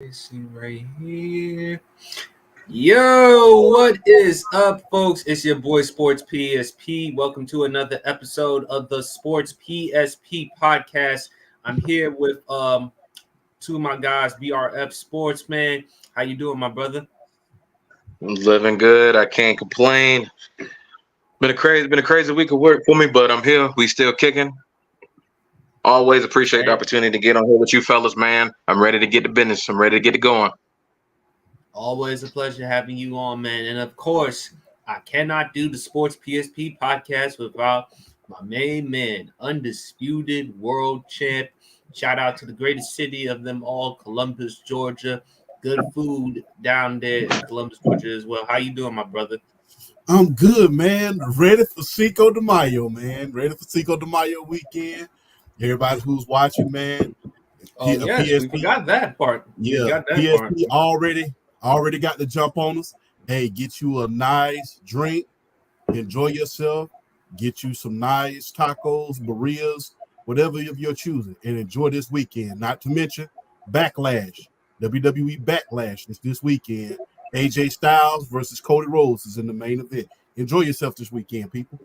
See right here. Yo, what is up, folks? It's your boy Sports PSP. Welcome to another episode of the Sports PSP podcast. I'm here with two of my guys, BRF Sportsman. How you doing, my brother? I'm living good. I can't complain. Been a crazy week of work for me, but I'm here. We still kicking. Always appreciate the Man, opportunity to get on here with you fellas, man. I'm ready to get to business. I'm ready to get it going. always a pleasure having you on, man. And of course, I cannot do the Sports PSP podcast without my main man, undisputed world champ. Shout out to the greatest city of them all, Columbus, Georgia. Good food down there in Columbus, Georgia as well. How you doing, my brother? I'm good, man. Ready for Cinco de Mayo, man. Ready for Cinco de Mayo weekend. Everybody who's watching, man. Oh yes, we PSP, forgot that part. We yeah. forgot that part. PSP already got the jump on us. Hey, get you a nice drink, enjoy yourself, get you some nice tacos, burritos, whatever of your choosing, and enjoy this weekend. Not to mention Backlash, WWE Backlash is this weekend. AJ Styles versus Cody Rhodes is in the main event. Enjoy yourself this weekend, people.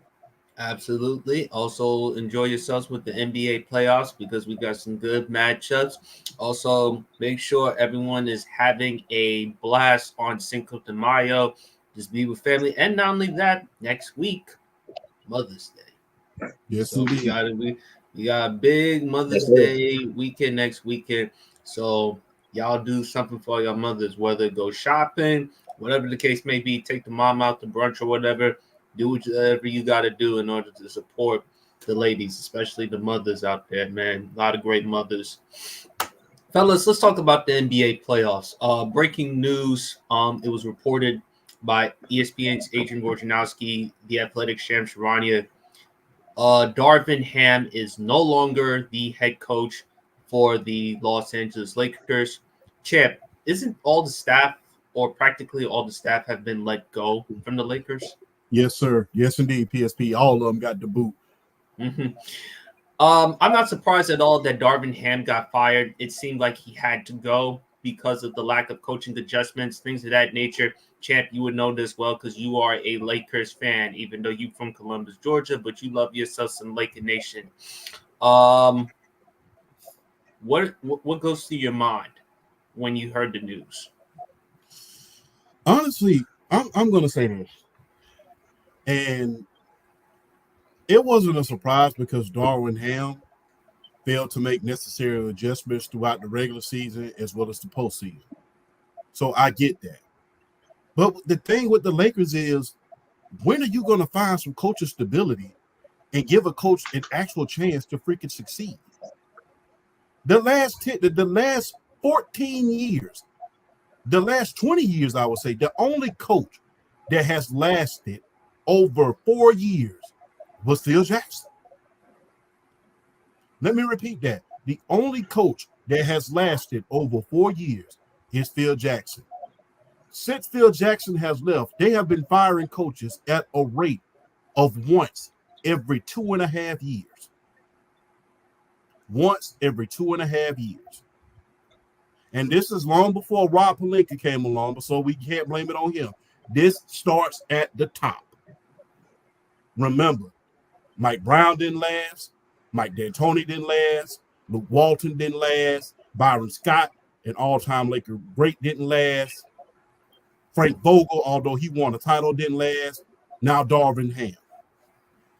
Absolutely. Also, enjoy yourselves with the NBA playoffs because we got some good matchups. Also, make sure everyone is having a blast on Cinco de Mayo. Just be with family, and not only that, next week, Mother's Day. Yes, So we indeed. got we got a big Yes, Mother's sir. Day weekend next weekend. So y'all do something for your mothers, whether go shopping, whatever the case may be. Take the mom out to brunch or whatever. Do whatever you got to do in order to support the ladies, especially the mothers out there, man. A lot of great mothers. Fellas, let's talk about the NBA playoffs. Breaking news. It was reported by ESPN's Adrian Wojnarowski, the Athletic Shams Charania. Darvin Ham is no longer the head coach for the Los Angeles Lakers. Champ, isn't all the staff or practically all the staff have been let go from the Lakers? Yes, sir. Yes, indeed. PSP. All of them got the boot. hmm I'm not surprised at all that Darvin Ham got fired. It seemed like he had to go because of the lack of coaching adjustments, things of that nature. Champ, you would know this well because you are a Lakers fan, even though you're from Columbus, Georgia, but you love yourself some Laker Nation. Um, what goes through your mind when you heard the news? Honestly, I'm gonna say this, and it wasn't a surprise because Darwin Ham failed to make necessary adjustments throughout the regular season as well as the postseason. So I get that. But the thing with the Lakers is, when are you gonna find some coaching stability and give a coach an actual chance to freaking succeed? The last 14 years, the last 20 years, I would say, the only coach that has lasted over 4 years was Phil Jackson. Let me repeat that. The only coach that has lasted over 4 years is Phil Jackson. Since Phil Jackson has left, they have been firing coaches at a rate of once every 2.5 years. Once every 2.5 years. And this is long before Rob Pelinka came along, so we can't blame it on him. This starts at the top. Remember, Mike Brown didn't last. Mike D'Antoni didn't last. Luke Walton didn't last. Byron Scott, an all-time Laker great, didn't last. Frank Vogel, although he won a title, didn't last. Now Darvin Ham.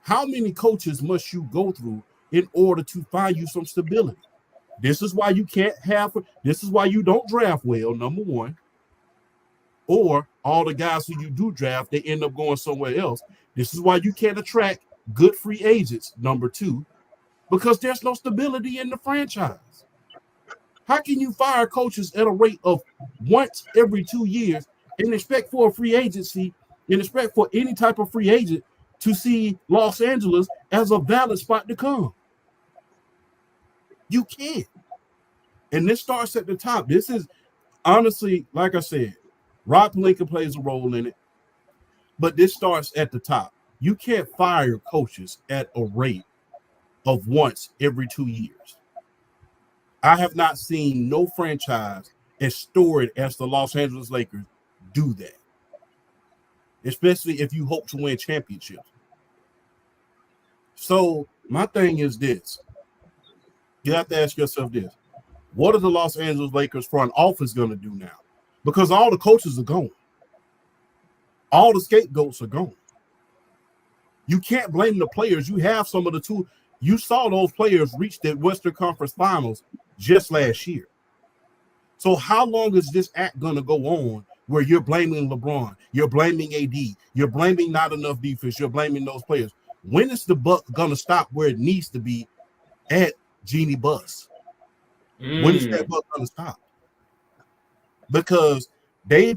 How many coaches must you go through in order to find you some stability? This is why you can't have. This is why you don't draft well. Number one, or all the guys who you do draft, they end up going somewhere else. This is why you can't attract good free agents. Number two, because there's no stability in the franchise. How can you fire coaches at a rate of once every 2 years and expect for a free agency and expect for any type of free agent to see Los Angeles as a valid spot to come? You can't. And this starts at the top. This is honestly, like I said, Rob Pelinka plays a role in it, but this starts at the top. You can't fire coaches at a rate of once every 2 years. I have not seen no franchise as storied as the Los Angeles Lakers do that, especially if you hope to win championships. So my thing is this. You have to ask yourself this. What are the Los Angeles Lakers front office going to do now? Because all the coaches are gone. All the scapegoats are gone. You can't blame the players. You have some of the two. You saw those players reach the Western Conference Finals just last year. So how long is this act going to go on where you're blaming LeBron, you're blaming AD, you're blaming not enough defense, you're blaming those players? When is the buck going to stop where it needs to be at Jeanie Buss? When is that buck going to stop? Because they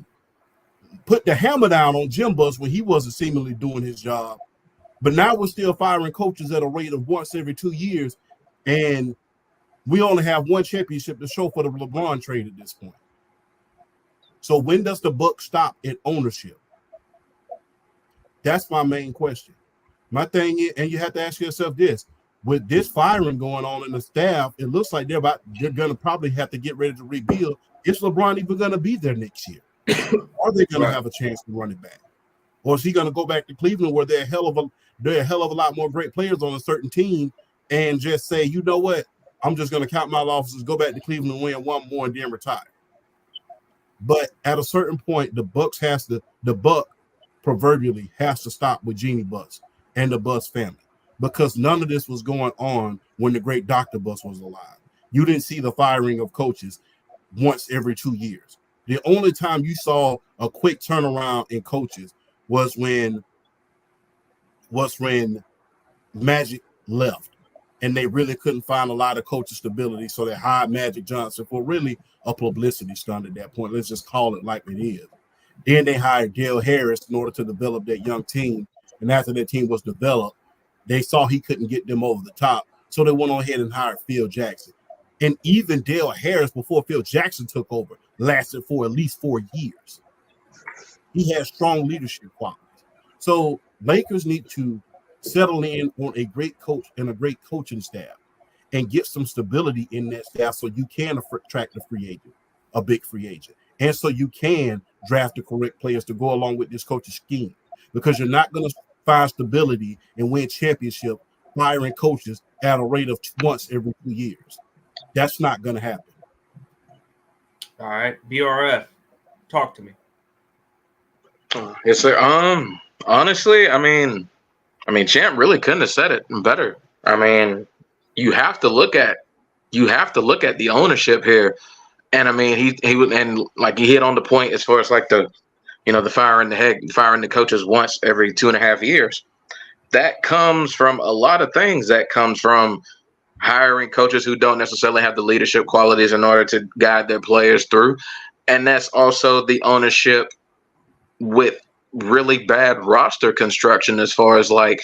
put the hammer down on Jim Buss when he wasn't seemingly doing his job. But now we're still firing coaches at a rate of once every 2 years, and we only have one championship to show for the LeBron trade at this point. So when does the buck stop at ownership? That's my main question. My thing is, and you have to ask yourself this, with this firing going on in the staff, it looks like they're going to probably have to get ready to rebuild. Is LeBron even going to be there next year? Are they going to have a chance to run it back? Or is he going to go back to Cleveland where there are a hell of a lot more great players on a certain team and just say, you know what, I'm just going to count my losses, go back to Cleveland and win one more and then retire. But at a certain point, the buck proverbially has to stop with Jeanie Buss and the Buss family, because none of this was going on when the great Dr. Buss was alive. You didn't see the firing of coaches once every 2 years. The only time you saw a quick turnaround in coaches was when Magic left, and they really couldn't find a lot of coaching stability, so they hired Magic Johnson for really a publicity stunt at that point. Let's just call it like it is. Then they hired Dale Harris in order to develop that young team, and after that team was developed, they saw he couldn't get them over the top, so they went on ahead and hired Phil Jackson. And even Dale Harris, before Phil Jackson took over, lasted for at least 4 years. He has strong leadership qualities. So Lakers need to settle in on a great coach and a great coaching staff and get some stability in that staff so you can attract a free agent, a big free agent. And so you can draft the correct players to go along with this coaching scheme, because you're not going to find stability and win championship firing coaches at a rate of once every 2 years. That's not going to happen. All right, BRF, talk to me. Yes, sir. Honestly, I mean, Champ really couldn't have said it better. I mean, you have to look at the ownership here, and I mean, he would, and like he hit on the point as far as like the firing the coaches once every 2.5 years. That comes from a lot of things. That comes from hiring coaches who don't necessarily have the leadership qualities in order to guide their players through, and that's also the ownership with really bad roster construction as far as like,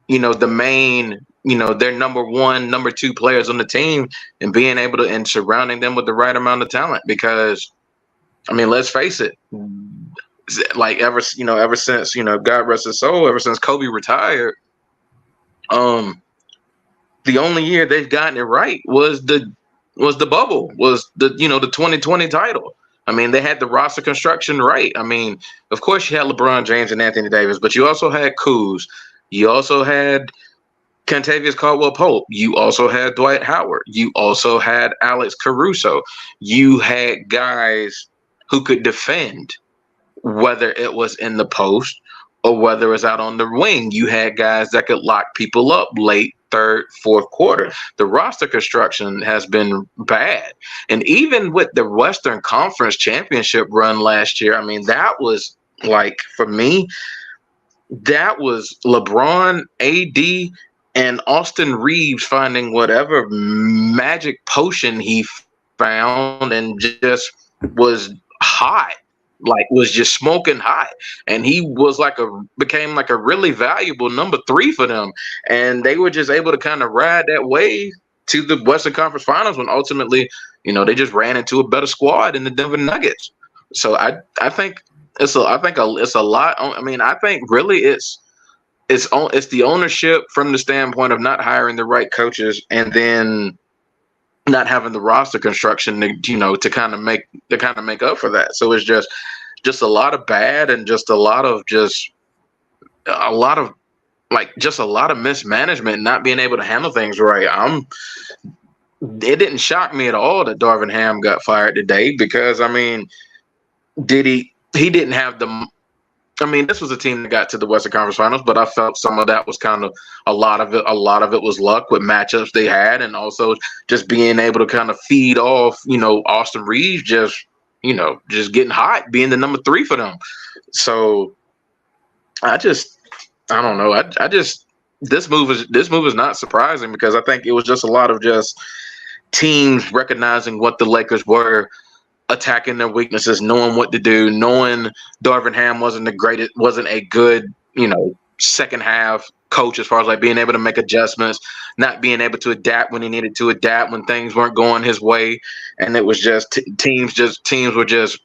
the main, their number one, number two players on the team, and being able to, and surrounding them with the right amount of talent. Because, I mean, let's face it, like ever since, God rest his soul, ever since Kobe retired, the only year they've gotten it right was the bubble, was the 2020 title. I mean, they had the roster construction right. I mean, of course you had LeBron James and Anthony Davis, but you also had Kuz. You also had Kentavious Caldwell-Pope. You also had Dwight Howard. You also had Alex Caruso. You had guys who could defend, whether it was in the post or whether it was out on the wing. You had guys that could lock people up late third, fourth quarter. The roster construction has been bad. And even with the Western Conference Championship run last year, I mean, that was like, for me, that was LeBron, AD, and Austin Reeves finding whatever magic potion he found and just was hot. Like, was just smoking hot, and he was became like a really valuable number 3 for them, and they were just able to kind of ride that wave to the Western Conference Finals when ultimately, they just ran into a better squad in the Denver Nuggets. So I think it's a lot. I mean, I think really it's the ownership from the standpoint of not hiring the right coaches, and then not having the roster construction to kind of make up for that. So it's just a lot of bad and just a lot of mismanagement, not being able to handle things right. It didn't shock me at all that Darvin Ham got fired today, because I mean, he didn't have the. I mean, this was a team that got to the Western Conference Finals, but I felt some of that was kind of a lot of it was luck with matchups they had, and also just being able to kind of feed off, Austin Reeves just getting hot, being the number 3 for them. So I don't know. This move is not surprising, because I think it was just a lot of just teams recognizing what the Lakers were, attacking their weaknesses, knowing what to do, knowing Darvin Ham wasn't a good, second half coach as far as like being able to make adjustments, not being able to adapt when he needed to adapt when things weren't going his way, and it was just teams were just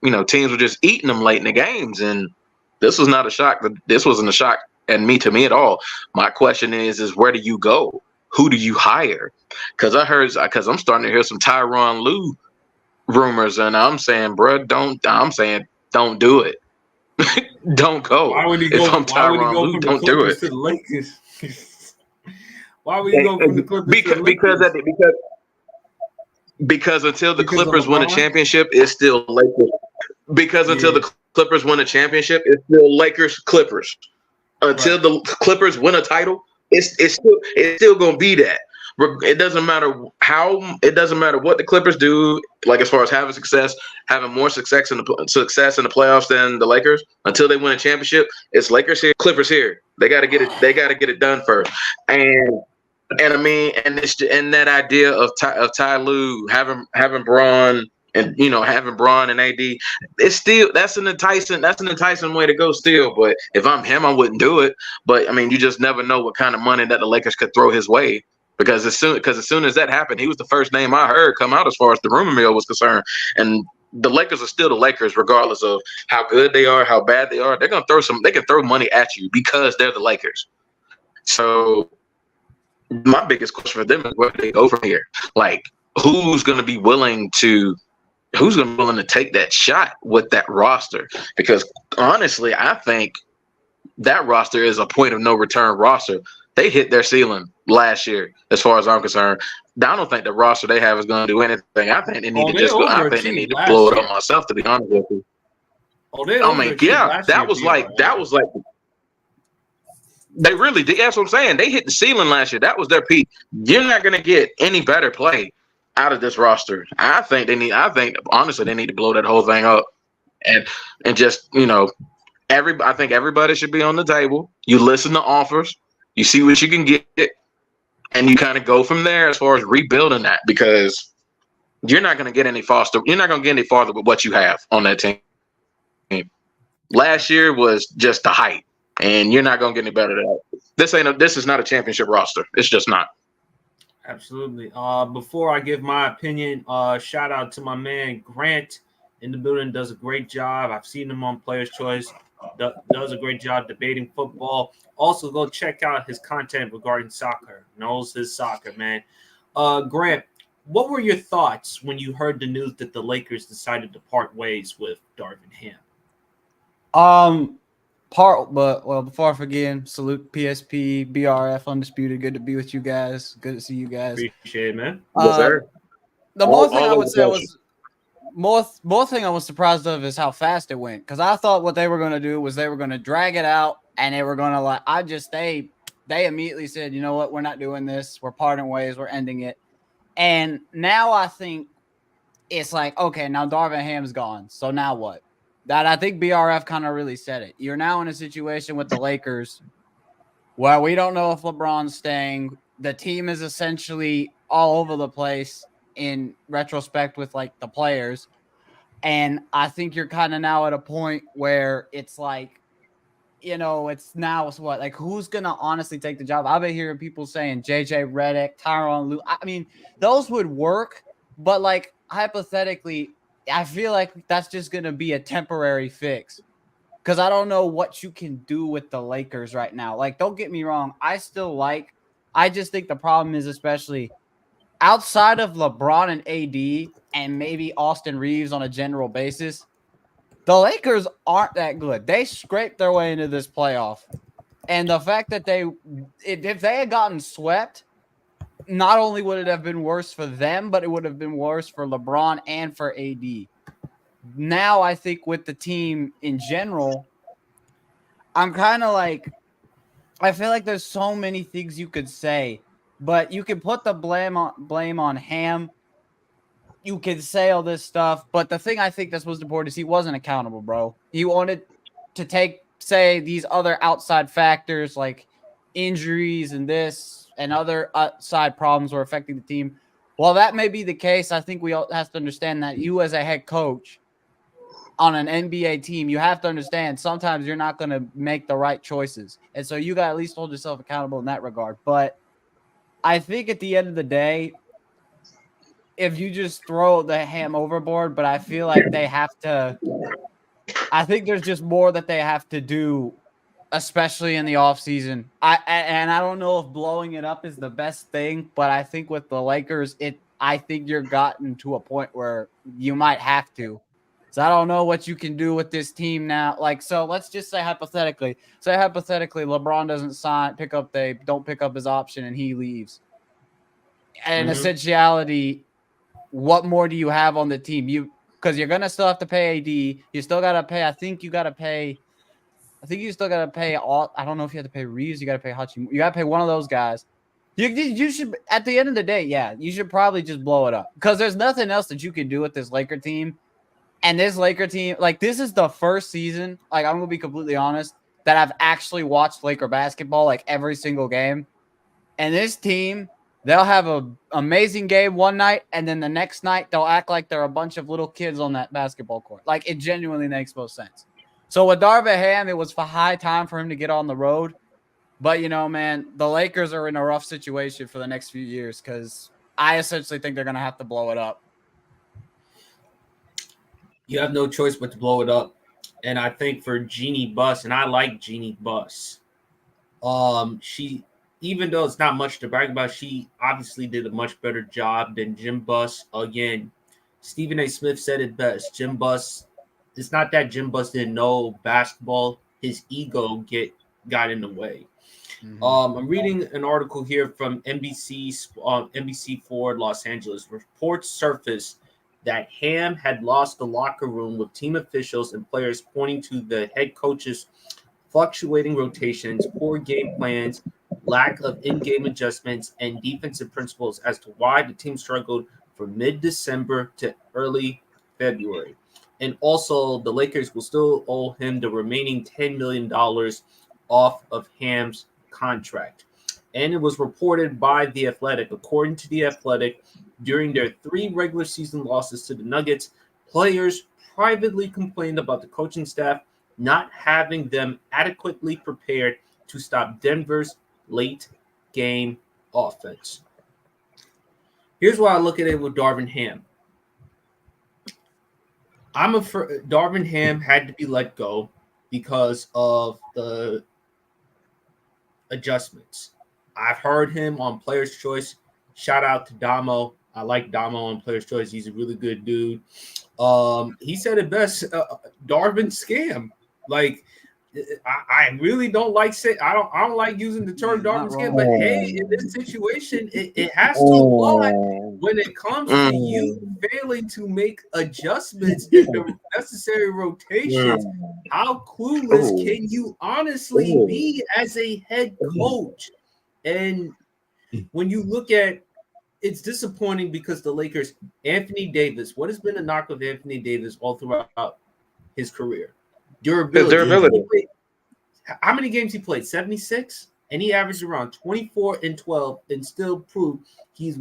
eating them late in the games, and this was not a shock. This wasn't a shock to me at all. My question is where do you go? Who do you hire? Because I'm starting to hear some Tyronn Lue rumors, and I'm saying, bro, don't do it. Don't go. Why would he go? If I'm Tyronn Lue, don't do it. To the Lakers? Why would he go from the Clippers to the Lakers? Because until the Clippers win a championship, it's still Lakers. Because until the Clippers win a championship, it's still Lakers Clippers. Until the Clippers win a title, it's still gonna be that. It doesn't matter what the Clippers do, like as far as having more success in the playoffs than the Lakers. Until they win a championship, it's Lakers here, Clippers here. They got to get it done first. And I mean, and that idea of Ty Lue having Braun and having Braun and AD, it's still that's an enticing way to go still. But if I'm him, I wouldn't do it. But I mean, you just never know what kind of money that the Lakers could throw his way. Because as soon as that happened, he was the first name I heard come out as far as the rumor mill was concerned. And the Lakers are still the Lakers, regardless of how good they are, how bad they are. They're gonna they can throw money at you because they're the Lakers. So my biggest question for them is where do they go from here? Like, who's gonna be willing to take that shot with that roster? Because honestly, I think that roster is a point of no return roster. They hit their ceiling last year, as far as I'm concerned. I don't think the roster they have is going to do anything. I think they need to blow it up myself, to be honest with you. I mean, yeah, that was like they really did. That's what I'm saying. They hit the ceiling last year. That was their peak. You're not going to get any better play out of this roster. I think honestly they need to blow that whole thing up, and just I think everybody should be on the table. You listen to offers. You see what you can get, and you kind of go from there as far as rebuilding that, because you're not going to get any faster. You're not going to get any farther with what you have on that team. Last year was just the height, and you're not going to get any better than that. This is not a championship roster. It's just not. Absolutely. Before I give my opinion, shout out to my man Grant in the building. Does a great job. I've seen him on Players' Choice. Does a great job debating football. Also, go check out his content regarding soccer. Knows his soccer, man. Grant, what were your thoughts when you heard the news that the Lakers decided to part ways with Darvin Ham? Before I forget, salute PSP, BRF, Undisputed. Good to be with you guys. Good to see you guys. Appreciate it, man. Yes, sir. The most thing I would say was more thing I was surprised of is how fast it went, because I thought what they were going to do was they were going to drag it out, and they were going to they immediately said, you know what, we're not doing this, we're parting ways, we're ending it. And now I think it's like, okay, now Darvin Ham's gone, so now what? That I think BRF kind of really said it. You're now in a situation with the Lakers where we don't know if LeBron's staying. The team is essentially all over the place in retrospect with like the players. And I think you're kind of now at a point where it's like, it's what, like, who's going to honestly take the job? I've been hearing people saying JJ Redick, Tyronn Lue. I mean, those would work, but like hypothetically, I feel like that's just going to be a temporary fix, because I don't know what you can do with the Lakers right now. Like, don't get me wrong. I just think the problem is, especially outside of LeBron and AD and maybe Austin Reeves on a general basis, the Lakers aren't that good. They scraped their way into this playoff. And the fact that if they had gotten swept, not only would it have been worse for them, but it would have been worse for LeBron and for AD. Now, I think with the team in general, I'm kind of like, I feel like there's so many things you could say, but you can put the blame on Ham. You can say all this stuff, but the thing I think that's most important is he wasn't accountable, bro. He wanted to say these other outside factors like injuries and this and other outside problems were affecting the team. While that may be the case, I think we all have to understand that you as a head coach on an NBA team, you have to understand sometimes you're not going to make the right choices. And so you got to at least hold yourself accountable in that regard. But I think at the end of the day, if you just throw the Ham overboard, but I feel like they have to – I think there's just more that they have to do, especially in the offseason. And I don't know if blowing it up is the best thing, but I think with the Lakers, I think you're gotten to a point where you might have to. So I don't know what you can do with this team now. Like, so let's just say hypothetically, LeBron don't pick up his option and he leaves. And essentiality, what more do you have on the team? Because you're going to still have to pay AD. You still got to pay. I think you still got to pay all. I don't know if you have to pay Reeves. You got to pay Hachi. You got to pay one of those guys. You should, at the end of the day, yeah, you should probably just blow it up because there's nothing else that you can do with this Laker team. And this Laker team, like, this is the first season, like, I'm going to be completely honest, that I've actually watched Laker basketball, like, every single game. And this team, they'll have an amazing game one night, and then the next night, they'll act like they're a bunch of little kids on that basketball court. Like, it genuinely makes no sense. So with Darvin Ham, it was high time for him to get on the road. But, you know, man, the Lakers are in a rough situation for the next few years because I essentially think they're going to have to blow it up. You have no choice but to blow it up. And I think for Jeanie Buss, and I like Jeanie Buss, she, even though it's not much to brag about, she obviously did a much better job than Jim Buss. Again, Stephen A. Smith said it best. Jim Buss, it's not that Jim Buss didn't know basketball. His ego got in the way. Mm-hmm. I'm reading an article here from NBC4 Los Angeles. Reports surfaced that Ham had lost the locker room with team officials and players pointing to the head coach's fluctuating rotations, poor game plans, lack of in-game adjustments, and defensive principles as to why the team struggled from mid-December to early February. And also, the Lakers will still owe him the remaining $10 million off of Ham's contract. And it was reported by The Athletic. According to The Athletic, during their 3 regular season losses to the Nuggets, players privately complained about the coaching staff not having them adequately prepared to stop Denver's late game offense. Here's why I look at it with Darvin Ham. Darvin Ham had to be let go because of the adjustments. I've heard him on Player's Choice. Shout out to Damo. I like Damo on Player's Choice. He's a really good dude. He said it best. Darvin scam. Like, I really don't like I don't like using the term Darvin scam, but hey, in this situation, it has to apply when it comes to you failing to make adjustments in the necessary rotations. How clueless can you honestly be as a head coach? And when you look at, it's disappointing because the Lakers, Anthony Davis, what has been a knock of Anthony Davis all throughout his career? Durability. How many games he played? 76? And he averaged around 24 and 12 and still proved he's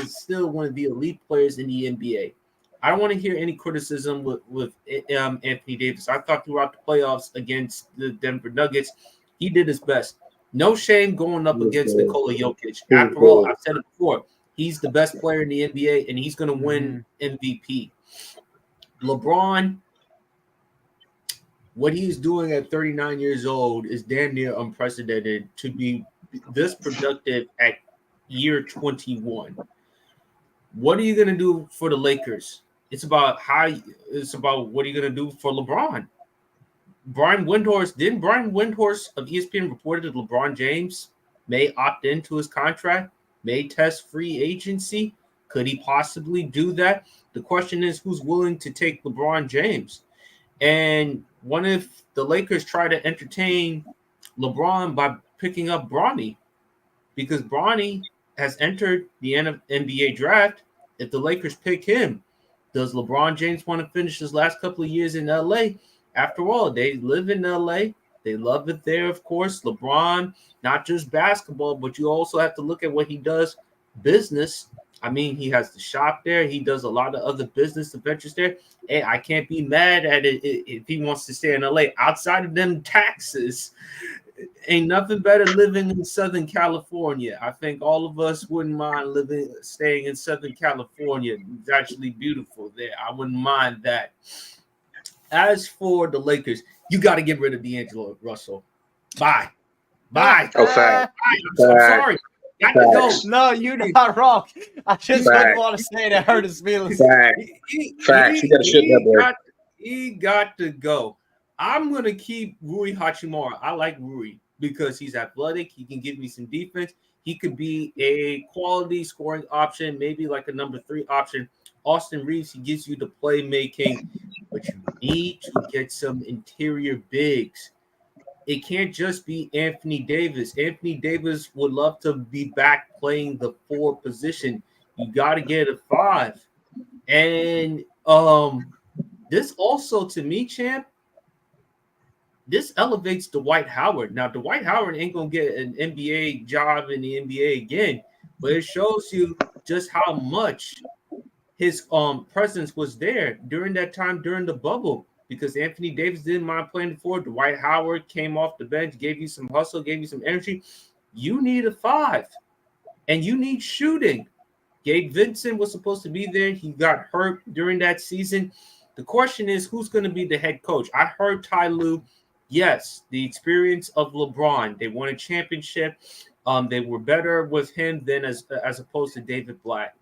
still one of the elite players in the NBA. I don't want to hear any criticism with Anthony Davis. I thought throughout the playoffs against the Denver Nuggets, he did his best. No shame going up against Nikola Jokic. After all, I've said it before, he's the best player in the NBA, and he's going to win MVP. LeBron, what he's doing at 39 years old is damn near unprecedented to be this productive at year 21. What are you gonna do for the Lakers? It's about what are you gonna do for LeBron? Brian Windhorst of ESPN reported that LeBron James may opt into his contract, may test free agency. Could he possibly do that? The question is, who's willing to take LeBron James? And what if the Lakers try to entertain LeBron by picking up Bronny? Because Bronny has entered the NBA draft. If the Lakers pick him, does LeBron James want to finish his last couple of years in LA? After all, they live in LA. They love it there, of course. LeBron, not just basketball, but you also have to look at what he does business. I mean, he has the shop there. He does a lot of other business adventures there. Hey, I can't be mad at it if he wants to stay in LA. Outside of them taxes, ain't nothing better living in Southern California. I think all of us wouldn't mind staying in Southern California. It's actually beautiful there. I wouldn't mind that. As for the Lakers, you got to get rid of D'Angelo Russell. Bye. Oh, fact. I'm sorry. Got to go. No, you're not wrong. I just didn't want to say that hurt his feelings. Facts. You got to ship that boy. He got to go. I'm going to keep Rui Hachimura. I like Rui because he's athletic. He can give me some defense. He could be a quality scoring option, maybe like a number 3 option. Austin Reeves, he gives you the playmaking, but you need to get some interior bigs. It can't just be Anthony Davis. Anthony Davis would love to be back playing the 4 position. You got to get a 5. And this also, to me, champ, this elevates Dwight Howard. Now, Dwight Howard ain't going to get an NBA job in the NBA again, but it shows you just how much his presence was there during that time during the bubble, because Anthony Davis didn't mind playing the 4. Dwight Howard came off the bench, gave you some hustle, gave you some energy. You need a 5, and you need shooting. Gabe Vincent was supposed to be there. He got hurt during that season. The question is, who's going to be the head coach? I heard Ty Lue. Yes, the experience of LeBron. They won a championship. They were better with him than as opposed to David Blatt.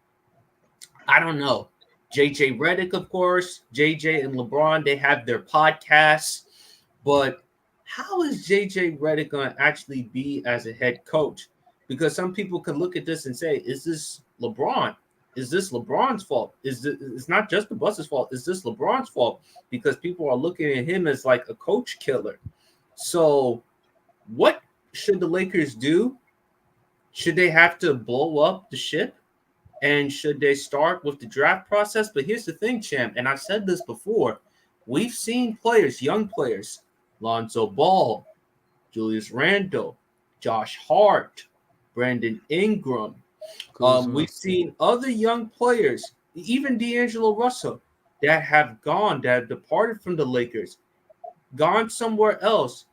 I don't know. JJ Redick, of course. JJ and LeBron, they have their podcasts. But how is JJ Redick going to actually be as a head coach? Because some people could look at this and say, is this LeBron? Is this LeBron's fault? It's not just the Bucks' fault. Is this LeBron's fault? Because people are looking at him as like a coach killer. So what should the Lakers do? Should they have to blow up the ship? And should they start with the draft process? But here's the thing, champ, and I've said this before. We've seen players, young players, Lonzo Ball, Julius Randle, Josh Hart, Brandon Ingram. We've seen other young players, even D'Angelo Russell, that have departed from the Lakers, gone somewhere else,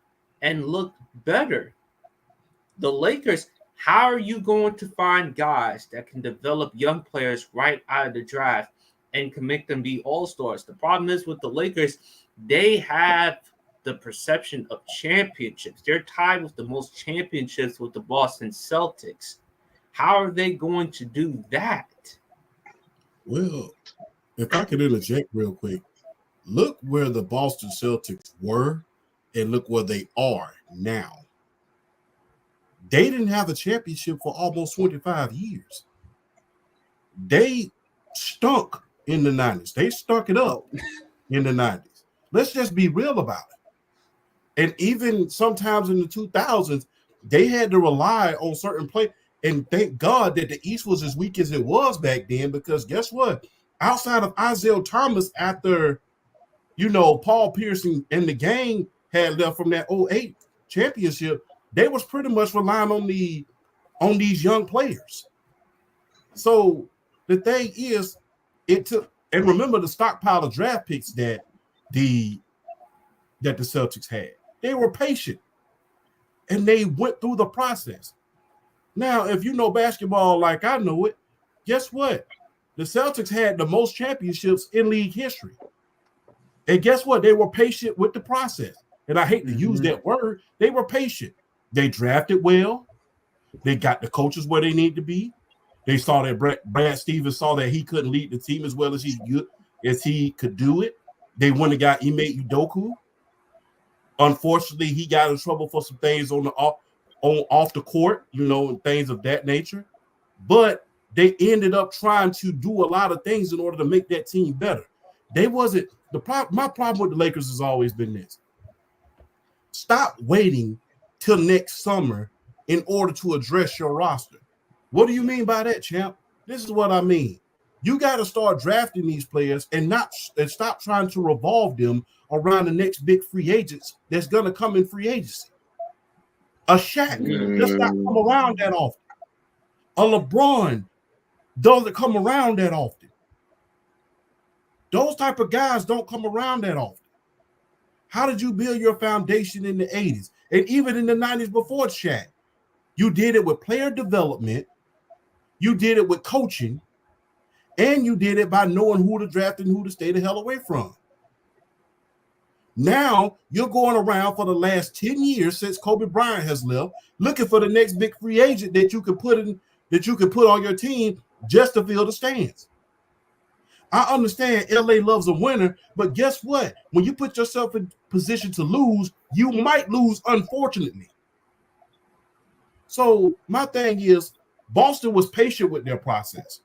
and looked better. The Lakers, how are you going to find guys that can develop young players right out of the draft and can make them be all-stars? The problem is with the Lakers, they have the perception of championships. They're tied with the most championships with the Boston Celtics. How are they going to do that? Well, if I could interject real quick, look where the Boston Celtics were and look where they are now. They didn't have a championship for almost 25 years. They stunk in the 90s. They stunk it up in the 90s. Let's just be real about it. And even sometimes in the 2000s, they had to rely on certain players. And thank God that the East was as weak as it was back then, because guess what? Outside of Isaiah Thomas, after, Paul Pierce and the gang had left from that 2008 championship, they was pretty much relying on these young players. So the thing is, it took, and remember the stockpile of draft picks that the Celtics had. They were patient, and they went through the process. Now, if you know basketball like I know it, guess what? The Celtics had the most championships in league history. And guess what? They were patient with the process. And I hate to use that word. They were patient. They drafted well. They got the coaches where they need to be. They saw that Brad Stevens saw that he couldn't lead the team as well as he could do it. They went and got Ime Udoka. Unfortunately, he got in trouble for some things on off the court, and things of that nature. But they ended up trying to do a lot of things in order to make that team better. My problem with the Lakers has always been this. Stop waiting till next summer in order to address your roster. What do you mean by that, champ? This is what I mean. You got to start drafting these players and stop trying to revolve them around the next big free agents that's going to come in free agency. A Shaq does not come around that often. A LeBron doesn't come around that often. Those type of guys don't come around that often. How did you build your foundation in the 80s? And even in the 90s before Shaq? You did it with player development. You did it with coaching. And you did it by knowing who to draft and who to stay the hell away from. Now, you're going around for the last 10 years since Kobe Bryant has left, looking for the next big free agent that you can put on your team just to fill the stands. I understand LA loves a winner, but guess what? When you put yourself in position to lose, you might lose, unfortunately. So my thing is, Boston was patient with their process.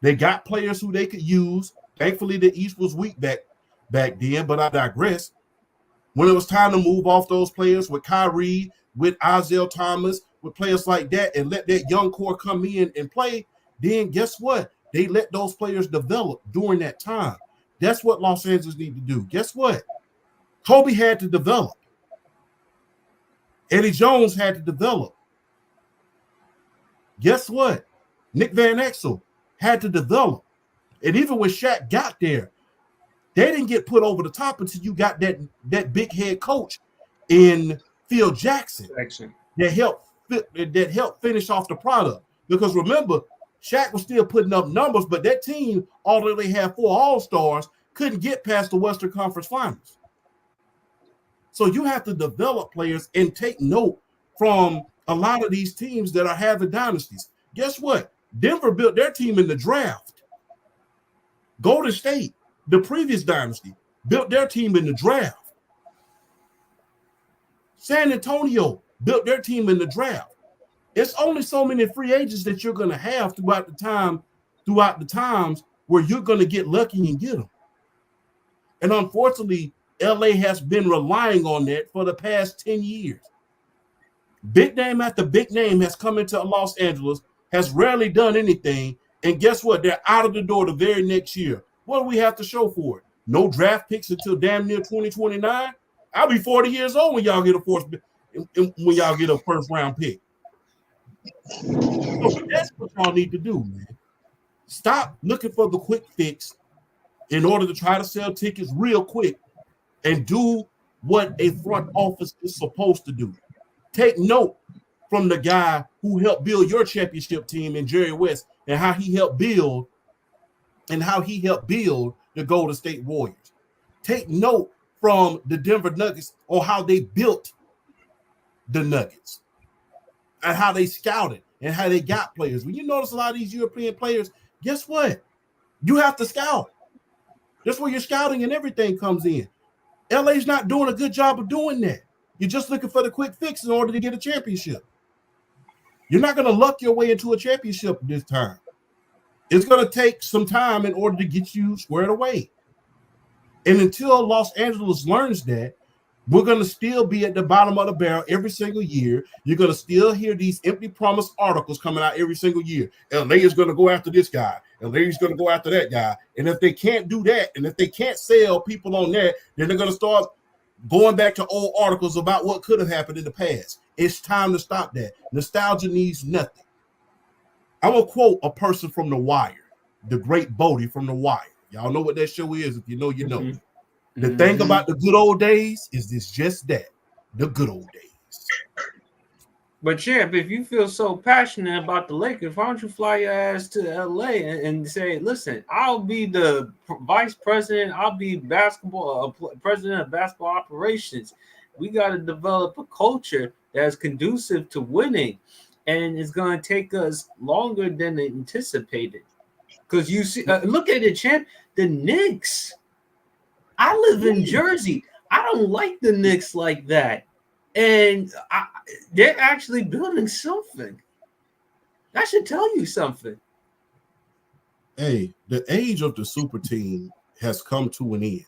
They got players who they could use. Thankfully, the East was weak back then, but I digress. When it was time to move off those players with Kyrie, with Isaiah Thomas, with players like that, and let that young core come in and play, then guess what? They let those players develop during that time. That's what Los Angeles need to do. Guess what? Kobe had to develop. Eddie Jones had to develop. Guess what? Nick Van Exel had to develop. And even when Shaq got there, they didn't get put over the top until you got that big head coach in Phil Jackson that helped finish off the product. Because remember, Shaq was still putting up numbers, but that team, although they had 4 All-Stars, couldn't get past the Western Conference Finals. So you have to develop players and take note from a lot of these teams that are having dynasties. Guess what? Denver built their team in the draft. Golden State, the previous dynasty, built their team in the draft. San Antonio built their team in the draft. It's only so many free agents that you're going to have throughout the times where you're going to get lucky and get them. And unfortunately, LA has been relying on that for the past 10 years. Big name after big name has come into Los Angeles, has rarely done anything, and guess what? They're out of the door the very next year. What do we have to show for it? No draft picks until damn near 2029. I'll be 40 years old when y'all get a first round pick. So that's what y'all need to do, man. Stop looking for the quick fix in order to try to sell tickets real quick and do what a front office is supposed to do. Take note from the guy who helped build your championship team in Jerry West and how he helped build the Golden State Warriors. Take note from the Denver Nuggets on how they built the Nuggets and how they scouted and how they got players. When you notice a lot of these European players, guess what? You have to scout. That's where your scouting and everything comes in. LA's not doing a good job of doing that. You're just looking for the quick fix in order to get a championship. You're not going to luck your way into a championship this time. It's going to take some time in order to get you squared away. And until Los Angeles learns that, we're going to still be at the bottom of the barrel every single year. You're going to still hear these empty promise articles coming out every single year. LA is going to go after this guy. LA is going to go after that guy. And if they can't do that, and if they can't sell people on that, then they're going to start going back to old articles about what could have happened in the past. It's time to stop that. Nostalgia needs nothing. I will quote a person from The Wire, the great Bodie from The Wire. Y'all know what that show is. If you know, you know. Mm-hmm. The thing about the good old days is this just that, the good old days. But Champ, if you feel so passionate about the Lakers, why don't you fly your ass to LA and say, listen, I'll be the vice president, I'll be president of basketball operations. We got to develop a culture that's conducive to winning. and it's going to take us longer than anticipated. Because you see, look at it, champ. The Knicks. I live in Jersey. I don't like the Knicks like that, and they're actually building something. That should tell you something. Hey, the age of the super team has come to an end.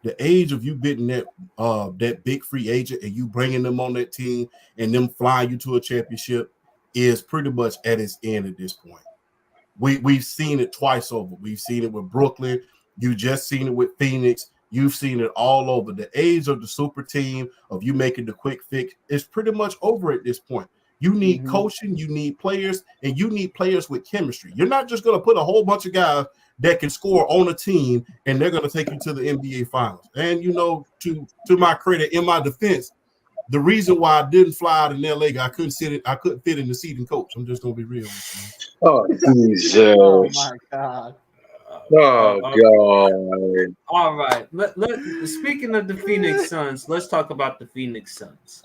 The age of you getting that big free agent and you bringing them on that team and them flying you to a championship is pretty much at its end at this point. We've seen it twice over. We've seen it with Brooklyn. You just seen it with Phoenix. You've seen it all over. The age of the super team, of you making the quick fix, is pretty much over at this point. You need coaching, you need players, and you need players with chemistry. You're not just going to put a whole bunch of guys that can score on a team and they're going to take you to the NBA Finals. And, to my credit, in my defense, the reason why I didn't fly out in LA, I couldn't fit in the seat and coach. I'm just going to be real with you. Oh, Jesus. Oh, my God. Oh, God. All right. Speaking of the Phoenix Suns, let's talk about the Phoenix Suns.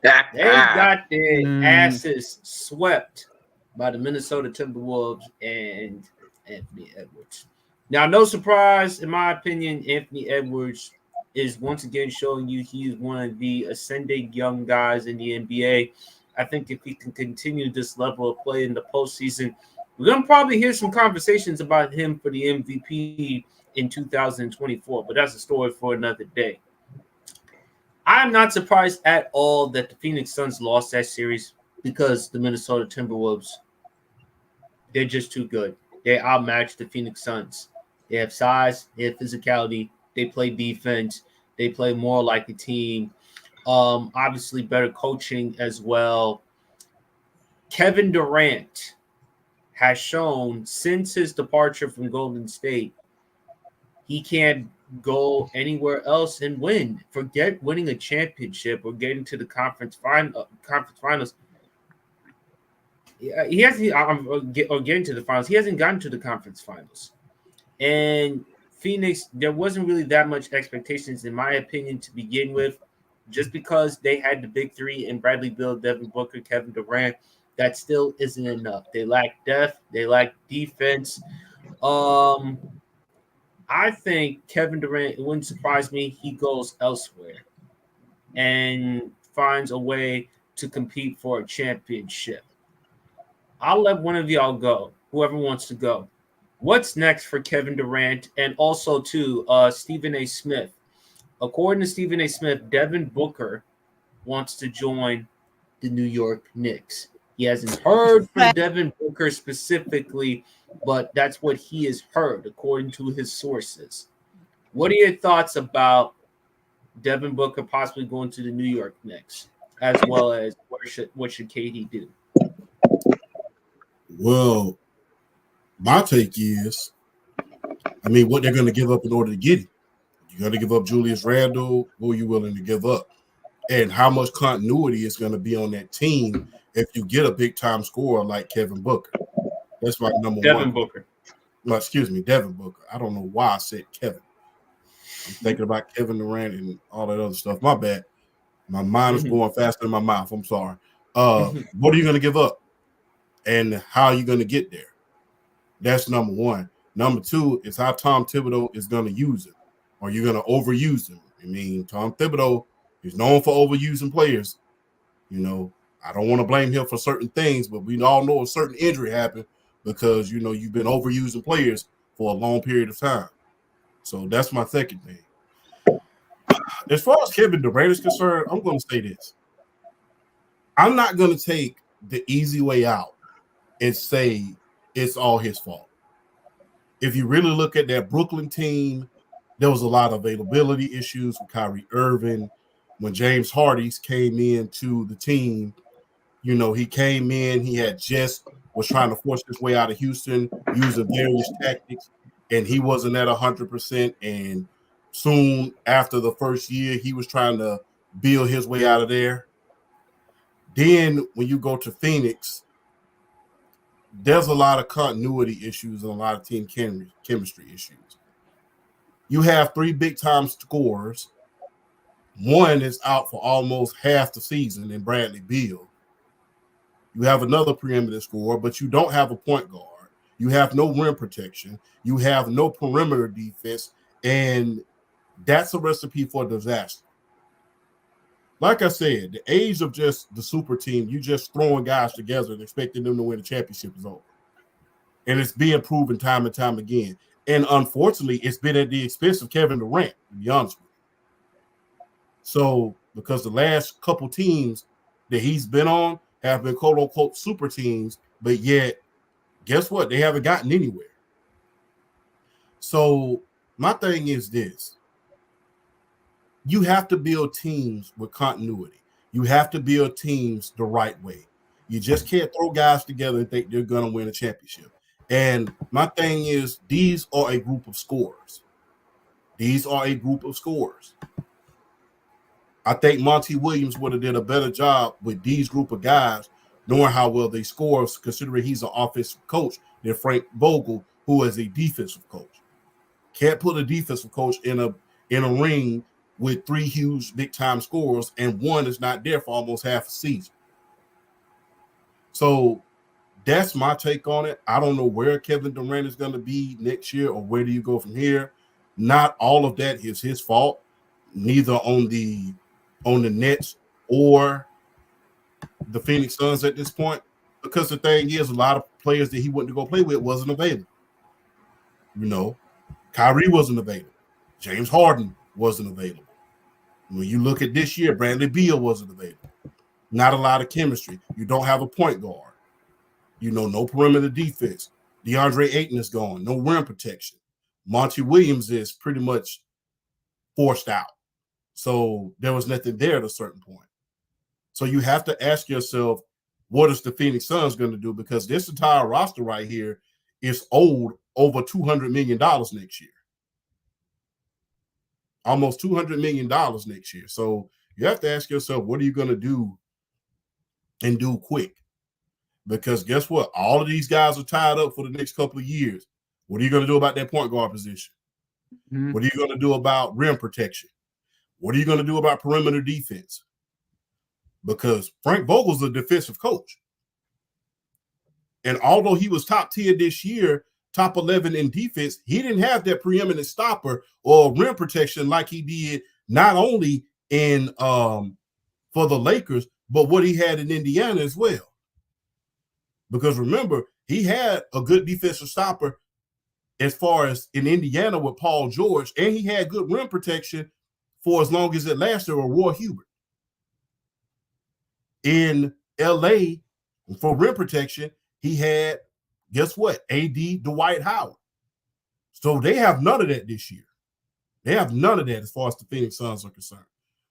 They got their asses swept by the Minnesota Timberwolves and Anthony Edwards. Now, no surprise, in my opinion, Anthony Edwards is once again showing you he is one of the ascending young guys in the NBA. I think if he can continue this level of play in the postseason, we're going to probably hear some conversations about him for the MVP in 2024, but that's a story for another day. I'm not surprised at all that the Phoenix Suns lost that series because the Minnesota Timberwolves, they're just too good. They outmatched the Phoenix Suns. They have size, they have physicality, they play defense, they play more like a team. Obviously, better coaching as well. Kevin Durant has shown since his departure from Golden State, he can't go anywhere else and win. Forget winning a championship or getting to the conference finals. He hasn't or getting to the finals. He hasn't gotten to the conference finals. And Phoenix, there wasn't really that much expectations, in my opinion, to begin with, just because they had the big three in Bradley Beal, Devin Booker, Kevin Durant. That still isn't enough. They lack depth. They lack defense. I think Kevin Durant, it wouldn't surprise me, he goes elsewhere and finds a way to compete for a championship. I'll let one of y'all go, whoever wants to go. What's next for Kevin Durant and also to Stephen A. Smith? According to Stephen A. Smith, Devin Booker wants to join the New York Knicks. He hasn't heard from Devin Booker specifically, but that's what he has heard, according to his sources. What are your thoughts about Devin Booker possibly going to the New York Knicks, as well as what should KD do? Well, my take is, what they're going to give up in order to get him. You're going to give up Julius Randle. Who are you willing to give up? And how much continuity is going to be on that team if you get a big-time scorer like Kevin Booker? That's my number one. Devin Booker. No, excuse me, Devin Booker. I don't know why I said Kevin. I'm thinking about Kevin Durant and all that other stuff. My bad. My mind is going faster than my mouth. I'm sorry. What are you going to give up? And how are you going to get there? That's number one. Number two is how Tom Thibodeau is going to use it. Are you going to overuse him? Tom Thibodeau is known for overusing players. I don't want to blame him for certain things, but we all know a certain injury happened because, you've been overusing players for a long period of time. So that's my second thing. As far as Kevin Durant is concerned, I'm going to say this. I'm not going to take the easy way out and say it's all his fault. If you really look at that Brooklyn team, there was a lot of availability issues with Kyrie Irving. When James Harden came into the team, he came in, was trying to force his way out of Houston using various tactics, and he wasn't at 100%. And soon after the first year, he was trying to build his way out of there. Then when you go to Phoenix, there's a lot of continuity issues and a lot of team chemistry issues. You have three big-time scorers. One is out for almost half the season in Bradley Beal. You have another preeminent scorer, but you don't have a point guard. You have no rim protection. You have no perimeter defense, and that's a recipe for disaster. Like I said, the age of just the super team, you just throwing guys together and expecting them to win a championship is over. And it's being proven time and time again. And unfortunately, it's been at the expense of Kevin Durant, to be honest with you. So, because the last couple teams that he's been on have been quote-unquote super teams, but yet, guess what? They haven't gotten anywhere. So, my thing is this. You have to build teams with continuity. You have to build teams the right way. You just can't throw guys together and think they're going to win a championship. And my thing is, these are a group of scorers. These are a group of scorers. I think Monty Williams would have did a better job with these group of guys, knowing how well they score, considering he's an offensive coach, than Frank Vogel, who is a defensive coach. Can't put a defensive coach in a ring with three huge big-time scorers, and one is not there for almost half a season. So that's my take on it. I don't know where Kevin Durant is going to be next year or where do you go from here. Not all of that is his fault, neither on the Nets or the Phoenix Suns at this point, because the thing is, a lot of players that he went to go play with wasn't available. You know, Kyrie wasn't available. James Harden wasn't available. When you look at this year, Bradley Beal wasn't available. Not a lot of chemistry. You don't have a point guard. You know, no perimeter defense. DeAndre Ayton is gone. No rim protection. Monty Williams is pretty much forced out. So there was nothing there at a certain point. So you have to ask yourself, what is the Phoenix Suns going to do? Because this entire roster right here is owed over $200 million next year. Almost $200 million next year. So you have to ask yourself, what are you going to do and do quick? Because guess what? All of these guys are tied up for the next couple of years. What are you going to do about that point guard position? Mm-hmm. What are you going to do about rim protection? What are you going to do about perimeter defense? Because Frank Vogel's a defensive coach. And although he was top 10 this year, top 11 in defense, he didn't have that preeminent stopper or rim protection like he did not only in for the Lakers, but what he had in Indiana as well. Because remember, he had a good defensive stopper as far as in Indiana with Paul George, and he had good rim protection for as long as it lasted with Roy Hubert. In LA, for rim protection, he had, guess what? AD Dwight Howard. So they have none of that this year. They have none of that as far as the Phoenix Suns are concerned.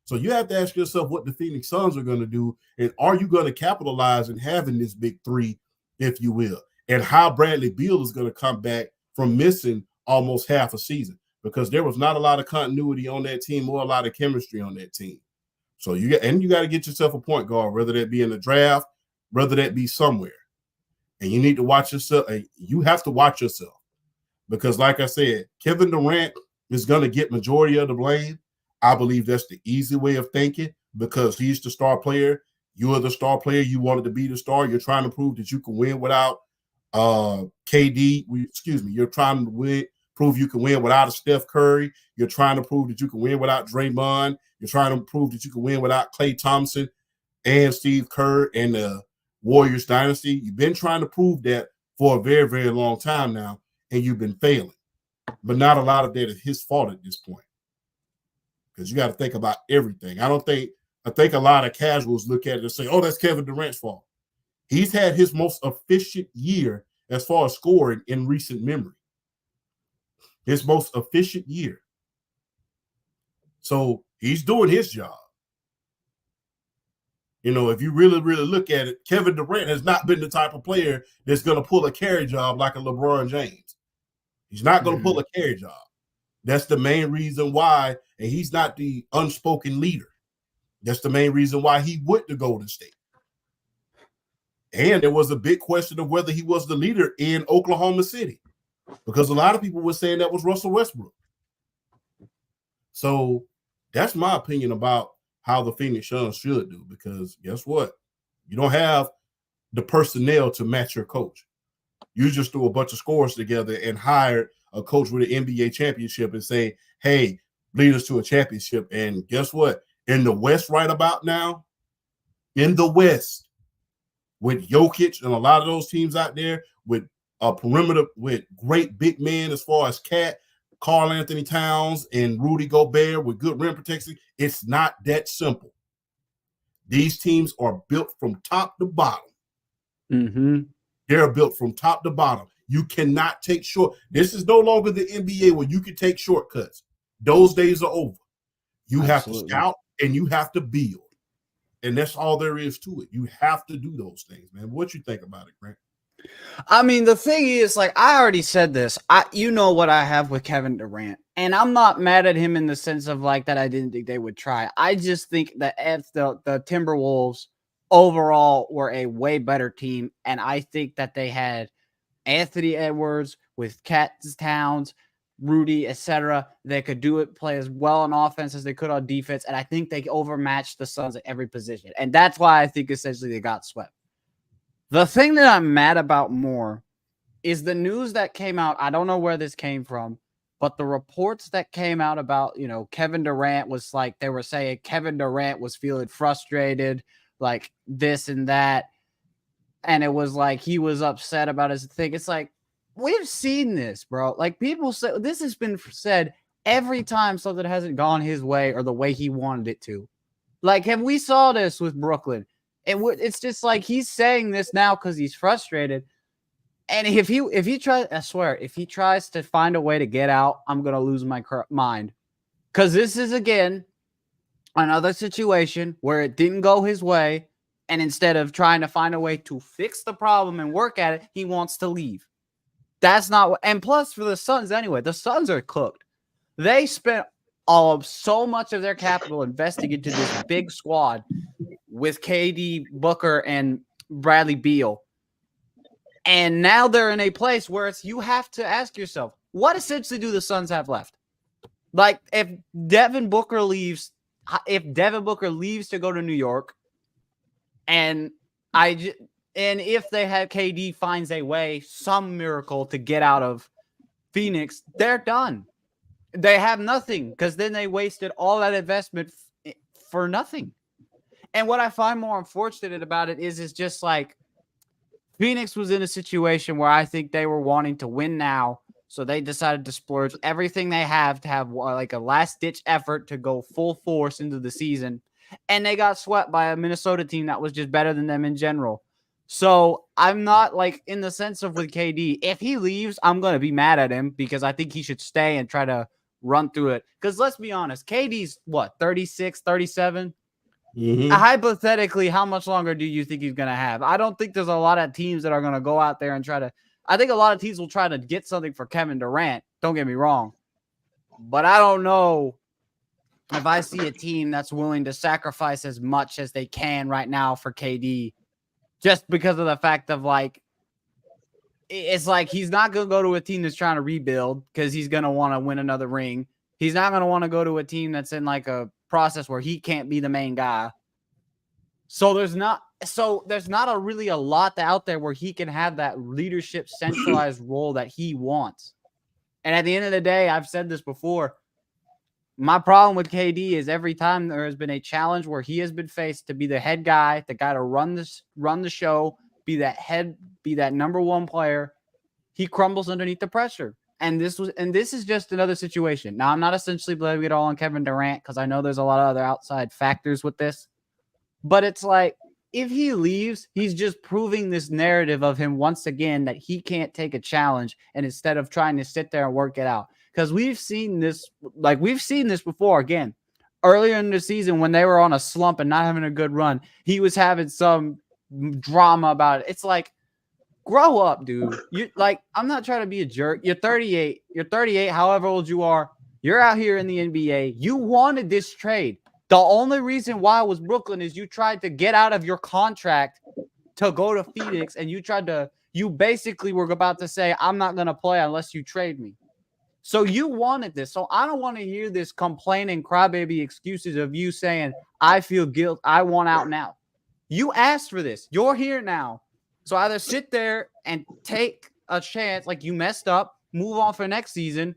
So you have to ask yourself what the Phoenix Suns are going to do, and are you going to capitalize in having this big three, if you will, and how Bradley Beal is going to come back from missing almost half a season, because there was not a lot of continuity on that team or a lot of chemistry on that team. So you got to get yourself a point guard, whether that be in the draft, whether that be somewhere. And you need to watch yourself. You have to watch yourself, because like I said, Kevin Durant is going to get majority of the blame. I believe that's the easy way of thinking, because he's the star player. You are the star player. You wanted to be the star. You're trying to prove that you can win without KD. You're trying to prove you can win without a Steph Curry. You're trying to prove that you can win without Draymond. You're trying to prove that you can win without Klay Thompson and Steve Kerr and the Warriors dynasty. You've been trying to prove that for a very, very long time now, and you've been failing. But not a lot of that is his fault at this point, because you got to think about everything. I think a lot of casuals look at it and say, oh, that's Kevin Durant's fault. He's had his most efficient year as far as scoring in recent memory. His most efficient year. So he's doing his job. You know, if you really, really look at it, Kevin Durant has not been the type of player that's going to pull a carry job like a LeBron James. He's not going to pull a carry job. That's the main reason why, and he's not the unspoken leader. That's the main reason why he went to Golden State. And there was a big question of whether he was the leader in Oklahoma City, because a lot of people were saying that was Russell Westbrook. So that's my opinion about how the Phoenix Suns should do, because guess what? You don't have the personnel to match your coach. You just threw a bunch of scores together and hired a coach with an NBA championship and say, hey, lead us to a championship. And guess what? In the West right about now, in the West, with Jokic and a lot of those teams out there with a perimeter with great big men as far as Cat, Karl Anthony Towns, and Rudy Gobert with good rim protection, it's not that simple. These teams are built from top to bottom. Mm-hmm. They're built from top to bottom. You cannot take short. This is no longer the NBA where you can take shortcuts. Those days are over. You have to scout and you have to build. And that's all there is to it. You have to do those things, man. What you think about it, Grant? I mean, the thing is, like, I already said this. You know what I have with Kevin Durant. And I'm not mad at him in the sense of, like, that I didn't think they would try. I just think that the Timberwolves overall were a way better team. And I think that they had Anthony Edwards with Cat Towns, Rudy, etc. They could do it, play as well on offense as they could on defense. And I think they overmatched the Suns at every position. And that's why I think essentially they got swept. The thing that I'm mad about more is the news that came out. I don't know where this came from, but the reports that came out about, Kevin Durant was like, they were saying Kevin Durant was feeling frustrated, like this and that. And it was like he was upset about his thing. It's like, we've seen this, bro. Like, people say this has been said every time something hasn't gone his way or the way he wanted it to. Like, have we saw this with Brooklyn? It's just like he's saying this now because he's frustrated. And if he tries, I swear, if he tries to find a way to get out, I'm gonna lose my mind. Because this is again another situation where it didn't go his way, and instead of trying to find a way to fix the problem and work at it, he wants to leave. That's not what. And plus, for the Suns anyway, the Suns are cooked. They spent so much of their capital investing into this big squad with KD, Booker, and Bradley Beal. And now they're in a place where you have to ask yourself, what essentially do the Suns have left? Like, if Devin Booker leaves to go to New York, and if they have KD finds a way, some miracle to get out of Phoenix, they're done. They have nothing because then they wasted all that investment for nothing. And what I find more unfortunate about it is just like Phoenix was in a situation where I think they were wanting to win now. So they decided to splurge everything they have to have like a last ditch effort to go full force into the season. And they got swept by a Minnesota team that was just better than them in general. So I'm not like in the sense of with KD, if he leaves, I'm going to be mad at him because I think he should stay and try to run through it. Because let's be honest, KD's what, 36, 37? Mm-hmm. Hypothetically, how much longer do you think he's going to have? I don't think there's a lot of teams that are going to go out there and try to. I think a lot of teams will try to get something for Kevin Durant. Don't get me wrong. But I don't know if I see a team that's willing to sacrifice as much as they can right now for KD just because of the fact of like, it's like he's not going to go to a team that's trying to rebuild because he's going to want to win another ring. He's not going to want to go to a team that's in like a process where he can't be the main guy. So there's not really a lot out there where he can have that leadership centralized role that he wants. And at the end of the day, I've said this before, my problem with KD is every time there has been a challenge where he has been faced to be the head guy, the guy to run the show, be that number one player, he crumbles underneath the pressure. And this is just another situation. Now, I'm not essentially blaming it all on Kevin Durant because I know there's a lot of other outside factors with this. But it's like, if he leaves, he's just proving this narrative of him once again that he can't take a challenge, and instead of trying to sit there and work it out. Because we've seen this before. Again, earlier in the season when they were on a slump and not having a good run, he was having some drama about it. It's like, grow up, dude. I'm not trying to be a jerk. You're 38. However old you are. You're out here in the NBA. You wanted this trade. The only reason why it was Brooklyn is you tried to get out of your contract to go to Phoenix, and you basically were about to say, I'm not going to play unless you trade me. So you wanted this. So I don't want to hear this complaining crybaby excuses of you saying, I feel guilt. I want out now. You asked for this. You're here now. So either sit there and take a chance, like you messed up, move on for next season,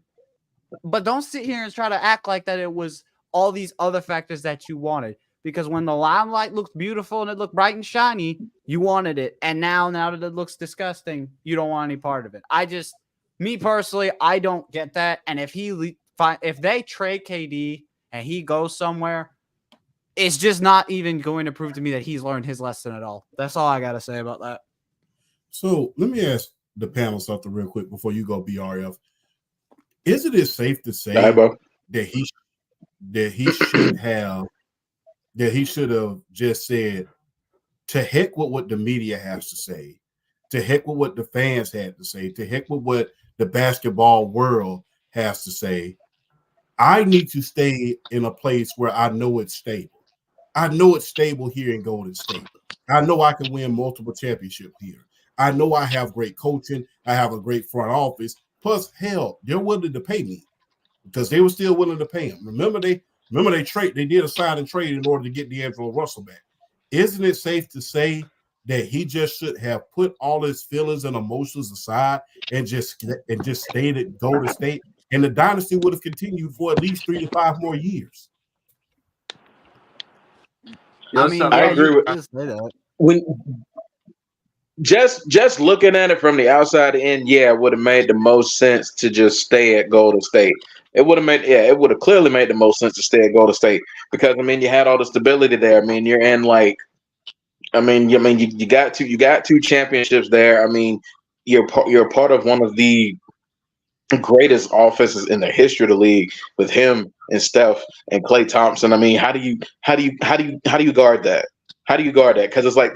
but don't sit here and try to act like that it was all these other factors that you wanted. Because when the limelight looked beautiful and it looked bright and shiny, you wanted it. And now that it looks disgusting, you don't want any part of it. Me personally, I don't get that. And if they trade KD and he goes somewhere, it's just not even going to prove to me that he's learned his lesson at all. That's all I got to say about that. So let me ask the panel something real quick before you go, BRF. Isn't it safe to say that he should have just said, to heck with what the media has to say, to heck with what the fans had to say, to heck with what the basketball world has to say. I need to stay in a place where I know it's stable. I know it's stable here in Golden State. I know I can win multiple championships here. I know I have great coaching. I have a great front office. Plus, hell, they're willing to pay me because they were still willing to pay him. Remember they did a sign and trade in order to get D'Angelo Russell back. Isn't it safe to say that he just should have put all his feelings and emotions aside and just stayed at Golden State, and the dynasty would have continued for at least 3 to 5 more years? I agree with that. When just looking at it from the outside in, it would have made the most sense to just stay at Golden State. It would have clearly made the most sense to stay at Golden State because you had all the stability there. You're in you got two championships there. You're part of one of the greatest offenses in the history of the league with him and Steph and Klay Thompson. How do you guard that? How do you guard that? Because it's like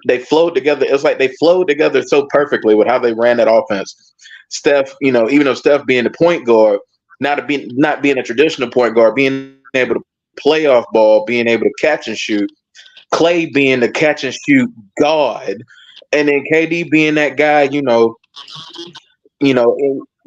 they flowed together. It's like they flowed together so perfectly with how they ran that offense. Steph, even though Steph being the point guard, not being a traditional point guard, being able to play off ball, being able to catch and shoot. Klay being the catch and shoot god, and then KD being that guy,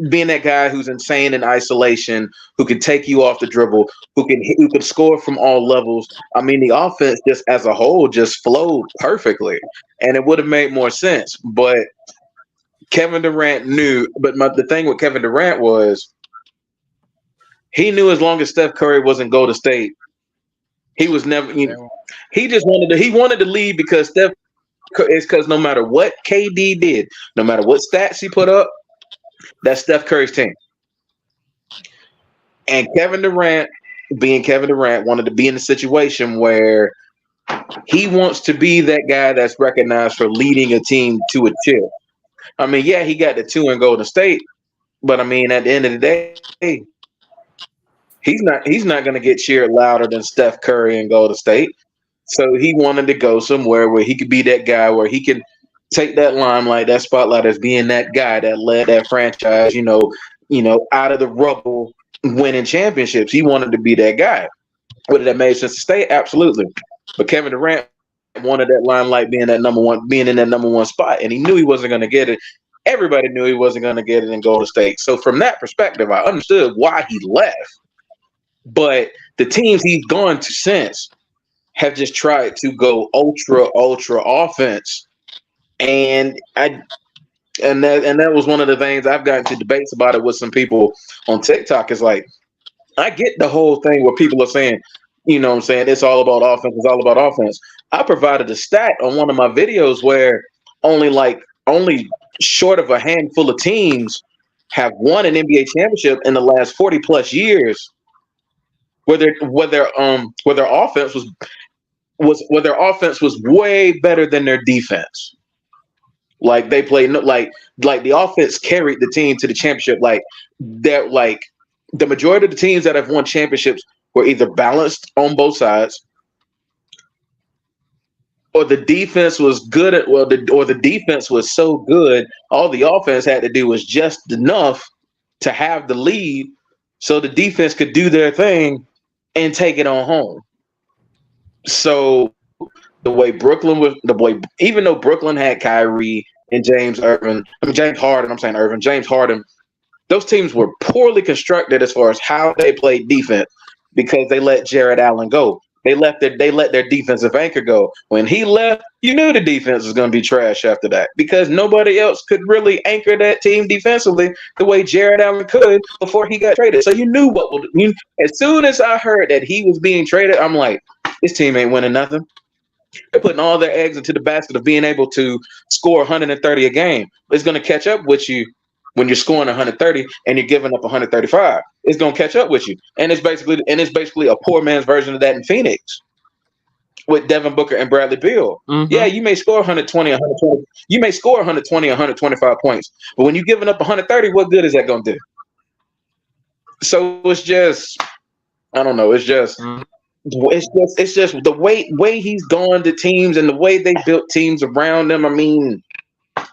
being that guy who's insane in isolation, who can take you off the dribble, who can score from all levels. The offense just as a whole just flowed perfectly, and it would have made more sense. But Kevin Durant knew. But the thing with Kevin Durant was he knew as long as Steph Curry wasn't Golden State, he was never. He just wanted to leave because Steph. It's because no matter what KD did, no matter what stats he put up, that's Steph Curry's team. And Kevin Durant, being Kevin Durant, wanted to be in a situation where he wants to be that guy that's recognized for leading a team to a chip. He got the 2 in Golden State, but at the end of the day, he's not going to get cheered louder than Steph Curry in Golden State. So he wanted to go somewhere where he could be that guy, where he can take that limelight, that spotlight as being that guy that led that franchise, out of the rubble, winning championships. He wanted to be that guy. Whether that made sense to stay, absolutely. But Kevin Durant wanted that limelight, being in that number one spot, and he knew he wasn't going to get it. Everybody knew he wasn't going to get it in Golden State. So from that perspective, I understood why he left. But the teams he's gone to since have just tried to go ultra offense, and that was one of the things I've gotten to debates about it with some people on TikTok. Is like, I get the whole thing where people are saying, it's all about offense. It's all about offense. I provided a stat on one of my videos where only short of a handful of teams have won an NBA championship in the last 40 plus years, where their offense was way better than their defense. Like they played like the offense carried the team to the championship. Like the majority of the teams that have won championships were either balanced on both sides, or the defense was good or the defense was so good, all the offense had to do was just enough to have the lead, so the defense could do their thing and take it on home. So even though Brooklyn had Kyrie and James Harden, those teams were poorly constructed as far as how they played defense because they let Jared Allen go. they let their defensive anchor go. When he left, you knew the defense was going to be trash after that because nobody else could really anchor that team defensively the way Jared Allen could before he got traded. So you knew as soon as I heard that he was being traded, I'm like, this team ain't winning nothing. They're putting all their eggs into the basket of being able to score 130 a game. It's going to catch up with you when you're scoring 130 and you're giving up 135. It's going to catch up with you. And it's basically a poor man's version of that in Phoenix with Devin Booker and Bradley Beal. Mm-hmm. Yeah, you may score 120, 120. You may score 120, 125 points. But when you're giving up 130, what good is that going to do? So it's just, I don't know. It's just the way he's gone to teams and the way they built teams around him. I mean,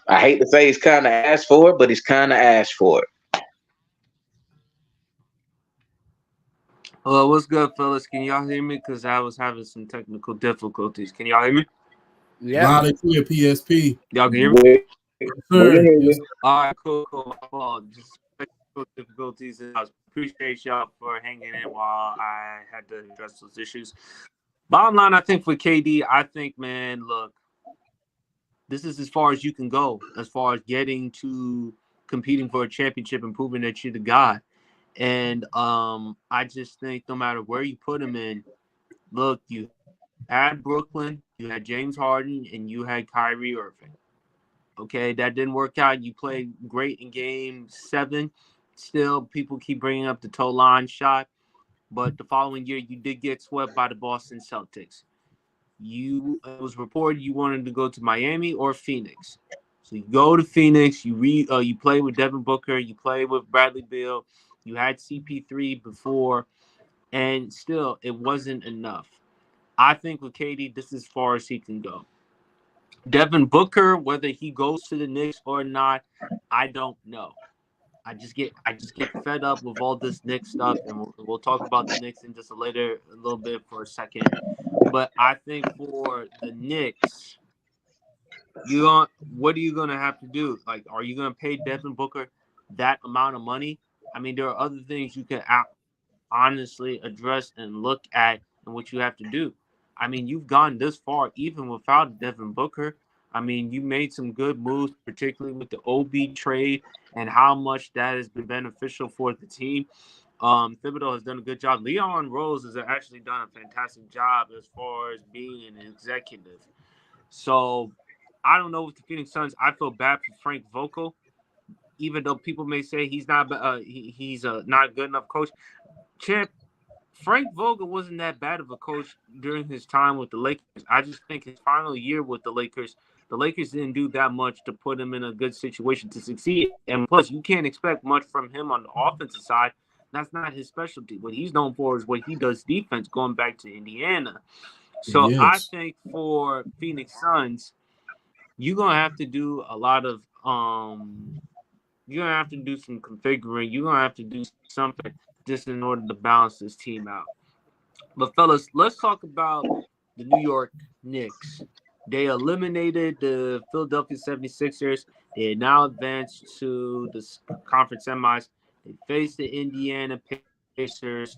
I hate to say he's kind of asked for it, but he's kind of asked for it. Hello, what's good, fellas? Can y'all hear me? Because I was having some technical difficulties. Can y'all hear me? Yeah. Loud and clear, PSP. Y'all can hear me? Yes, sir. Yes. All right, cool. My fault. Just technical difficulties. And I appreciate y'all for hanging in while I had to address those issues. Bottom line, I think for KD, man, look, this is as far as you can go as far as getting to competing for a championship and proving that you're the guy. And I just think no matter where you put him in, look, you had Brooklyn, you had James Harden, and you had Kyrie Irving. Okay, that didn't work out. You played great in Game 7. Still, people keep bringing up the toe line shot. But the following year, you did get swept by the Boston Celtics. It was reported you wanted to go to Miami or Phoenix. So you go to Phoenix, you play with Devin Booker, you play with Bradley Beal, you had CP3 before, and still it wasn't enough. I think with KD, this is as far as he can go. Devin Booker, whether he goes to the Knicks or not, I don't know. I just get fed up with all this Knicks stuff, and we'll talk about the Knicks in just a little bit for a second. But I think for the Knicks, what are you gonna have to do? Like, are you gonna pay Devin Booker that amount of money? I mean, there are other things you can honestly address and look at, and what you have to do. I mean, you've gone this far even without Devin Booker. I mean, you made some good moves, particularly with the OB trade and how much that has been beneficial for the team. Thibodeau has done a good job. Leon Rose has actually done a fantastic job as far as being an executive. So I don't know with the Phoenix Suns. I feel bad for Frank Vogel, even though people may say he's not he's not a good enough coach. Champ, Frank Vogel wasn't that bad of a coach during his time with the Lakers. I just think his final year with the Lakers didn't do that much to put him in a good situation to succeed. And plus, you can't expect much from him on the offensive side. That's not his specialty. What he's known for is what he does defense, going back to Indiana. So yes. I think for Phoenix Suns, you're gonna have to do a lot of you're gonna have to do some configuring. You're gonna have to do something just in order to balance this team out. But fellas, let's talk about the New York Knicks. They eliminated the Philadelphia 76ers. They now advanced to the conference semis. They faced the Indiana Pacers.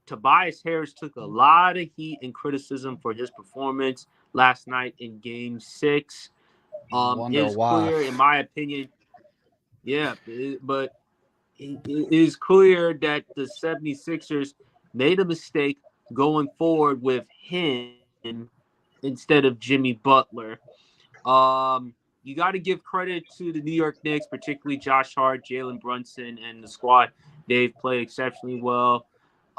Tobias Harris took a lot of heat and criticism for his performance last night in Game 6. It's clear, in my opinion, but it is clear that the 76ers made a mistake going forward with him instead of Jimmy Butler. You got to give credit to the New York Knicks, particularly Josh Hart, Jalen Brunson, and the squad. They've played exceptionally well.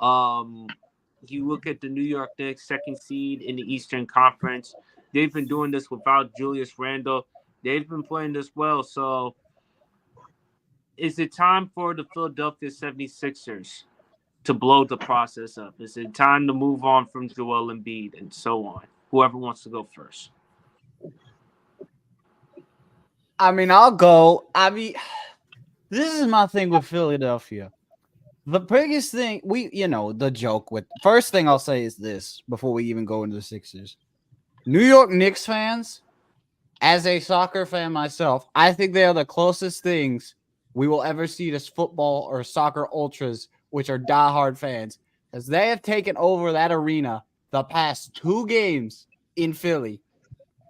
You look at the New York Knicks, second seed in the Eastern Conference. They've been doing this without Julius Randle. They've been playing this well. So is it time for the Philadelphia 76ers to blow the process up? Is it time to move on from Joel Embiid and so on? Whoever wants to go first. I mean, I'll go. This is my thing with Philadelphia. The biggest thing, the joke with – first thing I'll say is this before we even go into the Sixers. New York Knicks fans, as a soccer fan myself, I think they are the closest things we will ever see to football or soccer ultras, which are diehard fans. is they have taken over that arena the past 2 games in Philly.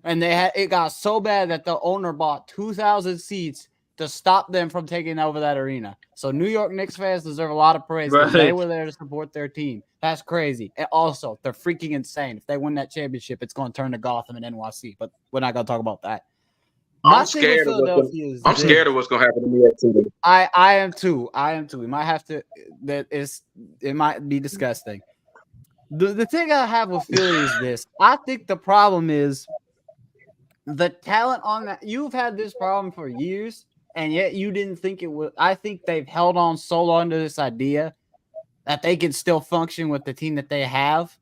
And it got so bad that the owner bought 2,000 seats to stop them from taking over that arena. So New York Knicks fans deserve a lot of praise because they were there to support their team. That's crazy. And also, they're freaking insane. If they win that championship, it's going to turn to Gotham and NYC. But we're not going to talk about that. I'm scared of what's going to happen to New York City. I am too. We might have to. It might be disgusting. The thing I have with Philly is this. I think the problem is the talent on that. You've had this problem for years, and yet you didn't think it would. I think they've held on so long to this idea that they can still function with the team that they have.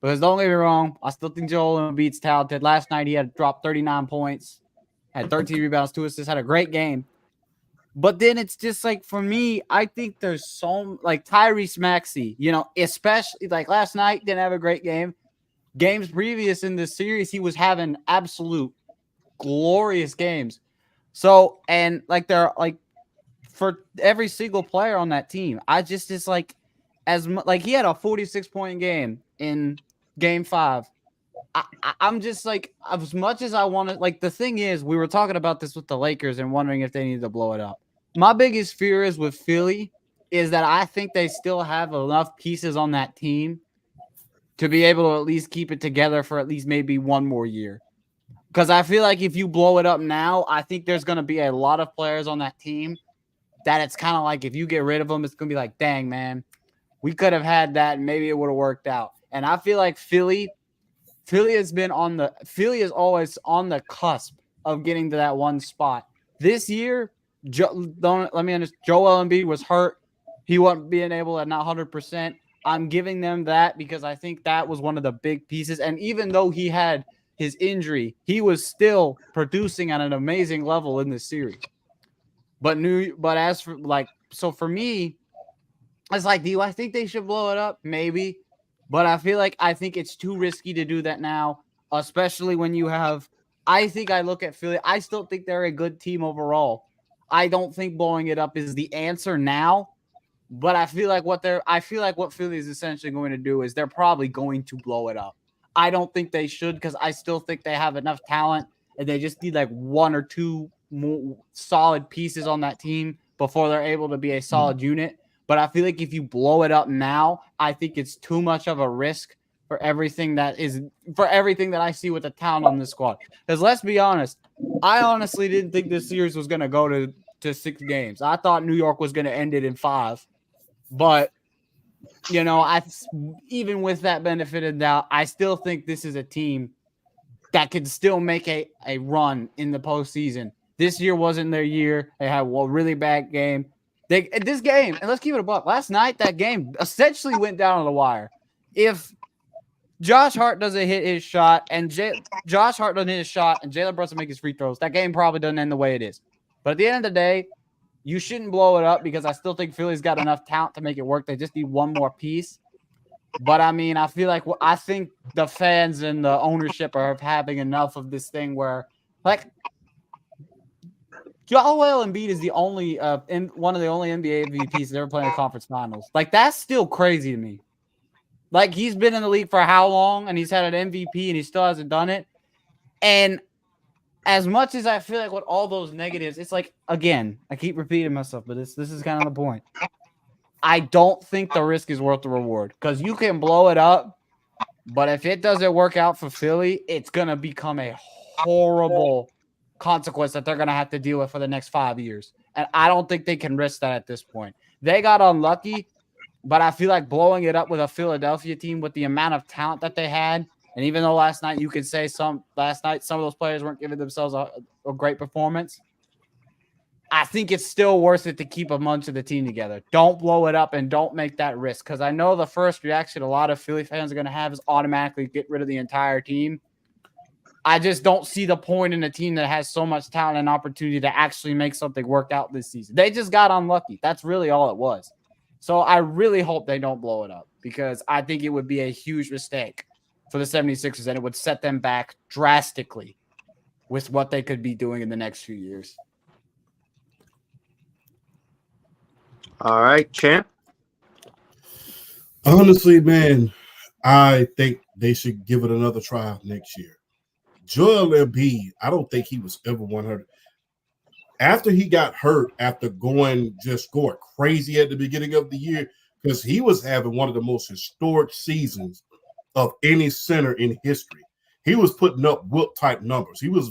Because don't get me wrong, I still think Joel Embiid's talented. Last night he had dropped 39 points. Had 13 rebounds, 2 assists, had a great game. But then it's just like, for me, I think there's so, like Tyrese Maxey, especially like last night, didn't have a great game. Games previous in this series, he was having absolute glorious games. So, and like they're like, for every single player on that team, it's like, he had a 46-point game in game 5. I'm just like, as much as I want to, like, the thing is, we were talking about this with the Lakers and wondering if they needed to blow it up. My biggest fear is with Philly is that I think they still have enough pieces on that team to be able to at least keep it together for at least maybe one more year. Because I feel like if you blow it up now, I think there's going to be a lot of players on that team that it's kind of like if you get rid of them, it's going to be like, dang, man, we could have had that and maybe it would have worked out. And I feel like Philly is always on the cusp of getting to that one spot. This year, Joel Embiid was hurt. He wasn't being able to not 100%. I'm giving them that because I think that was one of the big pieces. And even though he had his injury, he was still producing at an amazing level in this series. But as for for me, it's like, I think they should blow it up? Maybe. But I think it's too risky to do that now, especially when you have – I look at Philly. I still think they're a good team overall. I don't think blowing it up is the answer now, but I feel like what Philly is essentially going to do is they're probably going to blow it up. I don't think they should because I still think they have enough talent and they just need like 1 or 2 more solid pieces on that team before they're able to be a solid unit. But I feel like if you blow it up now, I think it's too much of a risk for everything that I see with the talent on this squad. Because let's be honest, I honestly didn't think this series was going to go to 6 games. I thought New York was going to end it in 5. But, even with that benefit of doubt, I still think this is a team that could still make a run in the postseason. This year wasn't their year. They had a really bad game. This game, and let's keep it a buck. Last night, that game essentially went down to the wire. If Josh Hart doesn't hit his shot, and Josh Hart doesn't hit his shot, and Jalen Brunson make his free throws, that game probably doesn't end the way it is. But at the end of the day, you shouldn't blow it up because I still think Philly's got enough talent to make it work. They just need one more piece. But I mean, I think the fans and the ownership are having enough of this thing where, like, Joel Embiid is the only one of the only NBA MVPs that ever played in the conference finals. Like, that's still crazy to me. Like, he's been in the league for how long, and he's had an MVP, and he still hasn't done it. And as much as I feel like with all those negatives, it's like, again, I keep repeating myself, but this is kind of the point. I don't think the risk is worth the reward because you can blow it up, but if it doesn't work out for Philly, it's going to become a horrible consequence that they're going to have to deal with for the next 5 years. And I don't think they can risk that at this point. They got unlucky, but I feel like blowing it up with a Philadelphia team with the amount of talent that they had, and even though last night you could say some of those players weren't giving themselves a great performance, I think it's still worth it to keep a bunch of the team together. Don't blow it up and don't make that risk because I know the first reaction a lot of Philly fans are going to have is automatically get rid of the entire team. I just don't see the point in a team that has so much talent and opportunity to actually make something work out this season. They just got unlucky. That's really all it was. So I really hope they don't blow it up because I think it would be a huge mistake for the 76ers and it would set them back drastically with what they could be doing in the next few years. All right, champ. Honestly, man, I think they should give it another try next year. Joel Embiid, I don't think he was ever 100. After he got hurt, after going crazy at the beginning of the year, because he was having one of the most historic seasons of any center in history. He was putting up Wilt type numbers. He was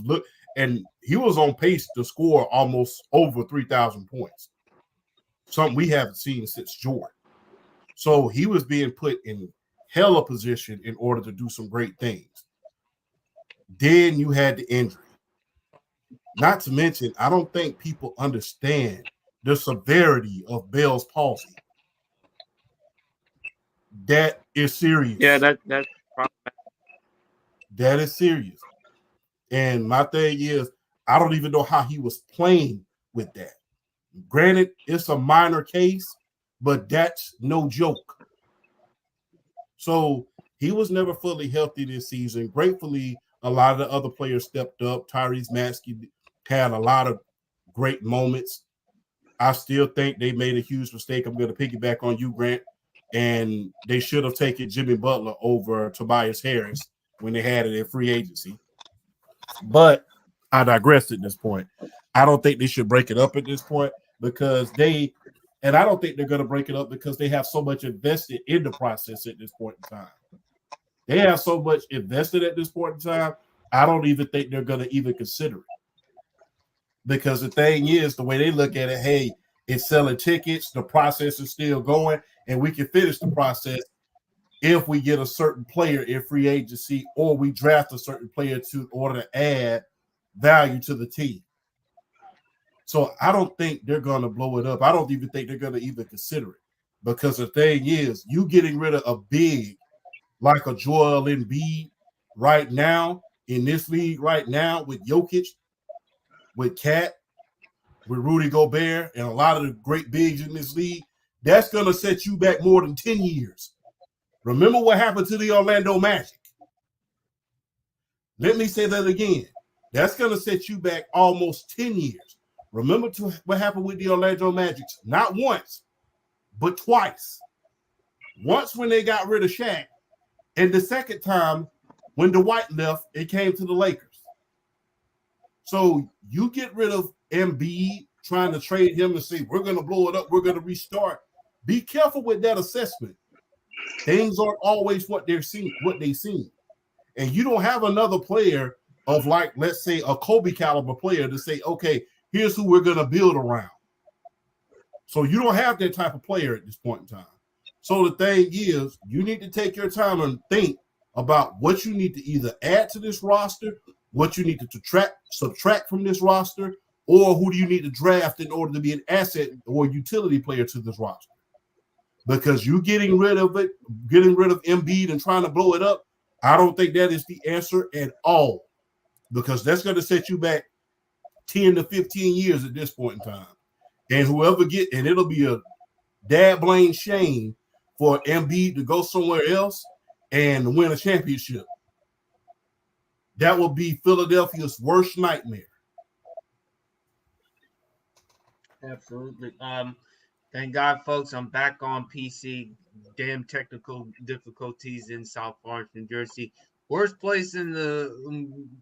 on pace to score almost over 3,000 points. Something we haven't seen since Jordan. So he was being put in hella position in order to do some great things. Then you had the injury. Not to mention, I don't think people understand the severity of Bell's palsy. That is serious. Yeah, that's that is serious. And my thing is, I don't even know how he was playing with that. Granted, it's a minor case, but that's no joke. So he was never fully healthy this season. Gratefully, a lot of the other players stepped up. Tyrese Maxey had a lot of great moments. I still think they made a huge mistake. I'm going to piggyback on you, Grant. And they should have taken Jimmy Butler over Tobias Harris when they had it in free agency. But I digress at this point. I don't think they should break it up at this point because I don't think they're going to break it up because they have so much invested in the process at this point in time. They have so much invested at this point in time, I don't even think they're going to even consider it. Because the thing is, the way they look at it, hey, it's selling tickets, the process is still going, and we can finish the process if we get a certain player in free agency or we draft a certain player in order to add value to the team. So I don't think they're going to blow it up. I don't even think they're going to even consider it because the thing is, you getting rid of a big like a Joel Embiid right now in this league right now with Jokic, with Cat, with Rudy Gobert, and a lot of the great bigs in this league, that's going to set you back more than 10 years. Remember what happened to the Orlando Magic. Let me say that again. That's going to set you back almost 10 years. Remember what happened with the Orlando Magic, not once, but twice. Once when they got rid of Shaq, and the second time when Dwight left, it came to the Lakers. So you get rid of Embiid, trying to trade him and say, we're going to blow it up, we're going to restart. Be careful with that assessment. Things aren't always what they seem. And you don't have another player of like, let's say, a Kobe caliber player to say, okay, here's who we're going to build around. So you don't have that type of player at this point in time. So the thing is, you need to take your time and think about what you need to either add to this roster, what you need to subtract from this roster, or who do you need to draft in order to be an asset or utility player to this roster. Because you getting rid of Embiid and trying to blow it up, I don't think that is the answer at all. Because that's going to set you back 10 to 15 years at this point in time. And and it'll be a dad blame shame for Embiid to go somewhere else and win a championship. That will be Philadelphia's worst nightmare. Absolutely. Thank God, folks. I'm back on PC. Damn technical difficulties in South Orange, New Jersey. Worst place in the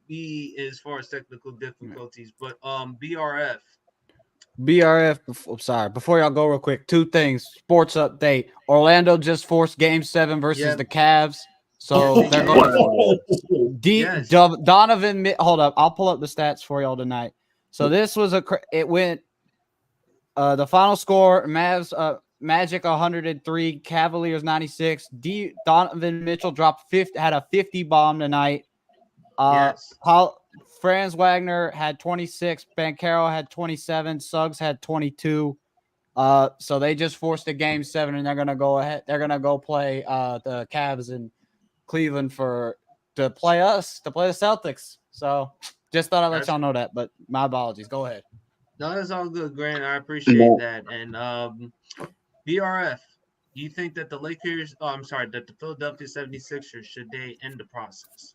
B as far as technical difficulties, but BRF. Before y'all go real quick, two things. Sports update. Orlando just forced Game 7 versus the Cavs. So they're going to Donovan. Hold up. I'll pull up the stats for y'all tonight. So this was it went the final score, Mavs Magic 103, Cavaliers 96. Donovan Mitchell had a 50 bomb tonight. Franz Wagner had 26, Banchero had 27, Suggs had 22. So they just forced a Game 7, and they're gonna go ahead. They're gonna go play the Cavs in Cleveland to play the Celtics. So just thought I'd let y'all know that, but my apologies. Go ahead. No, that's all good, Grant. I appreciate that. And BRF, do you think that the Philadelphia 76ers, should they end the process?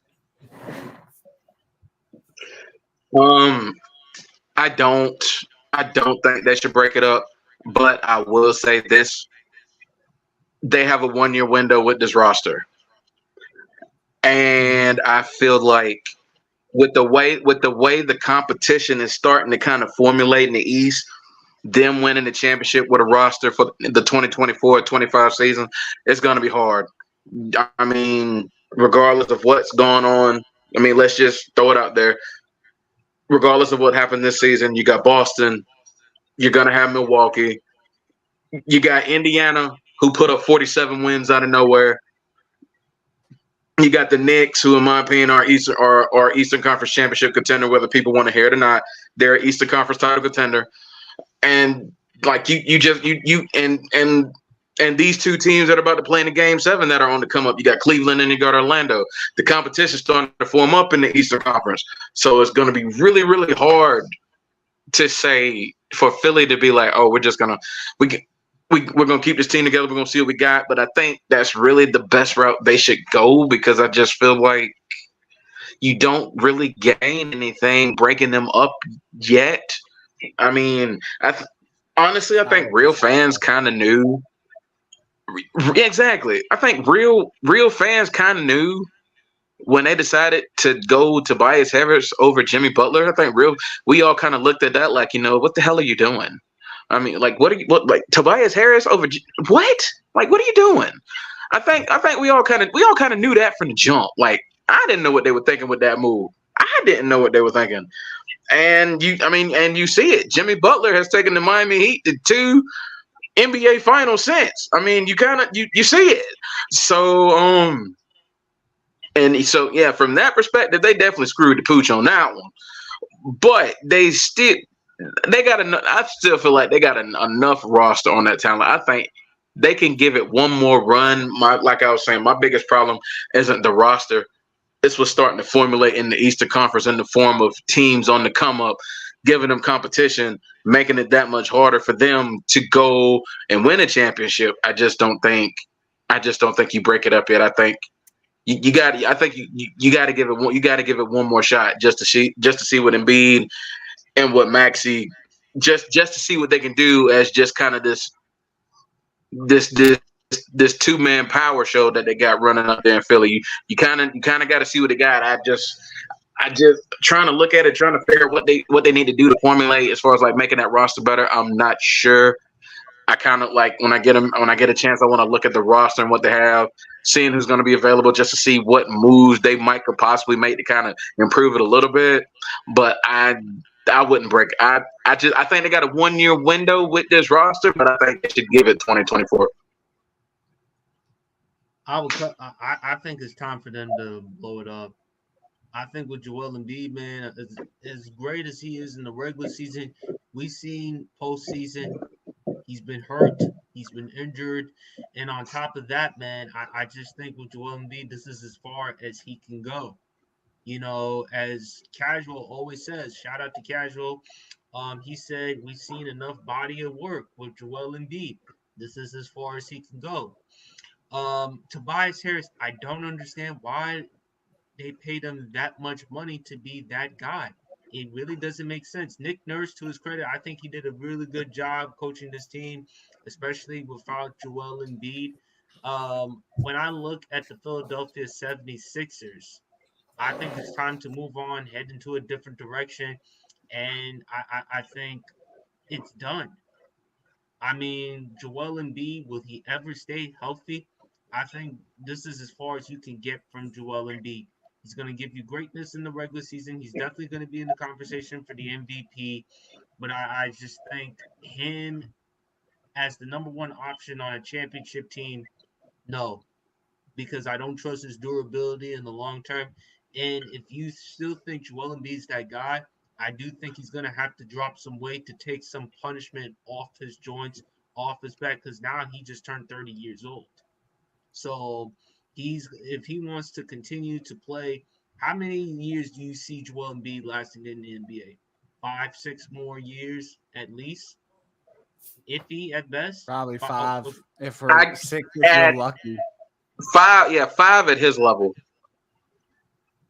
I don't think they should break it up, but I will say this. they have a 1 year window with this roster. And I feel like with the way the competition is starting to kind of formulate in the East, them winning the championship with a roster for the 2024-25 season, it's going to be hard. I mean, regardless of what's going on, I mean, let's just throw it out there. Regardless of what happened this season, you got Boston, you're going to have Milwaukee, you got Indiana, who put up 47 wins out of nowhere. You got the Knicks, who, in my opinion, are Eastern Conference championship contender, whether people want to hear it or not. They're an Eastern Conference title contender. And like and these two teams that are about to play in the Game 7 that are on the come up, you got Cleveland and you got Orlando. The competition is starting to form up in the Eastern Conference, so it's going to be really, really hard to say for Philly to be like, oh, we're gonna keep this team together. We're gonna see what we got. But I think that's really the best route they should go, because I just feel like you don't really gain anything breaking them up yet. I mean, honestly, I think real fans kind of knew. Exactly. I think real fans kind of knew when they decided to go Tobias Harris over Jimmy Butler. I think we all kind of looked at that like, what the hell are you doing? I mean, like, like Tobias Harris over what? Like, what are you doing? I think we all kind of knew that from the jump. Like, I didn't know what they were thinking with that move. I didn't know what they were thinking. And you see it. Jimmy Butler has taken the Miami Heat to 2 NBA finals since. I mean, you see it. So yeah, from that perspective, they definitely screwed the pooch on that one. But I still feel like they got enough roster on that talent. I think they can give it one more run. Like I was saying, my biggest problem isn't the roster. This was starting to formulate in the Eastern Conference in the form of teams on the come up, giving them competition, making it that much harder for them to go and win a championship. I just don't think you break it up yet. I think you got to give it one more shot just to see what Embiid and what Maxey, just to see what they can do as just kind of this 2-man power show that they got running up there in Philly. You kind of got to see what they got. I just trying to look at it, trying to figure out what they need to do to formulate as far as like making that roster better. I'm not sure. I kind of like when I get a chance, I want to look at the roster and what they have, seeing who's going to be available, just to see what moves they could possibly make to kind of improve it a little bit. But I wouldn't break. I think they got a 1 year window with this roster, but I think they should give it 2024. I think it's time for them to blow it up. I think with Joel Embiid, man, as great as he is in the regular season, we've seen postseason. He's been hurt. He's been injured. And on top of that, man, I just think with Joel Embiid, this is as far as he can go. As Casual always says, shout out to Casual. He said, we've seen enough body of work with Joel Embiid. This is as far as he can go. Tobias Harris, I don't understand why they paid him that much money to be that guy. It really doesn't make sense. Nick Nurse, to his credit, I think he did a really good job coaching this team, especially without Joel Embiid. When I look at the Philadelphia 76ers, I think it's time to move on, head into a different direction, and I think it's done. I mean, Joel Embiid, will he ever stay healthy? I think this is as far as you can get from Joel Embiid. He's going to give you greatness in the regular season. He's definitely going to be in the conversation for the MVP. But I just think him as the number one option on a championship team, no, because I don't trust his durability in the long term. And if you still think Joel Embiid's that guy, I do think he's going to have to drop some weight to take some punishment off his joints, off his back, because now he just turned 30 years old. So if he wants to continue to play, how many years do you see Joel Embiid lasting in the NBA? 5-6 more years at least, iffy at best. Probably 5. If we're 6, if you're lucky. 5 at his level.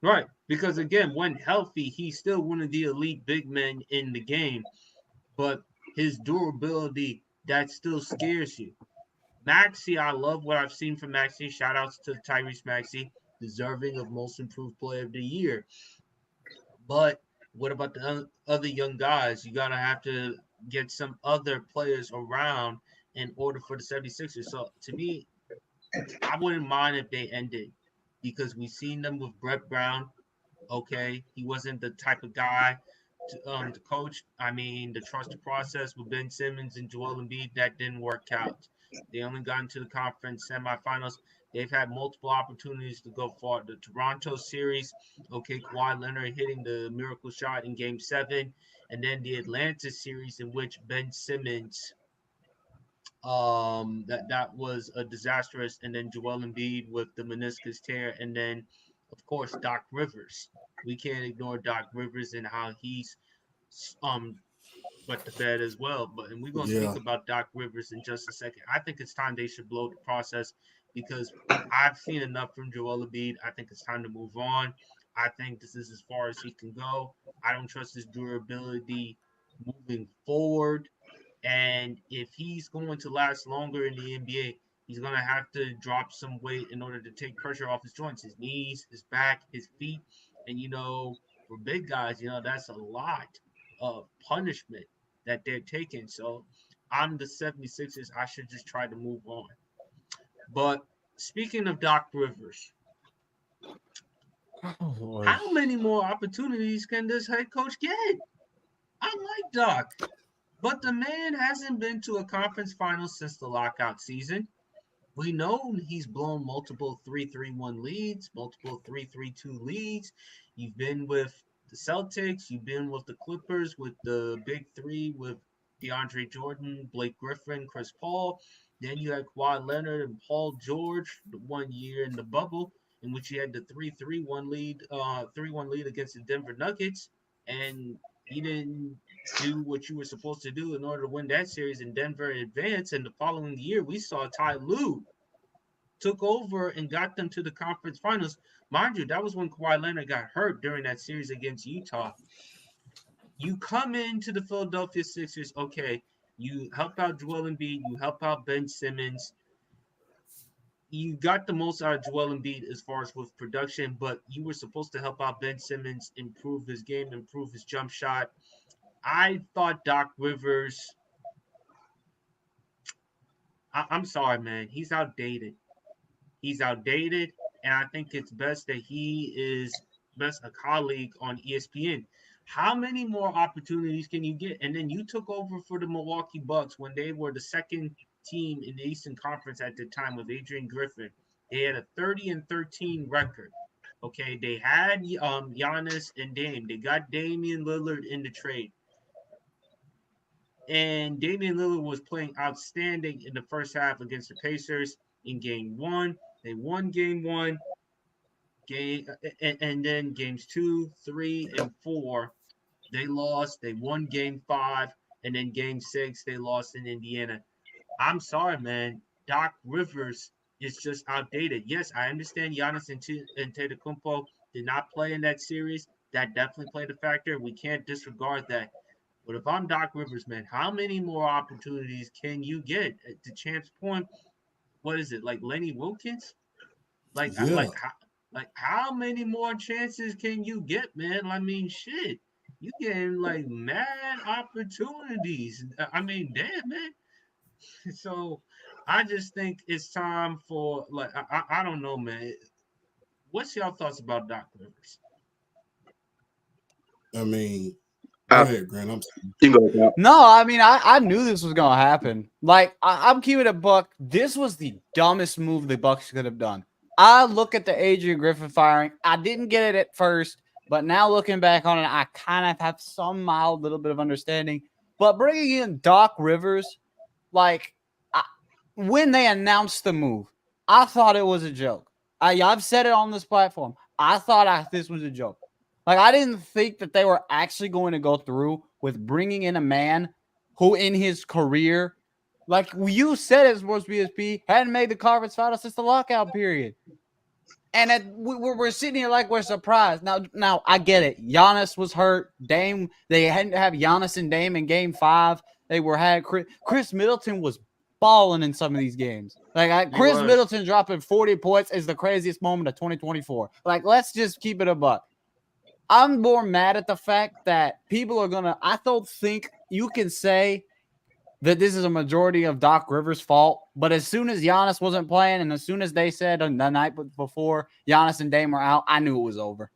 Right, because again, when healthy, he's still one of the elite big men in the game, but his durability, that still scares you. Maxey, I love what I've seen from Maxey. Shout outs to Tyrese Maxey, deserving of Most Improved Player of the Year. But what about the other young guys? You gotta have to get some other players around in order for the 76ers. So to me, I wouldn't mind if they ended because we've seen them with Brett Brown. Okay, he wasn't the type of guy to coach. I mean, to trust the process with Ben Simmons and Joel Embiid, that didn't work out. They only got into the conference semifinals. They've had multiple opportunities to go far. The Toronto series, okay, Kawhi Leonard hitting the miracle shot in Game 7, and then the Atlanta series in which Ben Simmons that was a disastrous, and then Joel Embiid with the meniscus tear, and then of course Doc Rivers. We can't ignore Doc Rivers and how he's wet the bed as well. But and we're gonna speak about Doc Rivers in just a second. I think it's time they should blow the process because I've seen enough from Joel Embiid. I think it's time to move on. I think this is as far as he can go. I don't trust his durability moving forward. And if he's going to last longer in the NBA, he's going to have to drop some weight in order to take pressure off his joints, his knees, his back, his feet. And, for big guys, that's a lot of punishment that they're taking. So I'm the 76ers. I should just try to move on. But speaking of Doc Rivers, how many more opportunities can this head coach get? I like Doc. But the man hasn't been to a conference final since the lockout season. We know he's blown multiple 3-3-1 leads, multiple 3-3-2 leads. You've been with the Celtics. You've been with the Clippers with the big three with DeAndre Jordan, Blake Griffin, Chris Paul. Then you had Kawhi Leonard and Paul George the 1 year in the bubble in which you had the 3-3-1 lead, 3-1 lead against the Denver Nuggets. And he didn't do what you were supposed to do in order to win that series in Denver in advance. And the following year, we saw Ty Lue took over and got them to the conference finals. Mind you, that was when Kawhi Leonard got hurt during that series against Utah. You come into the Philadelphia Sixers, okay, you help out Joel Embiid, you help out Ben Simmons. You got the most out of Joel Embiid as far as with production, but you were supposed to help out Ben Simmons, improve his game, improve his jump shot. I thought Doc Rivers, I'm sorry, man, he's outdated. He's outdated, and I think it's best that he is best a colleague on ESPN. How many more opportunities can you get? And then you took over for the Milwaukee Bucks when they were the second team in the Eastern Conference at the time with Adrian Griffin. They had a 30-13 record. Okay, they had Giannis and Dame. They got Damian Lillard in the trade. And Damian Lillard was playing outstanding in the first half against the Pacers in Game 1. They won Game 1. And then Games 2, 3, and 4, they lost. They won Game 5. And then Game 6, they lost in Indiana. I'm sorry, man. Doc Rivers is just outdated. Yes, I understand Giannis and Antetokounmpo did not play in that series. That definitely played a factor. We can't disregard that. But if I'm Doc Rivers, man, how many more opportunities can you get? To Champ's point, what is it, like Lenny Wilkins? How many more chances can you get, man? I mean, shit. You getting like mad opportunities. I mean, damn, man. So I just think it's time for I don't know, man. What's your thoughts about Doc Rivers? I mean, go ahead, Grant. I'm sorry. No, I mean, I knew this was gonna happen. Like, I'm keeping it a buck. This was the dumbest move the Bucks could have done. I look at the Adrian Griffin firing. I didn't get it at first, but now looking back on it, I kind of have some mild little bit of understanding. But bringing in Doc Rivers, when they announced the move, I thought it was a joke. I've said it on this platform. I thought this was a joke. Like, I didn't think that they were actually going to go through with bringing in a man who in his career, like you said, it's supposed to be BSP, hadn't made the conference final since the lockout period. And we're sitting here like we're surprised. Now I get it. Giannis was hurt. Dame, they hadn't have Giannis and Dame in Game 5. They had Chris Middleton was balling in some of these games. Like He Chris was. Middleton dropping 40 points is the craziest moment of 2024. Like, let's just keep it a buck. I'm more mad at the fact that people are gonna. I don't think you can say that this is a majority of Doc Rivers' fault. But as soon as Giannis wasn't playing, and as soon as they said the night before Giannis and Dame were out, I knew it was over.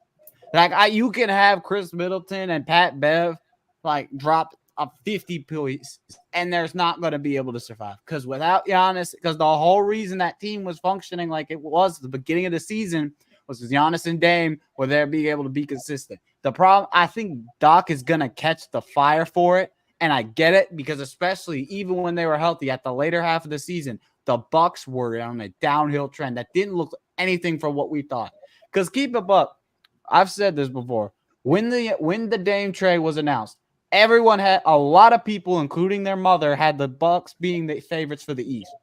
Like you can have Chris Middleton and Pat Bev like drop a 50 points, and there's not going to be able to survive because without Giannis, because the whole reason that team was functioning like it was at the beginning of the season was because Giannis and Dame were there being able to be consistent. The problem, I think Doc is going to catch the fire for it. And I get it because especially even when they were healthy at the later half of the season, the Bucks were on a downhill trend that didn't look anything for what we thought. Because keep it up, I've said this before. When the Dame trade was announced, everyone had a lot of people, including their mother, had the Bucks being the favorites for the East.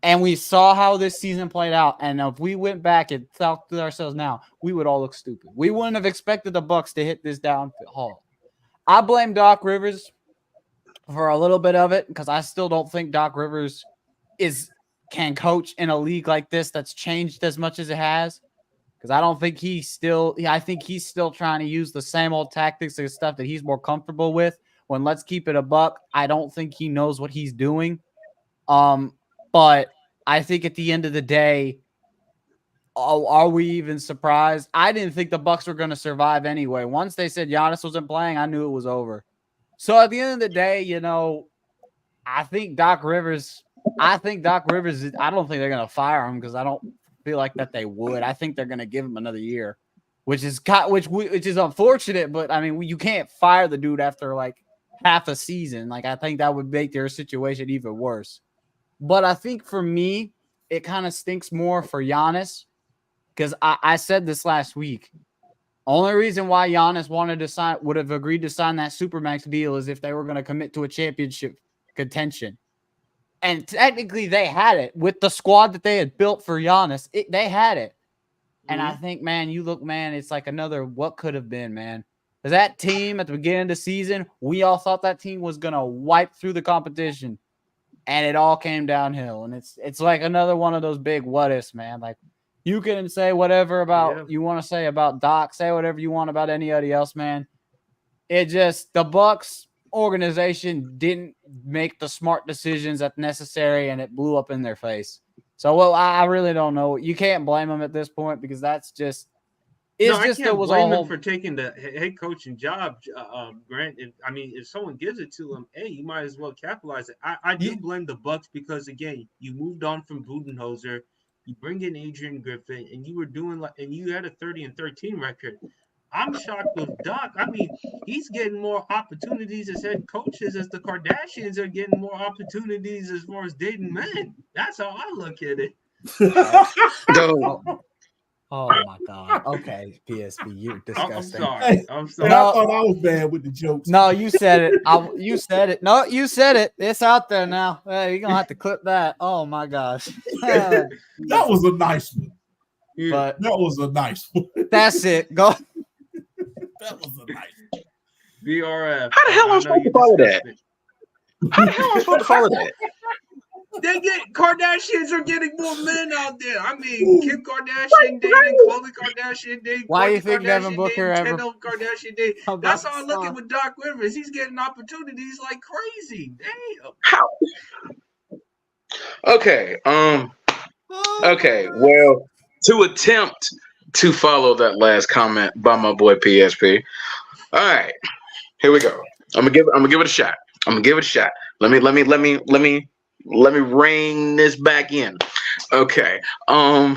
And we saw how this season played out. And if we went back and thought to ourselves now, we would all look stupid. We wouldn't have expected the Bucks to hit this downfall. I blame Doc Rivers for a little bit of it because I still don't think Doc Rivers can coach in a league like this that's changed as much as it has. Because I don't think I think he's still trying to use the same old tactics and stuff that he's more comfortable with. When let's keep it a buck, I don't think he knows what he's doing. But I think at the end of the day, are we even surprised? I didn't think the Bucks were going to survive anyway. Once they said Giannis wasn't playing, I knew it was over. So at the end of the day, I think Doc Rivers, I don't think they're going to fire him because I don't feel like that they would. I think they're going to give him another year, which is unfortunate, but I mean, you can't fire the dude after like half a season. Like, I think that would make their situation even worse. But I think for me, it kind of stinks more for Giannis because I said this last week. Only reason why Giannis would have agreed to sign that Supermax deal is if they were going to commit to a championship contention. And technically they had it with the squad that they had built for Giannis. They had it. And I think, man, it's like another what could have been, man. Because that team at the beginning of the season, we all thought that team was going to wipe through the competition. And it all came downhill. And it's like another one of those big what ifs, man. Like, you can say whatever you want to say about Doc, say whatever you want about anybody else, man. The Bucks organization didn't make the smart decisions that necessary, and it blew up in their face. So, I really don't know. You can't blame them at this point because that's just I can't blame him for taking the head coaching job, Grant. If someone gives it to him, hey, you might as well capitalize it. I do blame the Bucks because again, you moved on from Budenholzer. You bring in Adrian Griffin, and you were doing and you had a 30-13 record. I'm shocked with Doc. I mean, he's getting more opportunities as head coaches as the Kardashians are getting more opportunities as far as dating men. That's how I look at it. Oh my God. Okay, PSP, you're disgusting. I'm sorry. No, I thought I was bad with the jokes. No, you said it. You said it. No, you said it. It's out there now. Hey, you're gonna have to clip that. Oh my gosh. That was a nice one. But that was a nice one. That's it. Go. That was a nice one. BRF. How the hell am I supposed to follow that? How the hell am I supposed to follow that? Kardashians are getting more men out there. I mean, Kim Kardashian dating, Khloe Kardashian dating. Why do you think Devin Booker ever? Kardashian dating. That's how I look at with Doc Rivers. He's getting opportunities like crazy. Damn. How? Okay. Okay. Well, to attempt to follow that last comment by my boy PSP. All right. Here we go. I'm gonna give it a shot. Let me rein this back in. Okay. Now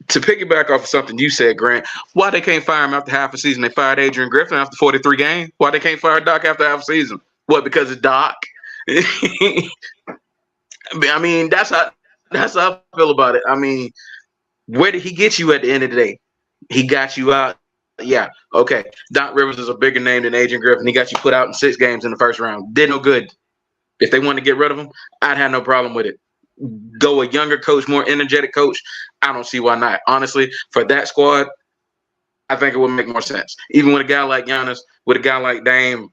to piggyback off of something you said, Grant, why they can't fire him after half a season? They fired Adrian Griffin after 43 games. Why they can't fire Doc after half a season? What? Because it's Doc. I mean, that's how I feel about it. I mean, where did he get you at the end of the day? He got you out. Yeah, okay. Doc Rivers is a bigger name than Adrian Griffin. He got you put out in 6 games in the first round. Did no good. If they want to get rid of him, I'd have no problem with it. Go a younger coach, more energetic coach. I don't see why not. Honestly, for that squad, I think it would make more sense. Even with a guy like Giannis, with a guy like Dame,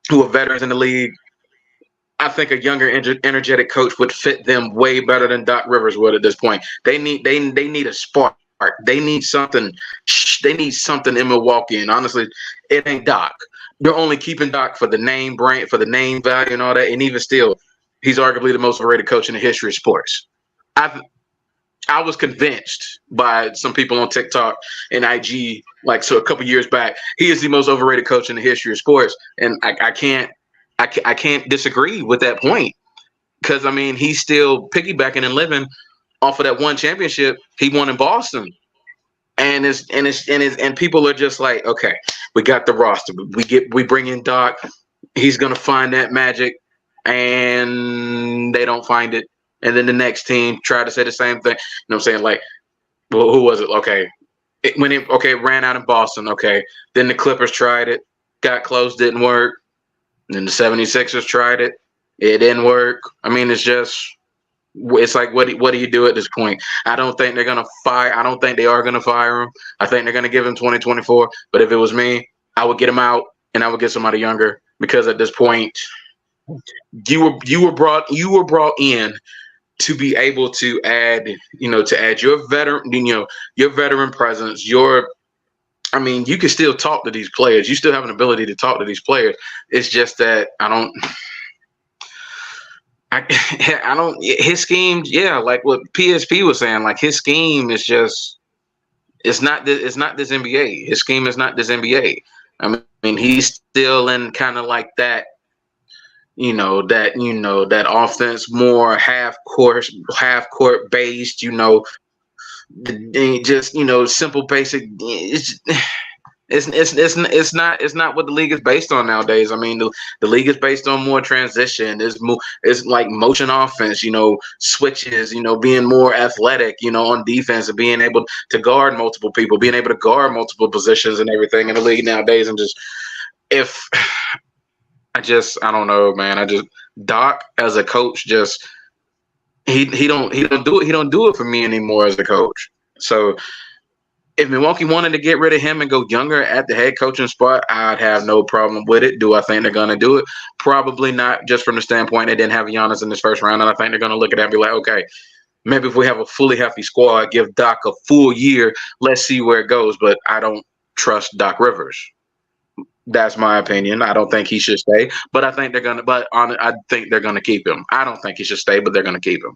who are veterans in the league. I think a younger, energetic coach would fit them way better than Doc Rivers would at this point. They need a spark. They need something. They need something in Milwaukee. And honestly, it ain't Doc. You're only keeping Doc for the name brand, for the name value and all that. And even still, he's arguably the most overrated coach in the history of sports. I was convinced by some people on TikTok and IG, a couple years back, he is the most overrated coach in the history of sports. And I can't disagree with that point, because I mean, he's still piggybacking and living off of that one championship he won in Boston, and people are just like, okay, we got the roster, we bring in Doc, he's gonna find that magic, and they don't find it, and then the next team try to say the same thing. You know what I'm saying? Like, well, who was it? Okay, it ran out in Boston. Okay, then the Clippers tried it, got close, didn't work. And then the 76ers tried it. It didn't work. I mean, it's like, what do you do at this point? I don't think they're going to fire. I don't think they are going to fire him. I think they're going to give him 2024. But if it was me, I would get him out and I would get somebody younger, because at this point, you were brought in to be able to add your veteran presence, I mean, you can still talk to these players. You still have an ability to talk to these players. It's just that I don't. His scheme, yeah, like what PSP was saying, like his scheme is just, it's not this NBA. His scheme is not this NBA. I mean, he's still in kind of like that, that offense, more half court based, just simple basic. It's not what the league is based on nowadays. I mean, the league is based on more transition. It's like motion offense, switches, being more athletic, on defense, and being able to guard multiple people, being able to guard multiple positions and everything in the league nowadays. And I don't know, man. Doc as a coach, just he don't do it for me anymore as a coach. So if Milwaukee wanted to get rid of him and go younger at the head coaching spot, I'd have no problem with it. Do I think they're going to do it? Probably not, just from the standpoint they didn't have Giannis in this first round. And I think they're going to look at that and be like, okay, maybe if we have a fully healthy squad, give Doc a full year, let's see where it goes. But I don't trust Doc Rivers. That's my opinion. I don't think he should stay, but I think they're going to. I think they're going to keep him. I don't think he should stay, but they're going to keep him.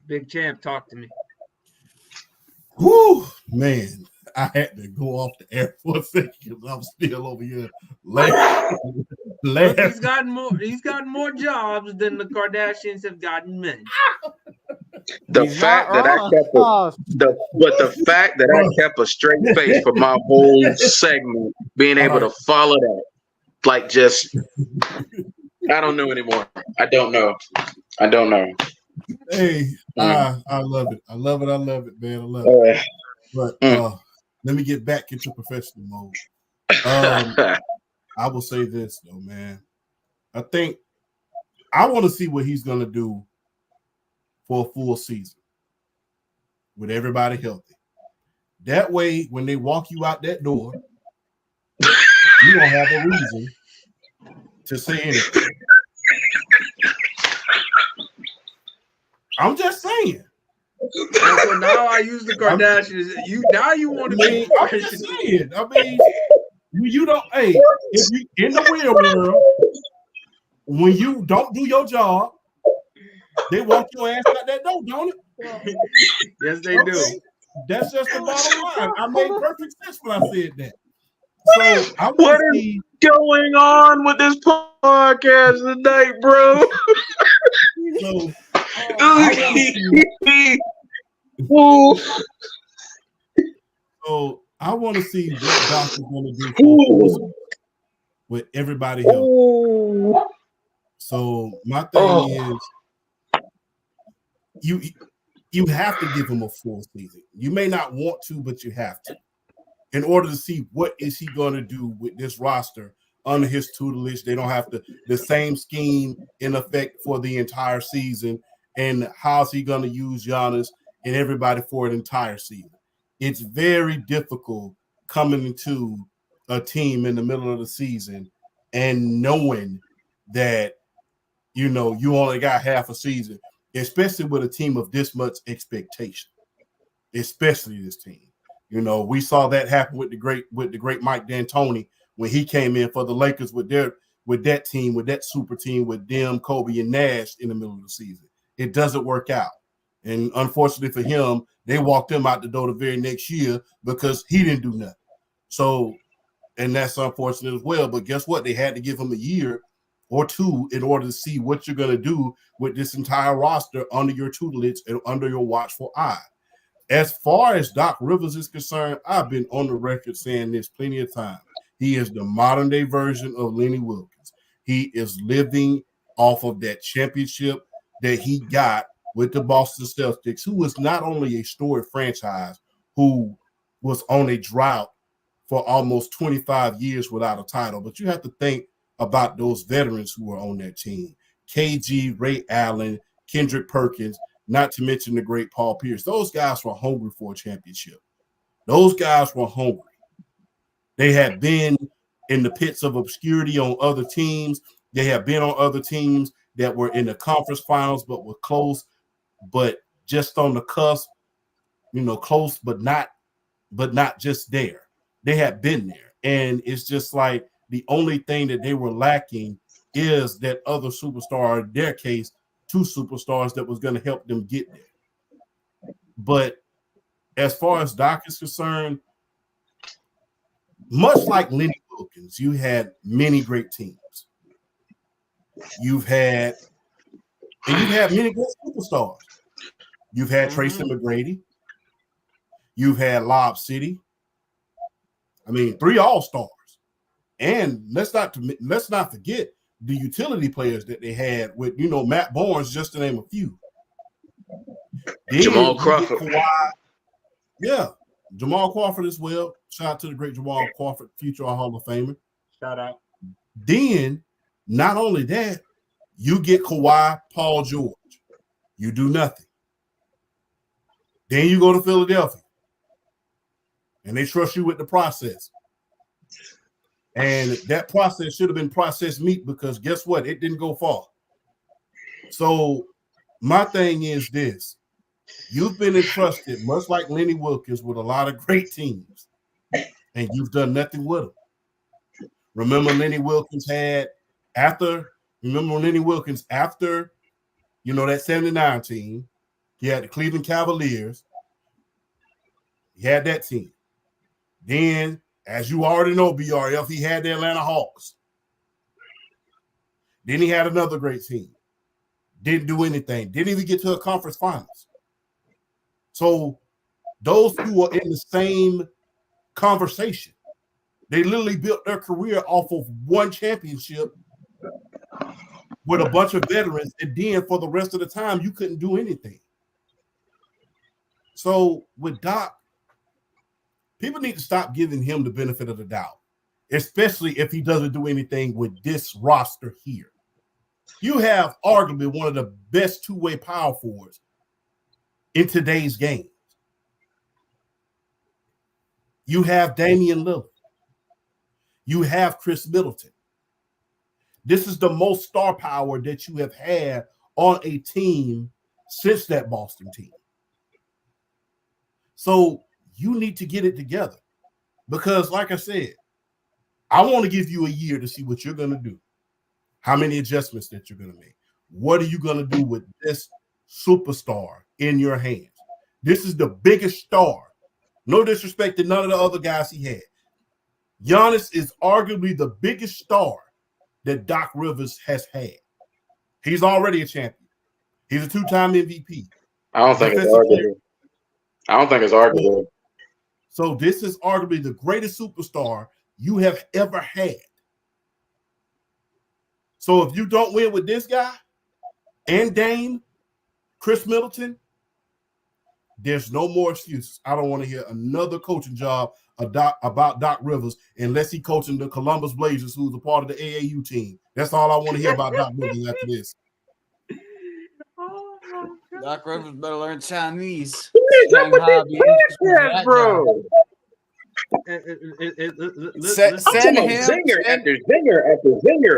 Big Champ, talk to me. Whoo, man! I had to go off the air for a second because I'm still over here laughing. He's gotten more jobs than the Kardashians have gotten men. The fact that I kept a straight face for my whole segment, being able to follow that, I don't know anymore. I don't know. Hey, I love it. I love it, man. I love it. But let me get back into professional mode. I will say this though, man. I think I want to see what he's gonna do for a full season with everybody healthy. That way, when they walk you out that door, you don't have a reason to say anything. I'm just saying. So now I use the Kardashians. You want to be? I'm just saying. I mean, you don't. Hey, if you in the real world, when you don't do your job, they walk your ass out that door, don't it? Yes, they do. That's just the bottom line. I made perfect sense when I said that. So what is going on with this podcast tonight, bro? So I want to see what Doc is going to do with everybody else. So my thing is, you have to give him a full season. You may not want to, but you have to, in order to see what is he going to do with this roster under his tutelage. They don't have the same scheme in effect for the entire season. And how's he going to use Giannis and everybody for an entire season? It's very difficult coming into a team in the middle of the season and knowing that, you know, you only got half a season, especially with a team of this much expectation, especially this team. You know, we saw that happen with the great Mike D'Antoni when he came in for the Lakers with that team, with that super team, with them, Kobe, and Nash in the middle of the season. It doesn't work out. And unfortunately for him, they walked him out the door the very next year because he didn't do nothing. So, and that's unfortunate as well. But guess what? They had to give him a year or two in order to see what you're going to do with this entire roster under your tutelage and under your watchful eye. As far as Doc Rivers is concerned, I've been on the record saying this plenty of times. He is the modern-day version of Lenny Wilkens. He is living off of that championship that he got with the Boston Celtics, who was not only a storied franchise, who was on a drought for almost 25 years without a title, but you have to think about those veterans who were on that team. KG, Ray Allen, Kendrick Perkins, not to mention the great Paul Pierce. Those guys were hungry for a championship. Those guys were hungry. They had been in the pits of obscurity on other teams. They have been on other teams that were in the conference finals but were close, but just on the cusp, you know, close but not just there. They had been there. And it's just like the only thing that they were lacking is that other superstar, in their case, two superstars that was going to help them get there. But as far as Doc is concerned, much like Lenny Wilkens, you had many great teams. You've had many great superstars. You've had Tracy McGrady. You've had Lob City. I mean, 3 All-Stars. And let's not forget the utility players that they had with, you know, Matt Barnes, just to name a few. Then Jamal Crawford. Jamal Crawford as well. Shout out to the great Jamal Crawford, future Hall of Famer. Shout out. Then, not only that, you get Kawhi, Paul George. You do nothing. Then you go to Philadelphia. And they trust you with the process. And that process should have been processed meat because guess what? It didn't go far. So my thing is this. You've been entrusted, much like Lenny Wilkens, with a lot of great teams, and you've done nothing with them. Remember Lenny Wilkens after, you know, that 79 team, he had the Cleveland Cavaliers. He had that team. Then, as you already know, BRF, he had the Atlanta Hawks. Then he had another great team. Didn't do anything. Didn't even get to a conference finals. So those two are in the same conversation. They literally built their career off of one championship with a bunch of veterans, and then for the rest of the time, you couldn't do anything. So with Doc, people need to stop giving him the benefit of the doubt, especially if he doesn't do anything with this roster here. You have arguably one of the best two-way power forwards in today's game. You have Damian Lillard. You have Chris Middleton. This is the most star power that you have had on a team since that Boston team. So you need to get it together because, like I said, I want to give you a year to see what you're going to do, how many adjustments that you're going to make. What are you going to do with this superstar in your hands? This is the biggest star. No disrespect to none of the other guys he had. Giannis is arguably the biggest star that Doc Rivers has had. He's already a champion. He's a 2-time MVP. I don't think it's arguable. So this is arguably the greatest superstar you have ever had. So if you don't win with this guy and Dame, Chris Middleton, there's no more excuses. I don't want to hear another coaching job about Doc Rivers unless he's coaching the Columbus Blazers, who's a part of the AAU team. That's all I want to hear about Doc Rivers after this. Doc Rivers better learn Chinese. Yes, bro. Send him.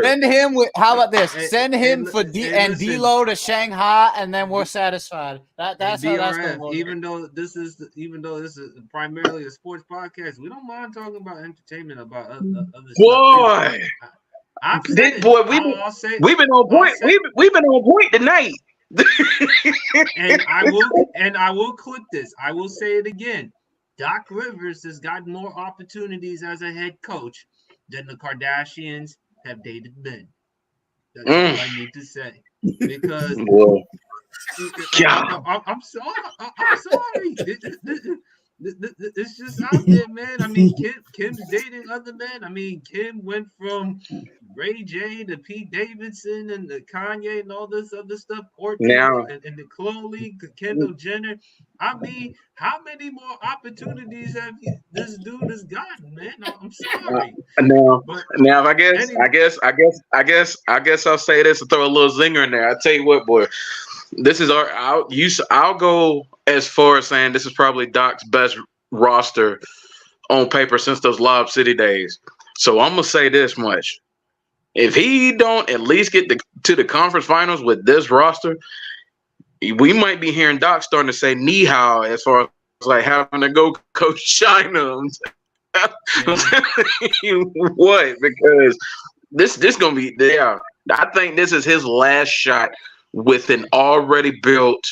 Send him with. How about this? Send him for D'Lo to Shanghai, and then we're satisfied. That's how that's going to work. Even though this is primarily a sports podcast, we don't mind talking about entertainment, about other boy. Stuff. Boy, we've been on point. We've been on point tonight. and I will clip this. I will say it again. Doc Rivers has got more opportunities as a head coach than the Kardashians have dated Ben. That's all I need to say. Because I'm sorry. It's just out there, man. I mean, Kim's dating other men. I mean, Kim went from Ray J to Pete Davidson and the Kanye and all this other stuff. Now and the Chloe, Kendall Jenner. I mean, how many more opportunities have this dude has gotten, man? I'm sorry. Now, I guess I'll say this and throw a little zinger in there. I tell you what, boy. This is I'll go as far as saying this is probably Doc's best roster on paper since those Lob City days. So I'm gonna say this much: if he don't at least get to the conference finals with this roster, we might be hearing Doc starting to say "ni hao" as far as like having to go coach China. I'm telling you what, because this gonna be there. I think this is his last shot with an already built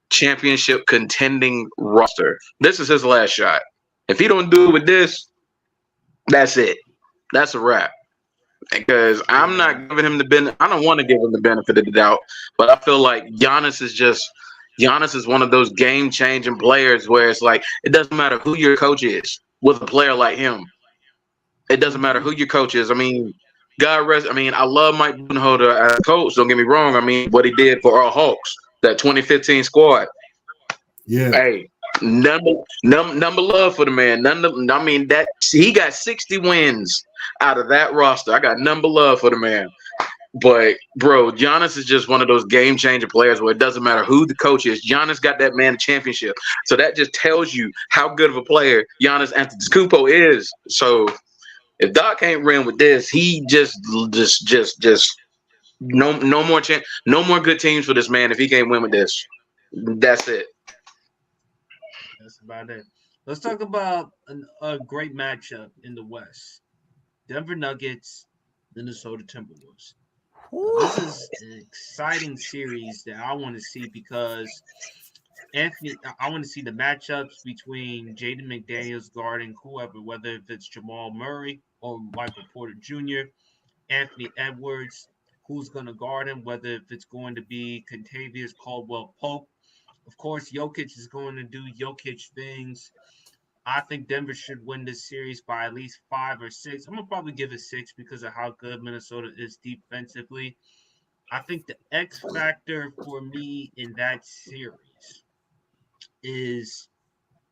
championship contending roster. This is his last shot. If he don't do it with this, that's it. That's a wrap. Because I'm not giving him I don't want to give him the benefit of the doubt, but I feel like Giannis is one of those game-changing players where it's like it doesn't matter who your coach is with a player like him. It doesn't matter who your coach is. I mean, God rest. I mean, I love Mike Budenholzer as a coach. Don't get me wrong. I mean, what he did for our Hawks, that 2015 squad. Yeah. Hey, number love for the man. I mean, that he got 60 wins out of that roster. I got number love for the man. But bro, Giannis is just one of those game-changing players where it doesn't matter who the coach is. Giannis got that man a championship. So that just tells you how good of a player Giannis Antetokounmpo is. So if Doc ain't ran with this, he just no more chance, no more good teams for this man if he can't win with this. That's it. That's about it. Let's talk about a great matchup in the West: Denver Nuggets, Minnesota Timberwolves. This is an exciting series that I want to see because I want to see the matchups between Jaden McDaniels guarding whoever, whether if it's Jamal Murray or Michael Porter Jr., Anthony Edwards, who's going to guard him, whether if it's going to be Kentavious Caldwell-Pope. Of course, Jokic is going to do Jokic things. I think Denver should win this series by at least 5 or 6. I'm going to probably give it 6 because of how good Minnesota is defensively. I think the X factor for me in that series is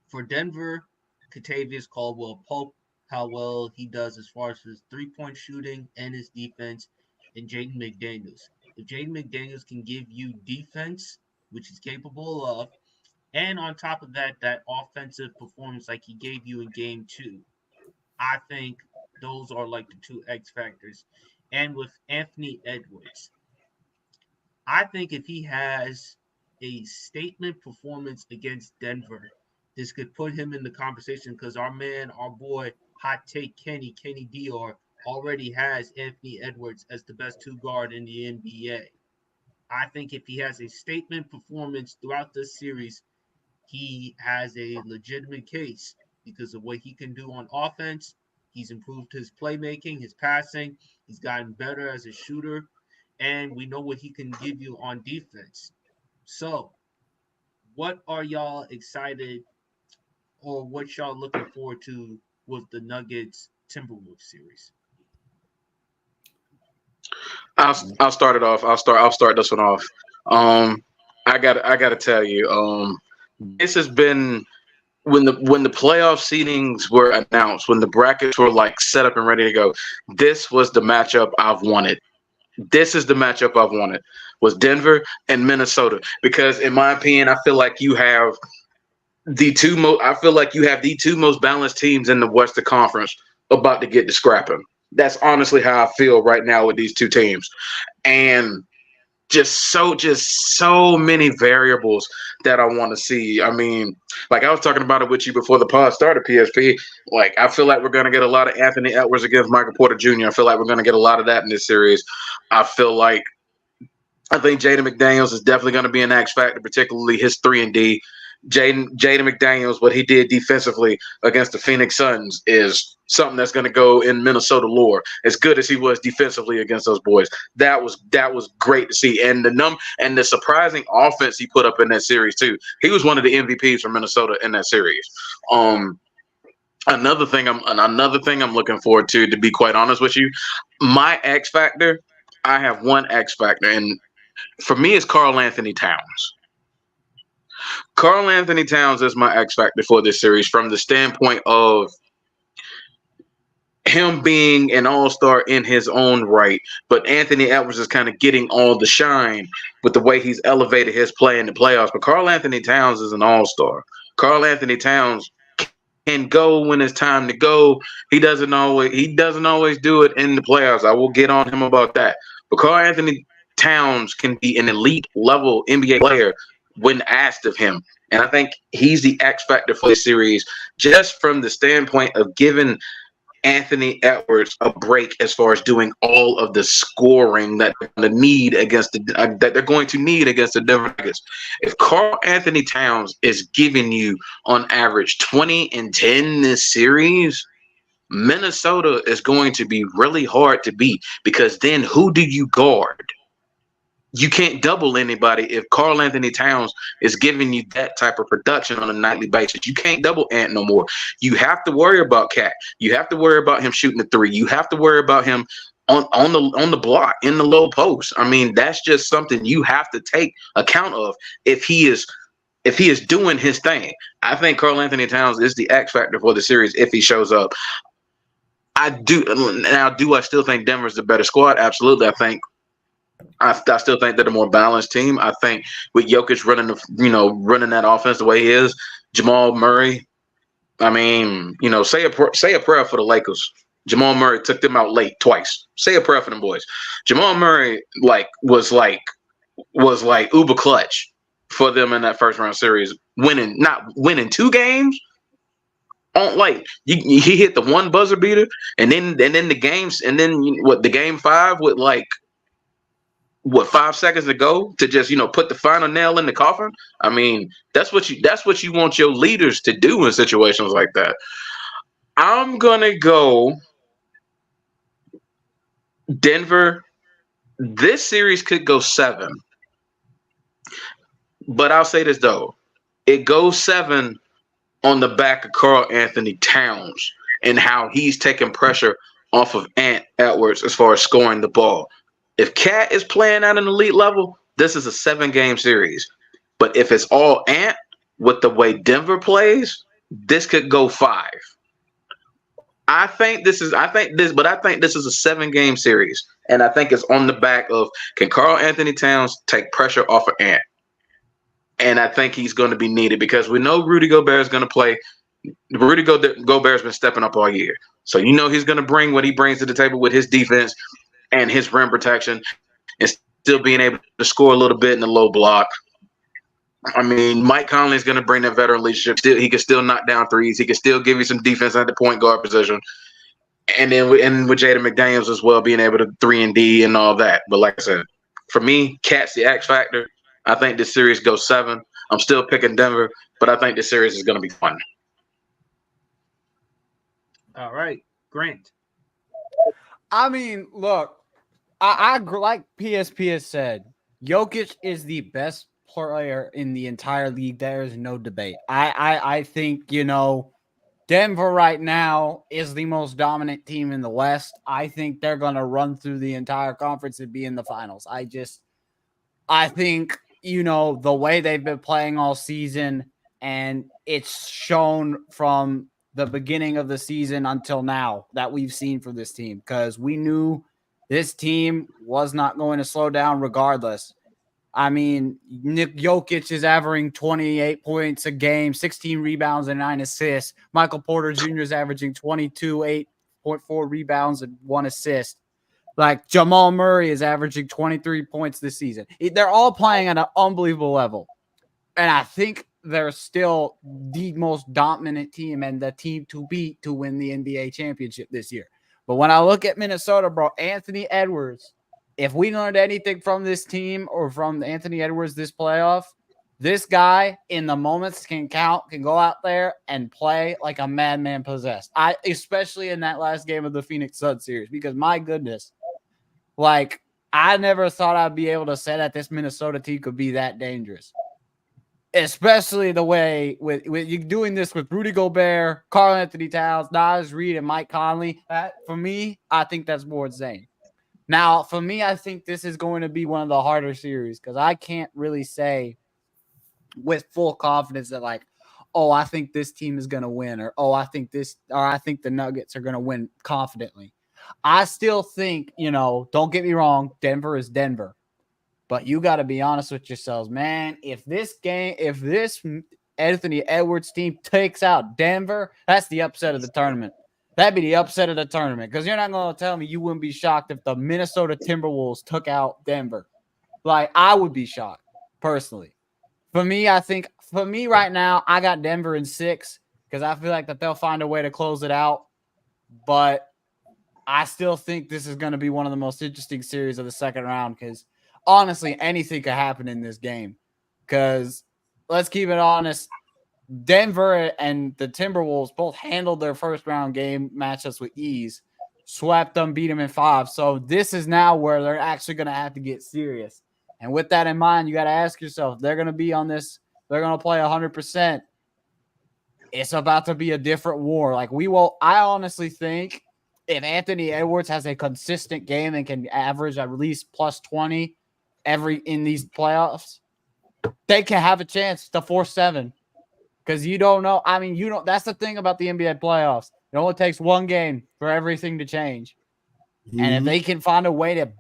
for Denver, Kentavious Caldwell-Pope, how well he does as far as his three-point shooting and his defense, and Jaden McDaniels. If Jaden McDaniels can give you defense, which he's capable of, and on top of that, that offensive performance like he gave you in Game 2, I think those are like the two X factors. And with Anthony Edwards, I think if he has a statement performance against Denver, this could put him in the conversation because our boy, Hot Take Kenny Dior, already has Anthony Edwards as the best two guard in the NBA. I think if he has a statement performance throughout this series, he has a legitimate case because of what he can do on offense. He's improved his playmaking, his passing. He's gotten better as a shooter. And we know what he can give you on defense. So, what are y'all excited or what y'all looking forward to with the Nuggets Timberwolves series? I'll start it off. I'll start this one off. I gotta tell you, this has been when the playoff seedings were announced, when the brackets were like set up and ready to go. This was the matchup I've wanted. This is the matchup I've wanted, was Denver and Minnesota. Because in my opinion, I feel like you have I feel like you have the two most balanced teams in the Western Conference about to get to scrapping. That's honestly how I feel right now with these two teams. And just so many variables that I want to see. I mean, like I was talking about it with you before the pod started, PSP. Like, I feel like we're going to get a lot of Anthony Edwards against Michael Porter Jr. I feel like we're going to get a lot of that in this series. I think Jaden McDaniels is definitely going to be an X factor, particularly his 3-and-D. Jaden McDaniels, what he did defensively against the Phoenix Suns is something that's going to go in Minnesota lore. As good as he was defensively against those boys, that was great to see. And the surprising offense he put up in that series too. He was one of the MVPs for Minnesota in that series. Another thing I'm looking forward to be quite honest with you, my X factor. I have one X factor, and for me, it's Karl Anthony Towns. Karl Anthony Towns is my X factor for this series from the standpoint of him being an all-star in his own right, but Anthony Edwards is kind of getting all the shine with the way he's elevated his play in the playoffs. But Karl Anthony Towns is an all-star. Karl Anthony Towns can go when it's time to go. He doesn't always do it in the playoffs. I will get on him about that. But Karl Anthony Towns can be an elite level NBA player when asked of him. And I think he's the X factor for the series, just from the standpoint of giving Anthony Edwards a break as far as doing all of the scoring that they're going to need against the Denver Nuggets. If Karl Anthony Towns is giving you on average 20 and 10 this series, Minnesota is going to be really hard to beat, because then who do you guard? You can't double anybody if Karl Anthony Towns is giving you that type of production on a nightly basis. You can't double Ant no more. You have to worry about Cat. You have to worry about him shooting the three. You have to worry about him on the block, in the low post. I mean, that's just something you have to take account of if he is doing his thing. I think Karl Anthony Towns is the X factor for the series if he shows up. I still think Denver's the better squad? Absolutely. I still think they're the more balanced team. I think with Jokic running that offense the way he is, Jamal Murray. I mean, say a prayer for the Lakers. Jamal Murray took them out late twice. Say a prayer for them boys. Jamal Murray was uber clutch for them in that first round series, not winning 2 games. He hit the one buzzer beater, and then the games, and then the game 5 with 5 seconds to go to just put the final nail in the coffin. I mean, that's what you want your leaders to do in situations like that. I'm gonna go Denver. This series could go 7, but I'll say this though, it goes 7 on the back of Karl Anthony Towns and how he's taking pressure off of Ant Edwards as far as scoring the ball. If Cat is playing at an elite level, this is a 7-game series. But if it's all Ant with the way Denver plays, this could go 5. I think this is a 7-game series. And I think it's on the back of, can Karl Anthony Towns take pressure off of Ant? And I think he's going to be needed, because we know Rudy Gobert is going to play. Rudy Gobert's been stepping up all year. So he's going to bring what he brings to the table with his defense and his rim protection, and still being able to score a little bit in the low block. I mean, Mike Conley is going to bring that veteran leadership. He can still knock down threes. He can still give you some defense at the point guard position. And then with Jaden McDaniels as well, being able to 3-and-D and all that. But like I said, for me, Cat's the X factor. I think this series goes 7. I'm still picking Denver, but I think this series is going to be fun. All right, Grant. I mean, look, I like PSP has said, Jokic is the best player in the entire league. There is no debate. I think, Denver right now is the most dominant team in the West. I think they're going to run through the entire conference and be in the finals. I think, the way they've been playing all season, and it's shown from the beginning of the season until now that we've seen for this team, because we knew this team was not going to slow down regardless. I mean, Nick Jokic is averaging 28 points a game, 16 rebounds and 9 assists. Michael Porter Jr. is averaging 22, 8.4 rebounds and 1 assist. Like Jamal Murray is averaging 23 points this season. They're all playing at an unbelievable level. And I think they're still the most dominant team and the team to beat to win the NBA championship this year. But when I look at Minnesota, bro, Anthony Edwards, if we learned anything from this team or from Anthony Edwards this playoff, this guy in the moments can count, can go out there and play like a madman possessed. Especially in that last game of the Phoenix Suns series, because my goodness, like I never thought I'd be able to say that this Minnesota team could be that dangerous. Especially the way with you doing this with Rudy Gobert, Karl Anthony Towns, Naz Reid, and Mike Conley. For me, I think that's more insane. Now, for me, I think this is going to be one of the harder series because I can't really say with full confidence that like, oh, I think this team is going to win, or oh, I think the Nuggets are going to win confidently. I still think, don't get me wrong, Denver is Denver. But you got to be honest with yourselves, man. If this Anthony Edwards team takes out Denver, that's the upset of the tournament. That'd be the upset of the tournament because you're not going to tell me you wouldn't be shocked if the Minnesota Timberwolves took out Denver. Like, I would be shocked, personally. For me right now, I got Denver in 6 because I feel like that they'll find a way to close it out. But I still think this is going to be one of the most interesting series of the second round because honestly, anything could happen in this game because let's keep it honest. Denver and the Timberwolves both handled their first round game matchups with ease, swept them, beat them in 5. So this is now where they're actually going to have to get serious. And with that in mind, you got to ask yourself, they're going to be on this. They're going to play 100%. It's about to be a different war. I honestly think if Anthony Edwards has a consistent game and can average at least plus 20 in these playoffs, they can have a chance to force 7 because you don't know. I mean, that's the thing about the NBA playoffs. It only takes one game for everything to change. Mm-hmm. And if they can find a way to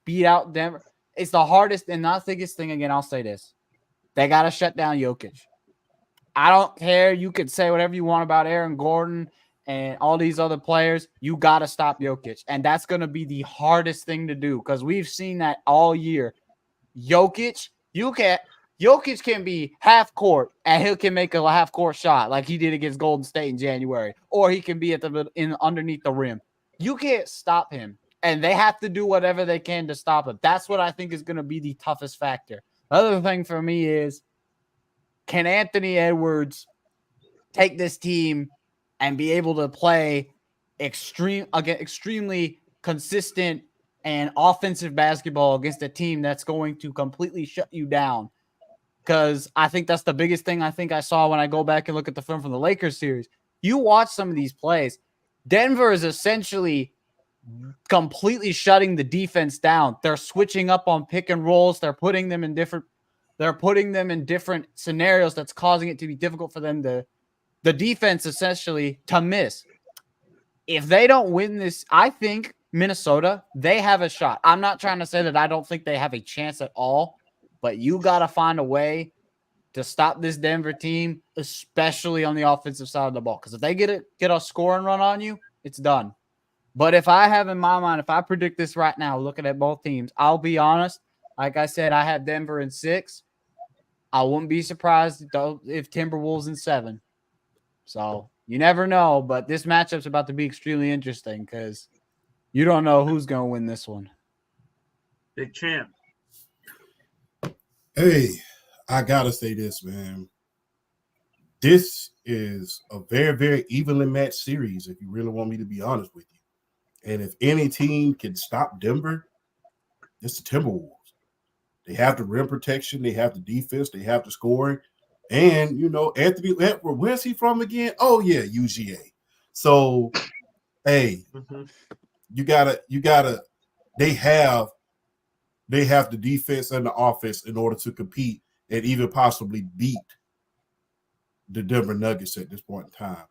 beat out Denver, it's the hardest and not the biggest thing. Again, I'll say this. They got to shut down Jokic. I don't care. You could say whatever you want about Aaron Gordon and all these other players. You got to stop Jokic. And that's going to be the hardest thing to do because we've seen that all year. Jokic can be half court and he can make a half court shot like he did against Golden State in January, or he can be underneath the rim. You can't stop him, and they have to do whatever they can to stop him. That's what I think is going to be the toughest factor. The other thing for me is, can Anthony Edwards take this team and be able to play extremely consistent and offensive basketball against a team that's going to completely shut you down? Because I think that's the biggest thing I think I saw when I go back and look at the film from the Lakers series. You watch some of these plays. Denver is essentially completely shutting the defense down. They're switching up on pick and rolls. They're putting them in different scenarios that's causing it to be difficult for them the defense essentially to miss. If they don't win this, I think Minnesota, they have a shot. I'm not trying to say that I don't think they have a chance at all, but you got to find a way to stop this Denver team, especially on the offensive side of the ball. Because if they get a scoring run on you, it's done. But if I predict this right now, looking at both teams, I'll be honest. Like I said, I have Denver in 6. I wouldn't be surprised if Timberwolves in 7. So you never know, but this matchup's about to be extremely interesting because you don't know who's going to win this one. Big champ. Hey, I got to say this, man. This is a very, very evenly matched series, if you really want me to be honest with you. And if any team can stop Denver, it's the Timberwolves. They have the rim protection. They have the defense. They have the scoring. And, Anthony Edwards, where's he from again? Oh, yeah, UGA. So, hey, you gotta, they have the defense and the offense in order to compete and even possibly beat the Denver Nuggets at this point in time.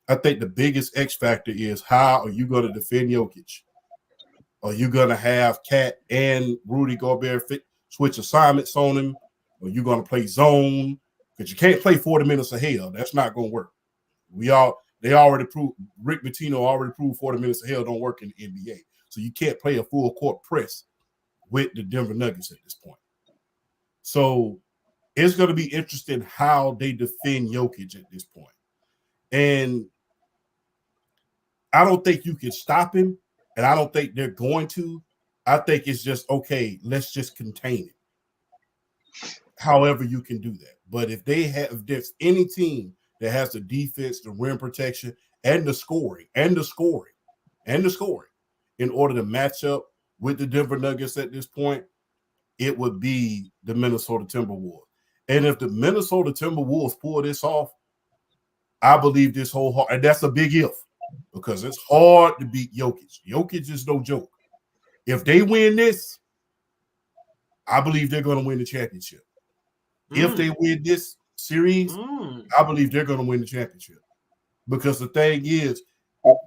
I think the biggest X factor is how are you going to defend Jokic? Are you going to have Cat and Rudy Gobert fit? switch assignments on him, or you're going to play zone, because you can't play 40 minutes of hell. That's not going to work. They already proved, Rick Pitino already proved 40 minutes of hell don't work in the NBA. So you can't play a full court press with the Denver Nuggets at this point. So it's going to be interesting how they defend Jokic at this point. And I don't think you can stop him, and I don't think they're going to. I think it's just, okay, let's just contain it. However you can do that. But if there's any team that has the defense, the rim protection, and the scoring in order to match up with the Denver Nuggets at this point, it would be the Minnesota Timberwolves. And if the Minnesota Timberwolves pull this off, I believe this and that's a big if, because it's hard to beat Jokic. Jokic is no joke. If they win this, I believe they're going to win the championship. If they win this series, I believe they're going to win the championship. Because the thing is,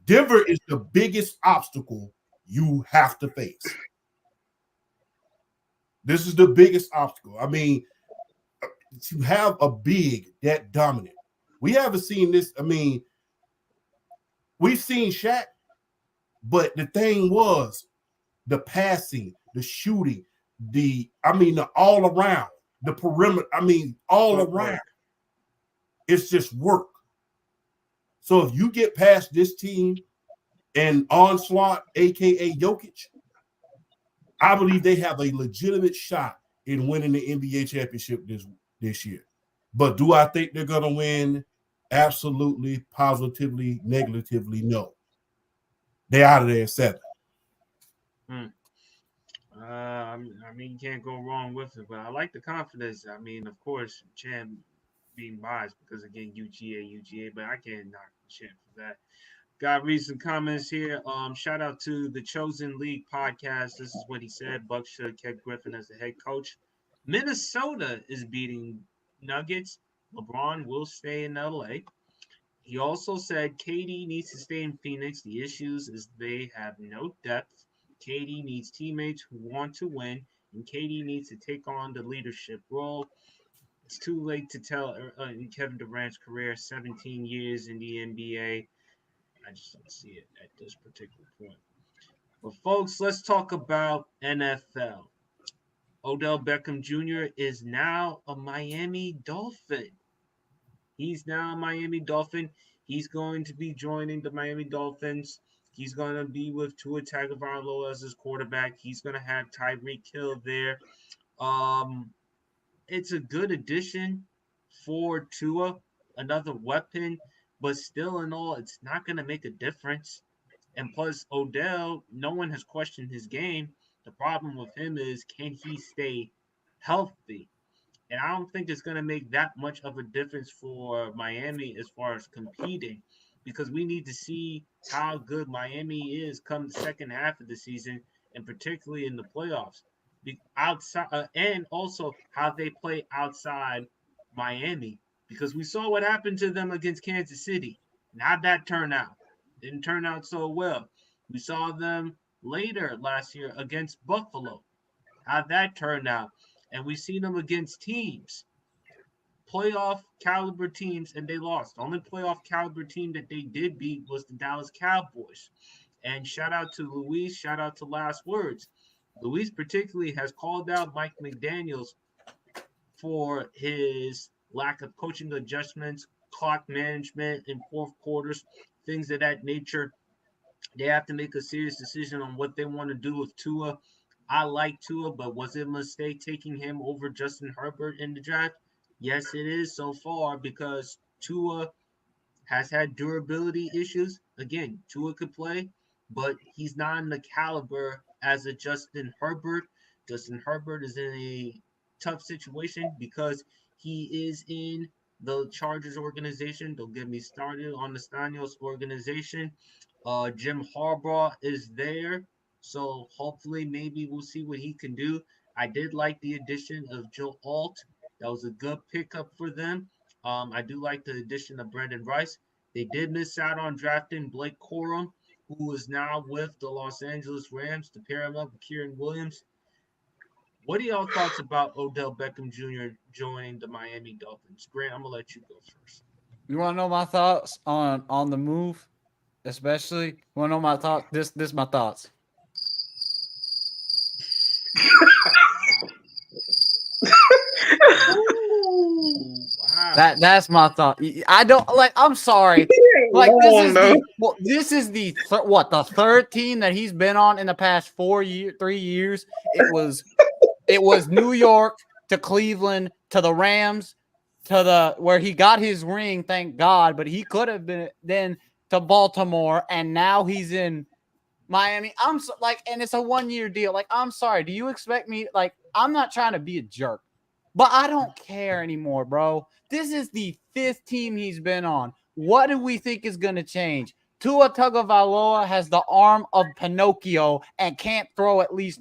Denver is the biggest obstacle you have to face. This is the biggest obstacle. I mean, to have a big that dominant. We haven't seen this. I mean, we've seen Shaq, but the thing was the passing, the shooting, the all around, the perimeter. I mean, all around. It's just work. So if you get past this team and Onslaught, aka Jokic, I believe they have a legitimate shot in winning the NBA championship this year. But do I think they're going to win? Absolutely, positively, negatively, no. They're out of there in 7. I mean, you can't go wrong with it, but I like the confidence. I mean, of course, Champ being biased because, again, UGA, but I can't knock Champ for that. Got recent comments here. Shout out to the Chosen League podcast. This is what he said. Buck should have kept Griffin as the head coach. Minnesota is beating Nuggets. LeBron will stay in LA. He also said KD needs to stay in Phoenix. The issues is they have no depth. KD needs teammates who want to win, and KD needs to take on the leadership role. It's too late to tell in Kevin Durant's career, 17 years in the NBA. I just don't see it at this particular point. But folks, let's talk about NFL. Odell Beckham Jr. is now a Miami Dolphin. He's now a Miami Dolphin. He's going to be joining the Miami Dolphins. He's going to be with Tua Tagovailoa as his quarterback. He's going to have Tyreek Hill there. It's a good addition for Tua, another weapon, but still in all, it's not going to make a difference. And plus, Odell, no one has questioned his game. The problem with him is, can he stay healthy? And I don't think it's going to make that much of a difference for Miami as far as competing, because we need to see how good Miami is come the second half of the season, and particularly in the playoffs. Outside, and also how they play outside Miami, because we saw what happened to them against Kansas City. And how'd that turn out? Didn't turn out so well. We saw them later last year against Buffalo. How'd that turn out? And we've seen them against teams, playoff caliber teams, and they lost. The only playoff caliber team that they did beat was the Dallas Cowboys. And shout out to Luis, shout out to Last Words. Luis particularly has called out Mike McDaniels for his lack of coaching adjustments, clock management in fourth quarters, things of that nature. They have to make a serious decision on what they want to do with Tua. I like Tua, but was it a mistake taking him over Justin Herbert in the draft? Yes, it is so far, because Tua has had durability issues. Again, Tua could play, but he's not in the caliber as a Justin Herbert. Justin Herbert is in a tough situation because he is in the Chargers organization. Don't get me started on the Stanios organization. Jim Harbaugh is there. So hopefully maybe we'll see what he can do. I did like the addition of Joe Alt. That was a good pickup for them. I do like the addition of Brandon Rice. They did miss out on drafting Blake Corum, who is now with the Los Angeles Rams, to pair him up with Kieran Williams. What are y'all thoughts about Odell Beckham Jr. joining the Miami Dolphins? Grant, I'm gonna let you go first. You want to know my thoughts on the move, especially? You want to know my thought? This my thoughts. Ooh, wow. That's my thought. I don't like. I'm sorry. Like this is the third team that he's been on in the past 3 years. It was New York to Cleveland to the Rams to the where he got his ring, thank God. But he could have been then to Baltimore, and now he's in Miami. And it's a 1-year deal. Like, I'm sorry. Do you expect me? Like, I'm not trying to be a jerk, but I don't care anymore, bro. This is the 5th team he's been on. What do we think is going to change? Tua Tagovailoa has the arm of Pinocchio and can't throw at least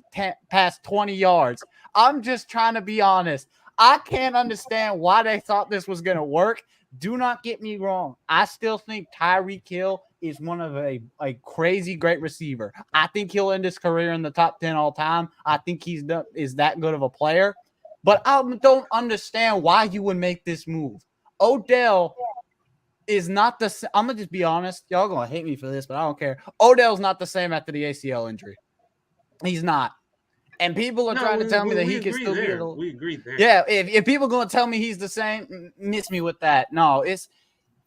past 20 yards. I'm just trying to be honest. I can't understand why they thought this was going to work. Do not get me wrong. I still think Tyreek Hill is one of a crazy great receiver. I think he'll end his career in the top 10 all time. I think is that good of a player. But I don't understand why you would make this move. Odell is not the same. I'm going to just be honest. Y'all going to hate me for this, but I don't care. Odell's not the same after the ACL injury. He's not. And people are trying to tell me that he can still be. We agree there. Yeah, if people are going to tell me he's the same, miss me with that. No,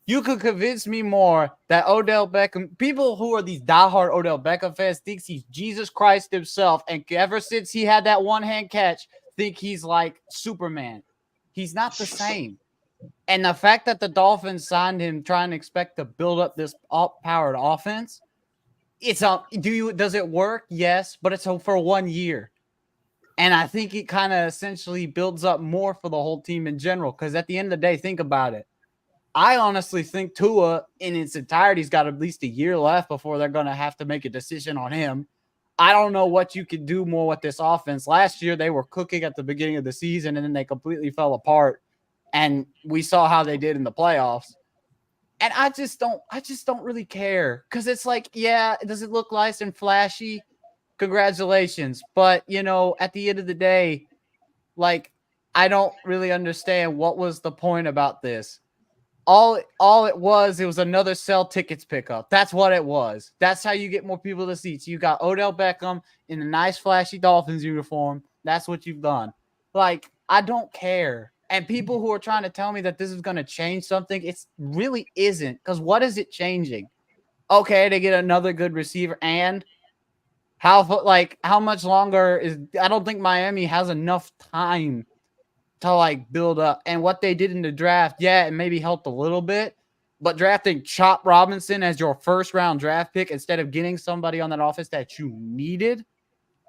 you could convince me more that Odell Beckham, people who are these diehard Odell Beckham fans, thinks he's Jesus Christ himself. And ever since he had that one-hand catch, think he's like Superman. He's not the same. And the fact that the Dolphins signed him trying to expect to build up this powered offense, does it work? Yes, but it's for 1 year. And I think it kind of essentially builds up more for the whole team in general. Because at the end of the day, think about it. I honestly think Tua in its entirety's got at least a year left before they're going to have to make a decision on him. I don't know what you could do more with this offense. Last year, they were cooking at the beginning of the season, and then they completely fell apart. And we saw how they did in the playoffs. And I just don't really care. Because it's like, yeah, does it look nice and flashy? Congratulations. But, at the end of the day, like, I don't really understand what was the point about this. All it was another sell tickets pickup. That's what it was. That's how you get more people to seats. You got Odell Beckham in a nice flashy Dolphins uniform. That's what you've done. Like, I don't care. And people who are trying to tell me that this is going to change something, it really isn't. Because what is it changing? Okay, they get another good receiver, and how much longer I don't think Miami has enough time to build up. And what they did in the draft, yeah, it maybe helped a little bit, but drafting Chop Robinson as your first round draft pick instead of getting somebody on that offense that you needed,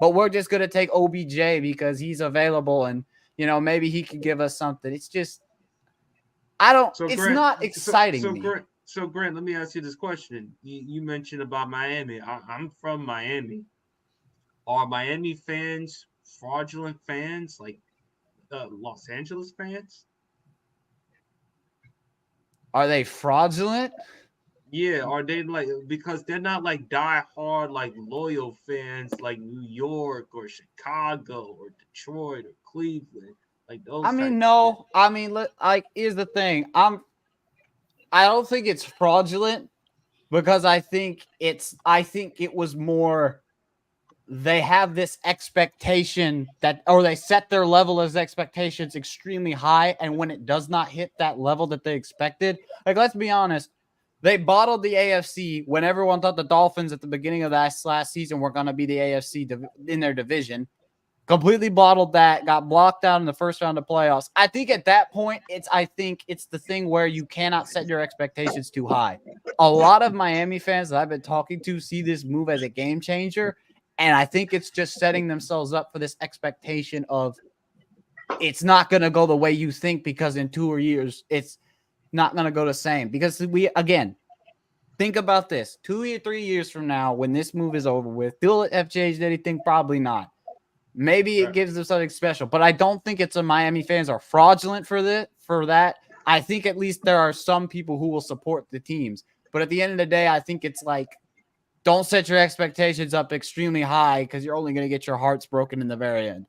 but we're just going to take OBJ because he's available and, maybe he could give us something. It's just, not exciting me. So Grant, let me ask you this question. You mentioned about Miami. I'm from Miami. Are Miami fans fraudulent fans? Like, Los Angeles fans? Are they fraudulent? Yeah, are they because they're not like die-hard, loyal fans like New York or Chicago or Detroit or Cleveland, like those. No. Here's the thing. I don't think it's fraudulent because I think it was more. They have this expectation or they set their level of expectations extremely high. And when it does not hit that level that they expected, let's be honest, they bottled the AFC when everyone thought the Dolphins at the beginning of last season were going to be the AFC in their division. Completely bottled that, got blocked out in the first round of playoffs. I think at that point, it's the thing where you cannot set your expectations too high. A lot of Miami fans that I've been talking to see this move as a game changer. And I think it's just setting themselves up for this expectation of it's not going to go the way you think because in 2 years, it's not going to go the same. Because think about this. 2 or 3 years from now, when this move is over with, will it have changed anything? Probably not. Maybe it gives them something special. But I don't think it's Miami fans are fraudulent for that. I think at least there are some people who will support the teams. But at the end of the day, I think it's don't set your expectations up extremely high because you're only going to get your hearts broken in the very end.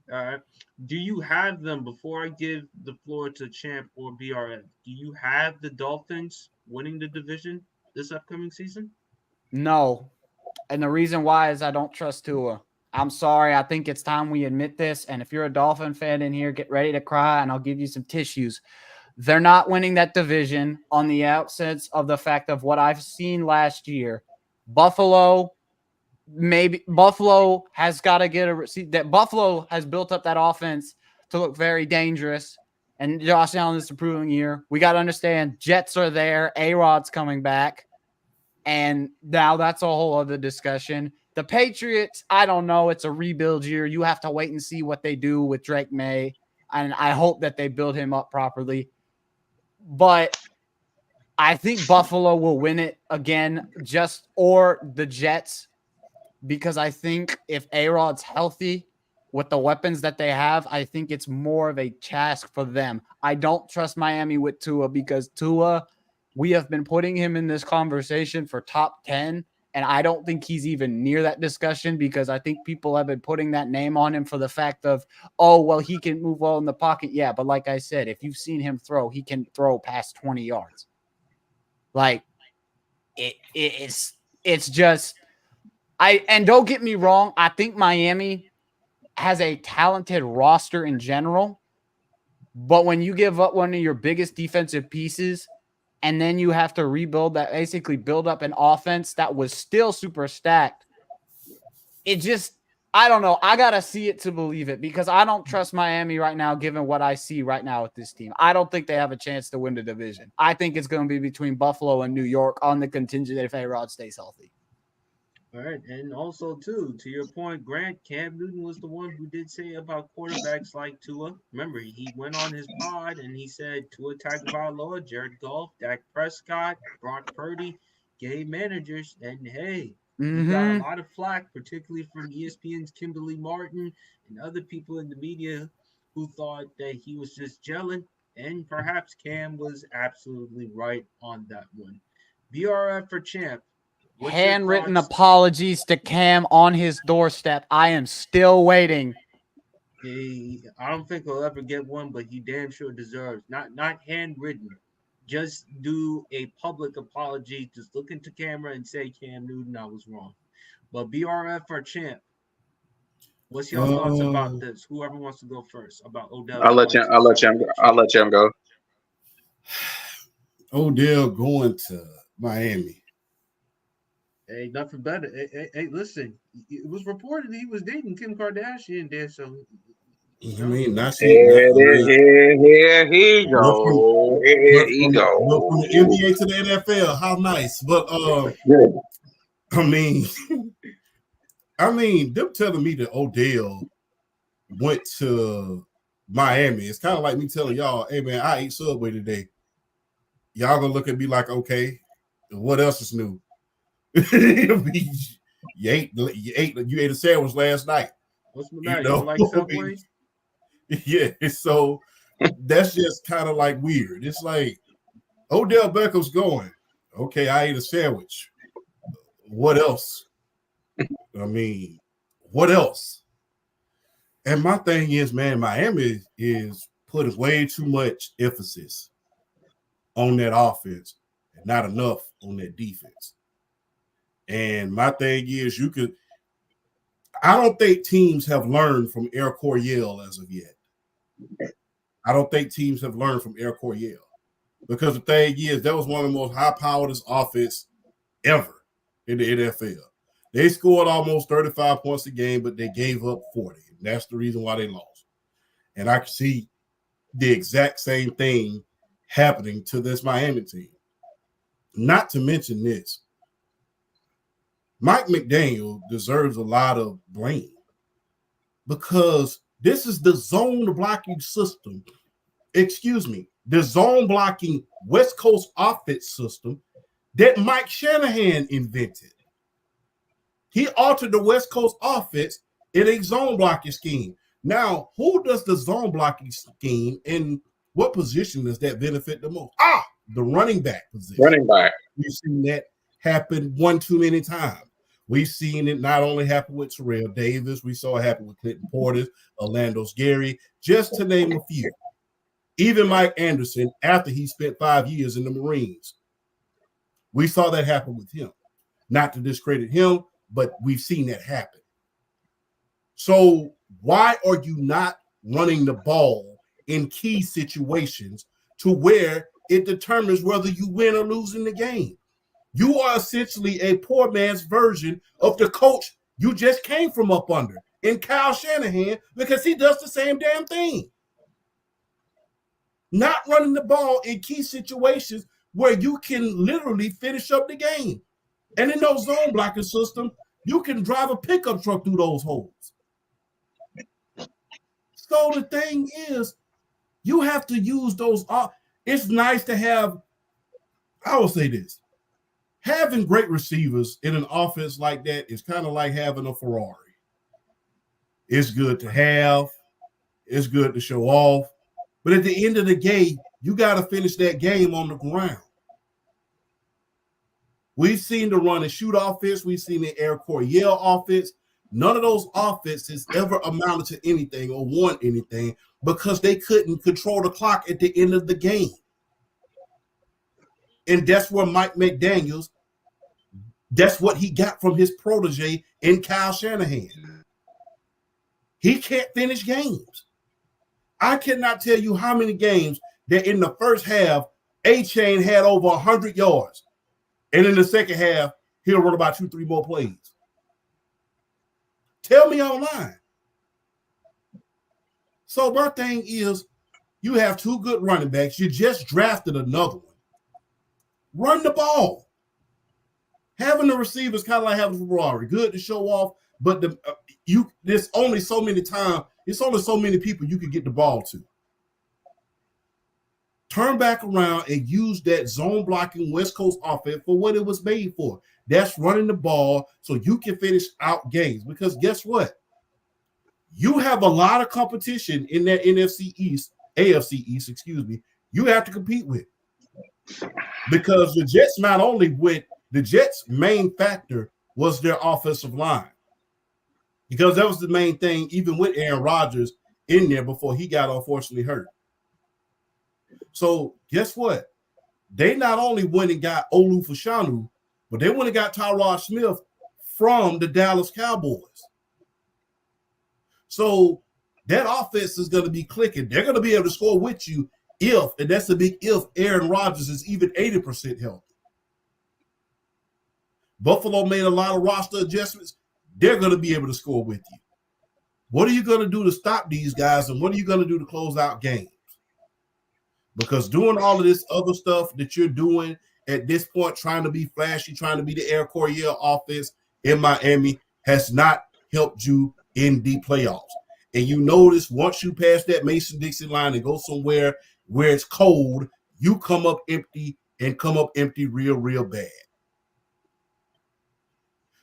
Do you have them, before I give the floor to Champ or BRF, do you have the Dolphins winning the division this upcoming season? No. And the reason why is I don't trust Tua. I'm sorry. I think it's time we admit this. And if you're a Dolphin fan in here, get ready to cry and I'll give you some tissues. They're not winning that division on the outset of the fact of what I've seen last year. Buffalo has got to get a receipt. That Buffalo has built up that offense to look very dangerous. And Josh Allen is improving year. We got to understand Jets are there. A-Rod's coming back. And now that's a whole other discussion. The Patriots, I don't know. It's a rebuild year. You have to wait and see what they do with Drake May. And I hope that they build him up properly. But I think Buffalo will win it again, or the Jets, because I think if A-Rod's healthy with the weapons that they have, I think it's more of a task for them. I don't trust Miami with Tua because Tua, we have been putting him in this conversation for top 10, and I don't think he's even near that discussion because I think people have been putting that name on him for the fact of, oh, well, he can move well in the pocket. Yeah, but like I said, if you've seen him throw, he can throw past 20 yards. Like, it's just – and don't get me wrong, I think Miami has a talented roster in general, but when you give up one of your biggest defensive pieces – and then you have to rebuild that, basically build up an offense that was still super stacked. It just, I don't know. I got to see it to believe it because I don't trust Miami right now, given what I see right now with this team. I don't think they have a chance to win the division. I think it's going to be between Buffalo and New York on the contingent if A-Rod stays healthy. All right, and also too, to your point, Grant, Cam Newton was the one who did say about quarterbacks like Tua. Remember, he went on his pod and he said Tua Tagovailoa, Jared Goff, Dak Prescott, Brock Purdy, game managers, and hey, he got a lot of flack, particularly from ESPN's Kimberly Martin and other people in the media who thought that he was just gelling, and perhaps Cam was absolutely right on that one. BRF for Champ. Handwritten apologies to Cam on his doorstep. I am still waiting. I don't think he'll ever get one, but he damn sure deserves. Not handwritten. Just do a public apology. Just look into camera and say, Cam Newton, I was wrong. But BRF our champ. What's your thoughts about this? Whoever wants to go first about Odell. I'll let Cam go. Odell going to Miami. Hey, nothing better. Hey, listen. It was reported he was dating Kim Kardashian there, so. I mean, here he go. Here he go. From the NBA to the NFL, how nice. But I mean, them telling me that Odell went to Miami. It's kind of like me telling y'all, hey man, I ate Subway today. Y'all gonna look at me like, okay, what else is new? you ate a sandwich last night. What's the matter? You like Subway? Yeah, so that's just kind of like weird. It's like Odell Beckham's going, okay, I ate a sandwich. What else? I mean, what else? And my thing is, man, Miami is putting way too much emphasis on that offense and not enough on that defense. And my thing is, I don't think teams have learned from Air Coryell as of yet. I don't think teams have learned from Air Coryell because the thing is, that was one of the most high-powered offense ever in the NFL. They scored almost 35 points a game, but they gave up 40. And that's the reason why they lost. And I can see the exact same thing happening to this Miami team. Not to mention this. Mike McDaniel deserves a lot of blame because this is the zone blocking system. The zone blocking West Coast offense system that Mike Shanahan invented. He altered the West Coast offense in a zone blocking scheme. Now, who does the zone blocking scheme and what position does that benefit the most? The running back position. Running back. We've seen that happen one too many times. We've seen it not only happen with Terrell Davis, we saw it happen with Clinton Portis, Orlando Scary, just to name a few. Even Mike Anderson, after he spent 5 years in the Marines, we saw that happen with him. Not to discredit him, but we've seen that happen. So why are you not running the ball in key situations to where it determines whether you win or lose in the game? You are essentially a poor man's version of the coach you just came from up under in Kyle Shanahan, because he does the same damn thing. Not running the ball in key situations where you can literally finish up the game. And in those zone blocking system, you can drive a pickup truck through those holes. So the thing is, you have to use those. It's nice to have, I will say this, having great receivers in an offense like that is kind of like having a Ferrari. It's good to have. It's good to show off. But at the end of the day, you got to finish that game on the ground. We've seen the run and shoot offense. We've seen the Air Coryell offense. None of those offenses ever amounted to anything or won anything because they couldn't control the clock at the end of the game. And that's where Mike McDaniels, that's what he got from his protege in Kyle Shanahan. He can't finish games. I cannot tell you how many games that in the first half, A-Chain had over 100 yards. And in the second half, he'll run about 2-3 more plays. Tell me online. So my thing is, you have two good running backs. You just drafted another one. Run the ball. Having the receivers kind of like having a Ferrari. Good to show off, but there's only so many times. It's only so many people you can get the ball to. Turn back around and use that zone blocking West Coast offense for what it was made for. That's running the ball so you can finish out games. Because guess what? You have a lot of competition in that AFC East, you have to compete with. Because the Jets not only went, the Jets' main factor was their offensive line. Because that was the main thing, even with Aaron Rodgers in there before he got unfortunately hurt. So guess what? They not only went and got Olu Fashanu, but they went and got Tyrod Smith from the Dallas Cowboys. So that offense is going to be clicking. They're going to be able to score with you if, and that's a big if, Aaron Rodgers is even 80% healthy. Buffalo made a lot of roster adjustments. They're going to be able to score with you. What are you going to do to stop these guys, and what are you going to do to close out games? Because doing all of this other stuff that you're doing at this point, trying to be flashy, trying to be the Air Coryell offense in Miami, has not helped you in the playoffs. And you notice once you pass that Mason-Dixon line and go somewhere where it's cold, you come up empty and come up empty real, real bad.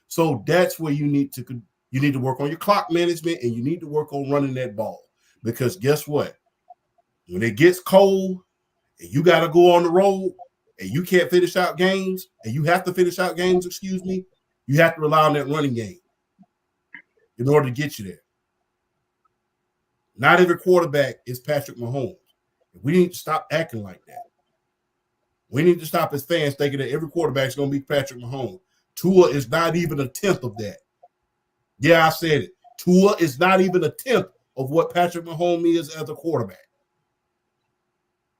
So that's where you need to work on your clock management, and you need to work on running that ball. Because guess what? When it gets cold and you got to go on the road and you can't finish out games, and you have to finish out games, you have to rely on that running game in order to get you there. Not every quarterback is Patrick Mahomes. We need to stop acting like that. We need to stop as fans thinking that every quarterback is going to be Patrick Mahomes. Tua is not even a tenth of that. Yeah, I said it. Tua is not even a tenth of what Patrick Mahomes is as a quarterback.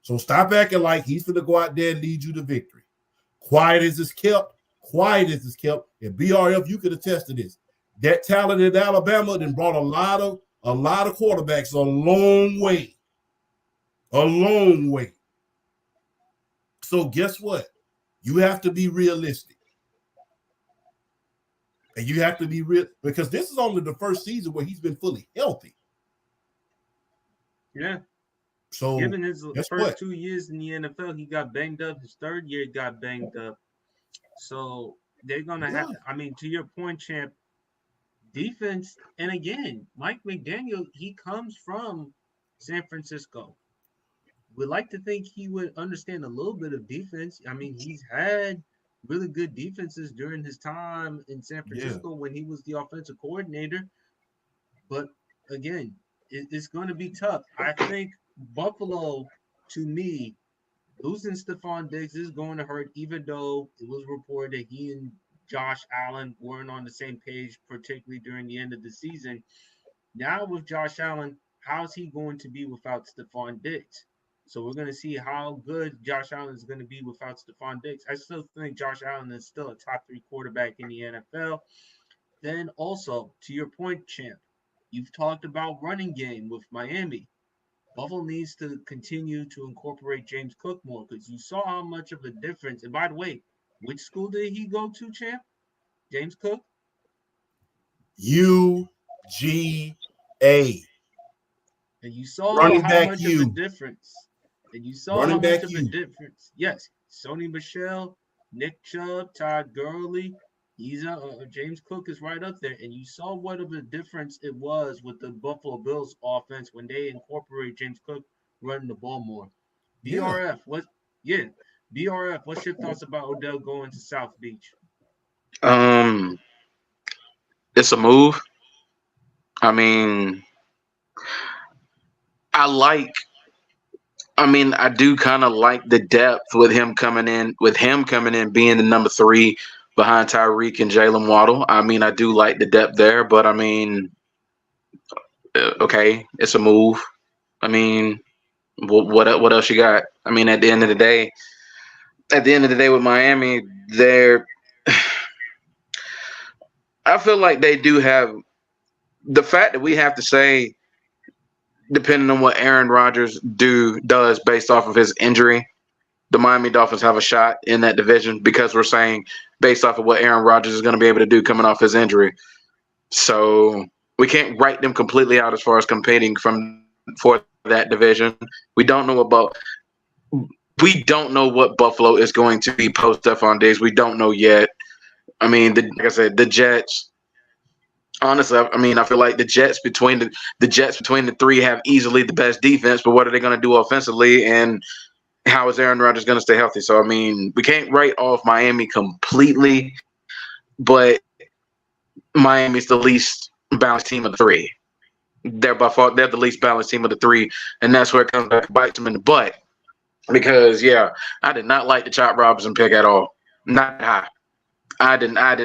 So stop acting like he's going to go out there and lead you to victory. Quiet as it's kept. And BRF, you could attest to this. That talent in Alabama then brought a lot of quarterbacks a long way. A long way. So guess what? You have to be realistic. And you have to be real, because this is only the first season where he's been fully healthy. Yeah. So given his first 2 years in the NFL, he got banged up. His third year, he got banged up. So they're gonna have to, I mean, to your point, champ, defense, and again, Mike McDaniel, he comes from San Francisco. We'd like to think he would understand a little bit of defense. I mean, he's had really good defenses during his time in San Yeah. Francisco when he was the offensive coordinator. But again, it's going to be tough. I think Buffalo, to me, losing Stephon Diggs is going to hurt, even though it was reported that he and Josh Allen weren't on the same page, particularly during the end of the season. Now with Josh Allen, how's he going to be without Stephon Diggs? So we're going to see how good Josh Allen is going to be without Stephon Diggs. I still think Josh Allen is still a top 3 quarterback in the NFL. Then also, to your point, Champ, you've talked about running game with Miami. Buffalo needs to continue to incorporate James Cook more because you saw how much of a difference. And by the way, which school did he go to, Champ? James Cook? UGA. And you saw Running how back much U. of a difference. And you saw Running how much back of a U. difference. Yes, Sony Michel, Nick Chubb, Todd Gurley. James Cook is right up there. And you saw what of a difference it was with the Buffalo Bills offense when they incorporate James Cook running the ball more. BRF, BRF, what's your thoughts about Odell going to South Beach? It's a move. I mean, I do kind of like the depth with him coming in, being the number 3 behind Tyreek and Jalen Waddle. I mean, I do like the depth there, but I mean, okay, it's a move. I mean, what else you got? I mean, at the end of the day with Miami, I feel like they do have the fact that we have to say, depending on what Aaron Rodgers does based off of his injury, the Miami Dolphins have a shot in that division because we're saying based off of what Aaron Rodgers is going to be able to do coming off his injury. So we can't write them completely out as far as competing for that division. We don't know what Buffalo is going to be post Stephon Diggs. We don't know yet. I mean, like I said, the Jets. Honestly, I mean, I feel like the Jets between the 3 have easily the best defense, but what are they going to do offensively, and how is Aaron Rodgers going to stay healthy? So, I mean, we can't write off Miami completely, but Miami's the least balanced team of the 3. They're by far the least balanced team of the 3, and that's where it comes back to bite them in the butt. Because I did not like the Chop Robinson pick at all. Not high. I did not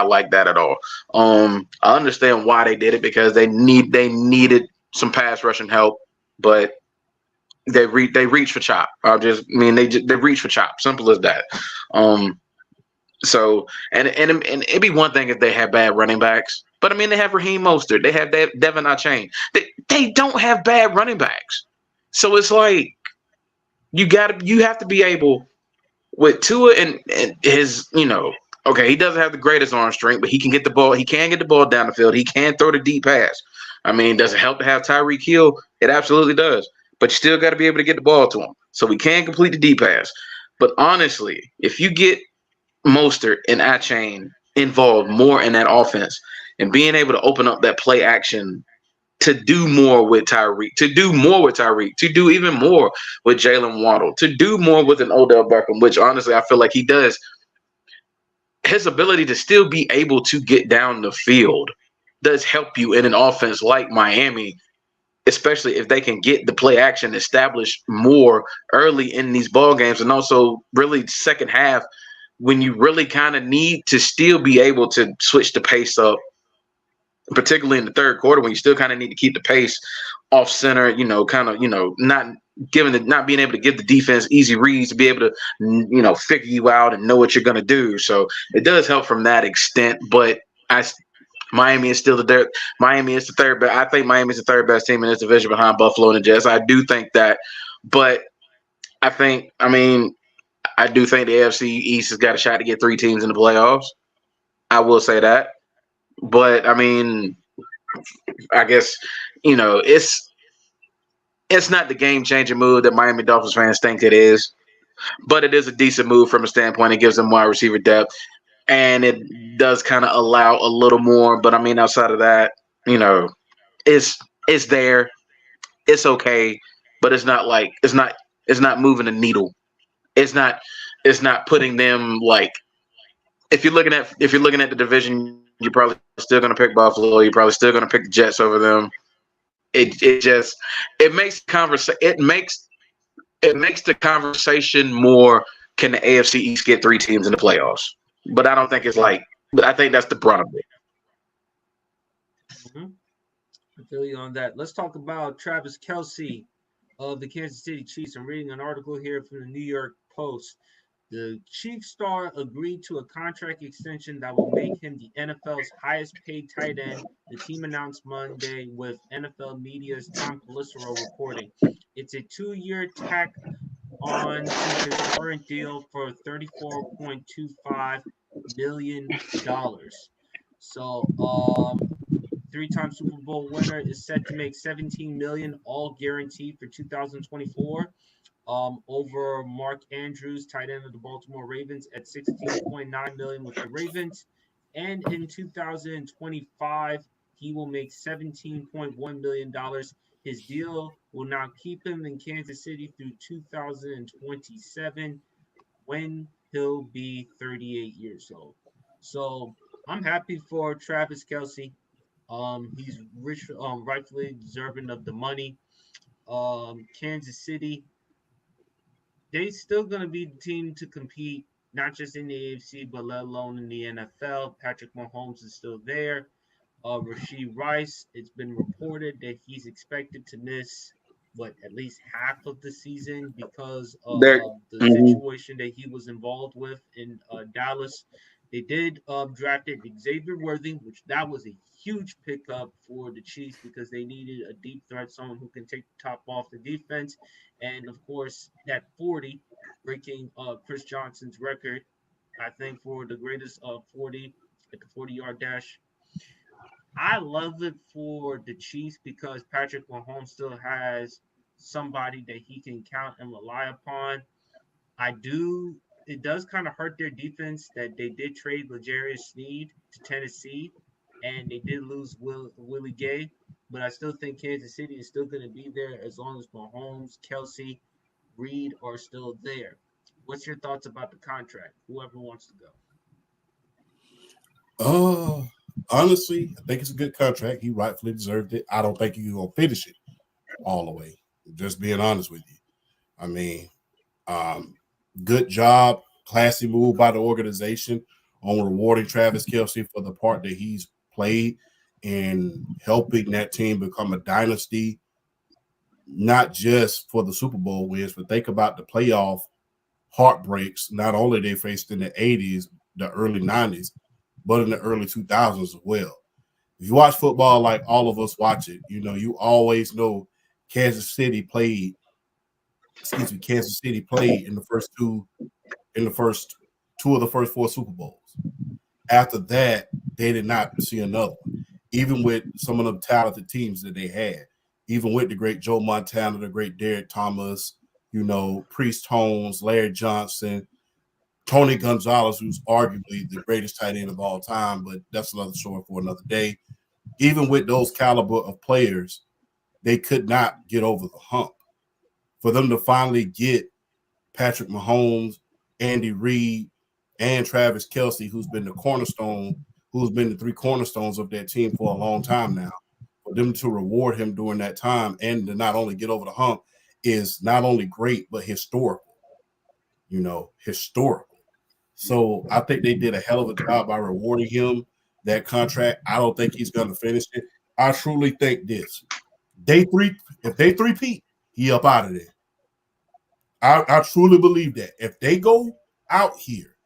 like that at all. I understand why they did it because they needed some pass rushing help, but they reached for Chop. They reached for Chop. Simple as that. So and it'd be one thing if they had bad running backs, but I mean they have Raheem Mostert, they have Devin Achane. They don't have bad running backs, so it's like you have to be able. With Tua and his, okay, he doesn't have the greatest arm strength, but he can get the ball. He can get the ball down the field. He can throw the deep pass. I mean, does it help to have Tyreek Hill? It absolutely does. But you still got to be able to get the ball to him. So we can complete the deep pass. But honestly, if you get Mostert and Achane involved more in that offense and being able to open up that play action to do more with Tyreek, to do even more with Jalen Waddle, to do more with an Odell Beckham, which honestly I feel like he does. His ability to still be able to get down the field does help you in an offense like Miami, especially if they can get the play action established more early in these ball games, and also really second half when you really kind of need to still be able to switch the pace up. Particularly in the third quarter, when you still kind of need to keep the pace off center, not being able to give the defense easy reads to be able to, figure you out and know what you're going to do. So it does help from that extent. But Miami is the third best. I think Miami's the third best team in this division behind Buffalo and the Jets. I do think that, but I do think the AFC East has got a shot to get 3 teams in the playoffs. I will say that. But I mean, I guess it's not the game-changing move that Miami Dolphins fans think it is, but it is a decent move from a standpoint. It gives them wide receiver depth, and it does kind of allow a little more. But I mean, outside of that, it's there, it's okay, but it's not moving the needle. It's not it's not putting them like if you're looking at the division, you're probably still gonna pick Buffalo. You're probably still gonna pick the Jets over them. It makes the conversation more. Can the AFC East get 3 teams in the playoffs? But I don't think it's like. But I think that's the brunt of it. Mm-hmm. I feel you on that. Let's talk about Travis Kelce of the Kansas City Chiefs. I'm reading an article here from the New York Post. The Chiefs star agreed to a contract extension that will make him the NFL's highest paid tight end, the team announced Monday, with NFL Media's Tom Pelissero reporting. It's a 2-year tack on to his current deal for $34.25 million. So, 3-time Super Bowl winner is set to make $17 million, all guaranteed for 2024. Over Mark Andrews, tight end of the Baltimore Ravens, at $16.9 million with the Ravens, and in 2025 he will make $17.1 million. His deal will now keep him in Kansas City through 2027, when he'll be 38 years old. So I'm happy for Travis Kelce. He's rich, rightfully deserving of the money. Kansas City, they still going to be the team to compete, not just in the AFC, but let alone in the NFL. Patrick Mahomes is still there. Rashee Rice, it's been reported that he's expected to miss, at least half of the season because of the situation that he was involved with in Dallas. They did drafted Xavier Worthy, which that was a huge pickup for the Chiefs because they needed a deep threat, someone who can take the top off the defense. And, of course, that 40, breaking Chris Johnson's record, I think, for the greatest 40 at the 40-yard dash. I love it for the Chiefs because Patrick Mahomes still has somebody that he can count and rely upon. It does kind of hurt their defense that they did trade L'Jarius Sneed to Tennessee, and they did lose Willie Gay. But I still think Kansas City is still going to be there as long as Mahomes, Kelce, Reed are still there. What's your thoughts about the contract? Whoever wants to go. Honestly, I think it's a good contract. He rightfully deserved it. I don't think he's going to finish it all the way. Just being honest with you. I mean, good job, classy move by the organization on rewarding Travis Kelce for the part that he's played in helping that team become a dynasty, not just for the Super Bowl wins, but think about the playoff heartbreaks not only they faced in the 80s, the early 90s, but in the early 2000s as well. If you watch football like all of us watch it, you always know Kansas City played in the first two of the first 4 Super Bowls. After that, they did not see another one. Even with some of the talented teams that they had, even with the great Joe Montana, the great Derek Thomas, Priest Holmes, Larry Johnson, Tony Gonzalez, who's arguably the greatest tight end of all time, but that's another story for another day. Even with those caliber of players, they could not get over the hump. For them to finally get Patrick Mahomes, Andy Reid, and Travis Kelce, who's been the 3 cornerstones of that team for a long time now, for them to reward him during that time and to not only get over the hump is not only great, but historical. Historical. So I think they did a hell of a job by rewarding him that contract. I don't think he's going to finish it. I truly think this. If they three-peat, he up out of there. I truly believe that. If they go out here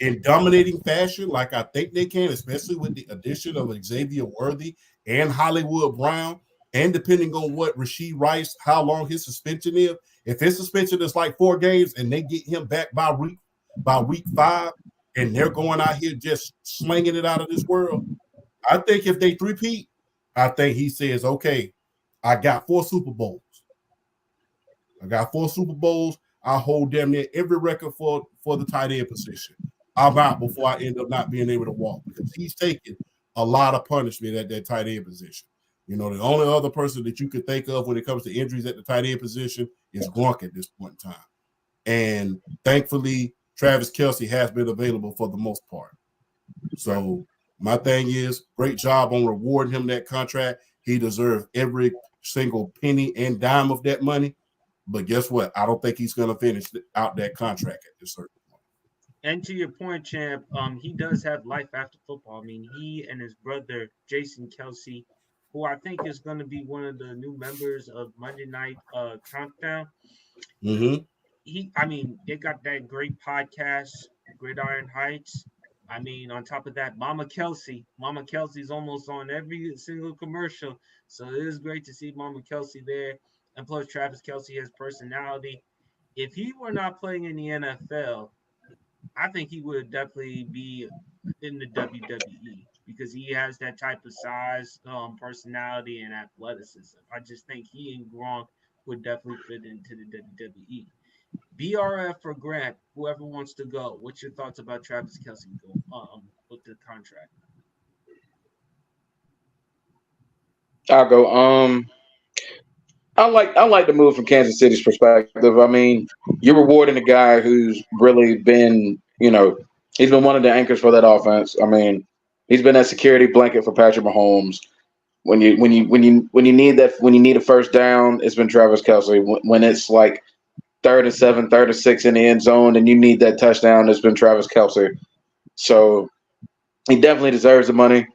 in dominating fashion like I think they can, especially with the addition of Xavier Worthy and Hollywood Brown, and depending on what Rashee Rice, how long his suspension is, if his suspension is like 4 games and they get him back by week 5 and they're going out here just slinging it out of this world, I think if they three-peat, I think he says, okay, I got 4 Super Bowls. I hold damn near every record for the tight end position. I'm out before I end up not being able to walk because he's taking a lot of punishment at that tight end position. The only other person that you could think of when it comes to injuries at the tight end position is Gronk at this point in time. And thankfully, Travis Kelce has been available for the most part. So my thing is, great job on rewarding him that contract. He deserves every single penny and dime of that money. But guess what? I don't think he's going to finish out that contract at this certain point. And to your point, champ, he does have life after football. I mean, he and his brother Jason Kelce, who I think is going to be one of the new members of Monday Night Countdown. Mm-hmm. They got that great podcast, Gridiron Heights. I mean, on top of that, Mama Kelsey's almost on every single commercial. So it is great to see Mama Kelce there. And plus, Travis Kelce has personality. If he were not playing in the NFL, I think he would definitely be in the WWE because he has that type of size, personality, and athleticism. I just think he and Gronk would definitely fit into the WWE. BRF for Grant, whoever wants to go. What's your thoughts about Travis Kelce with the contract? I'll go. I like the move from Kansas City's perspective. I mean, you're rewarding a guy who's really been, he's been one of the anchors for that offense. I mean, he's been that security blanket for Patrick Mahomes. When you need a first down, it's been Travis Kelce. When it's like 3rd and 7, 3rd and 6 in the end zone, and you need that touchdown, it's been Travis Kelce. So he definitely deserves the money.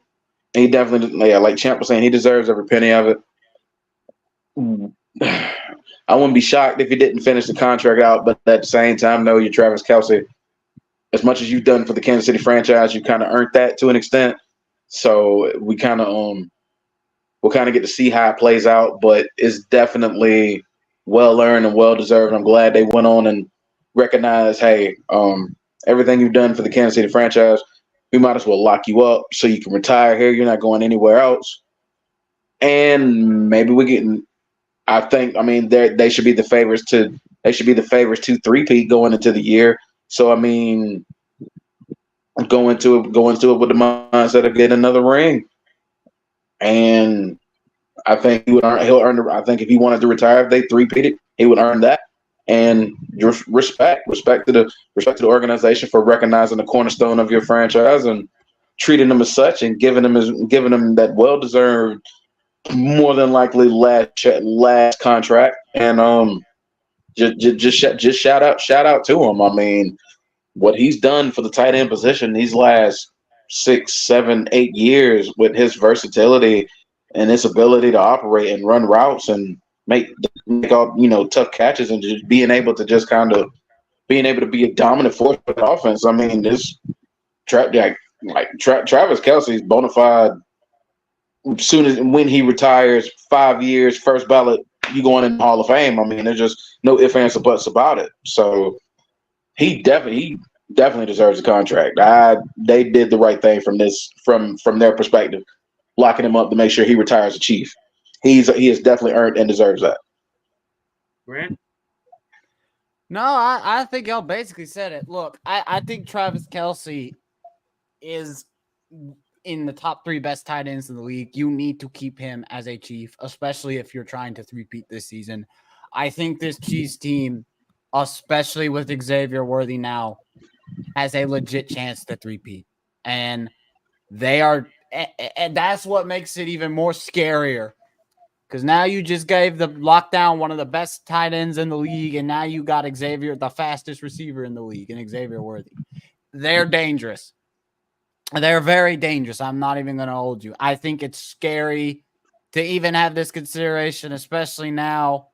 He definitely, like Champ was saying, he deserves every penny of it. I wouldn't be shocked if he didn't finish the contract out, but at the same time, no, you're Travis Kelce. As much as you've done for the Kansas City franchise, you kind of earned that to an extent. So we kind of we'll kind of get to see how it plays out, but it's definitely well earned and well deserved. I'm glad they went on and recognized, hey, everything you've done for the Kansas City franchise, we might as well lock you up so you can retire here. You're not going anywhere else. And maybe we get. They should be the favorites to three-peat going into the year. So I mean, go into it with the mindset of getting another ring. And I think he'll earn. I think if he wanted to retire, if they three-peated, he would earn that. And your respect to the organization for recognizing the cornerstone of your franchise and treating them as such and giving them that well-deserved, more than likely last contract. And just shout out to him. I mean, what he's done for the tight end position these last 6, 7, 8 years with his versatility and his ability to operate and run routes and make all tough catches and just being able to be a dominant force for the offense. I mean, this Travis Kelce's bona fide. Soon as when he retires, 5 years, first ballot, you going in the Hall of Fame. I mean, there's just no ifs, ands, or buts about it. So he definitely deserves a contract. They did the right thing from their perspective, locking him up to make sure he retires a Chief. He has definitely earned and deserves that. Grant? No, I think y'all basically said it. Look, I think Travis Kelce is in the top 3 best tight ends in the league. You need to keep him as a Chief, especially if you're trying to three-peat this season. I think this Chiefs team, especially with Xavier Worthy now, has a legit chance to three-peat. And that's what makes it even more scarier. Because now you just gave the lockdown one of the best tight ends in the league, and now you got Xavier, the fastest receiver in the league, and Xavier Worthy. They're dangerous. They're very dangerous. I'm not even going to hold you. I think it's scary to even have this consideration, especially now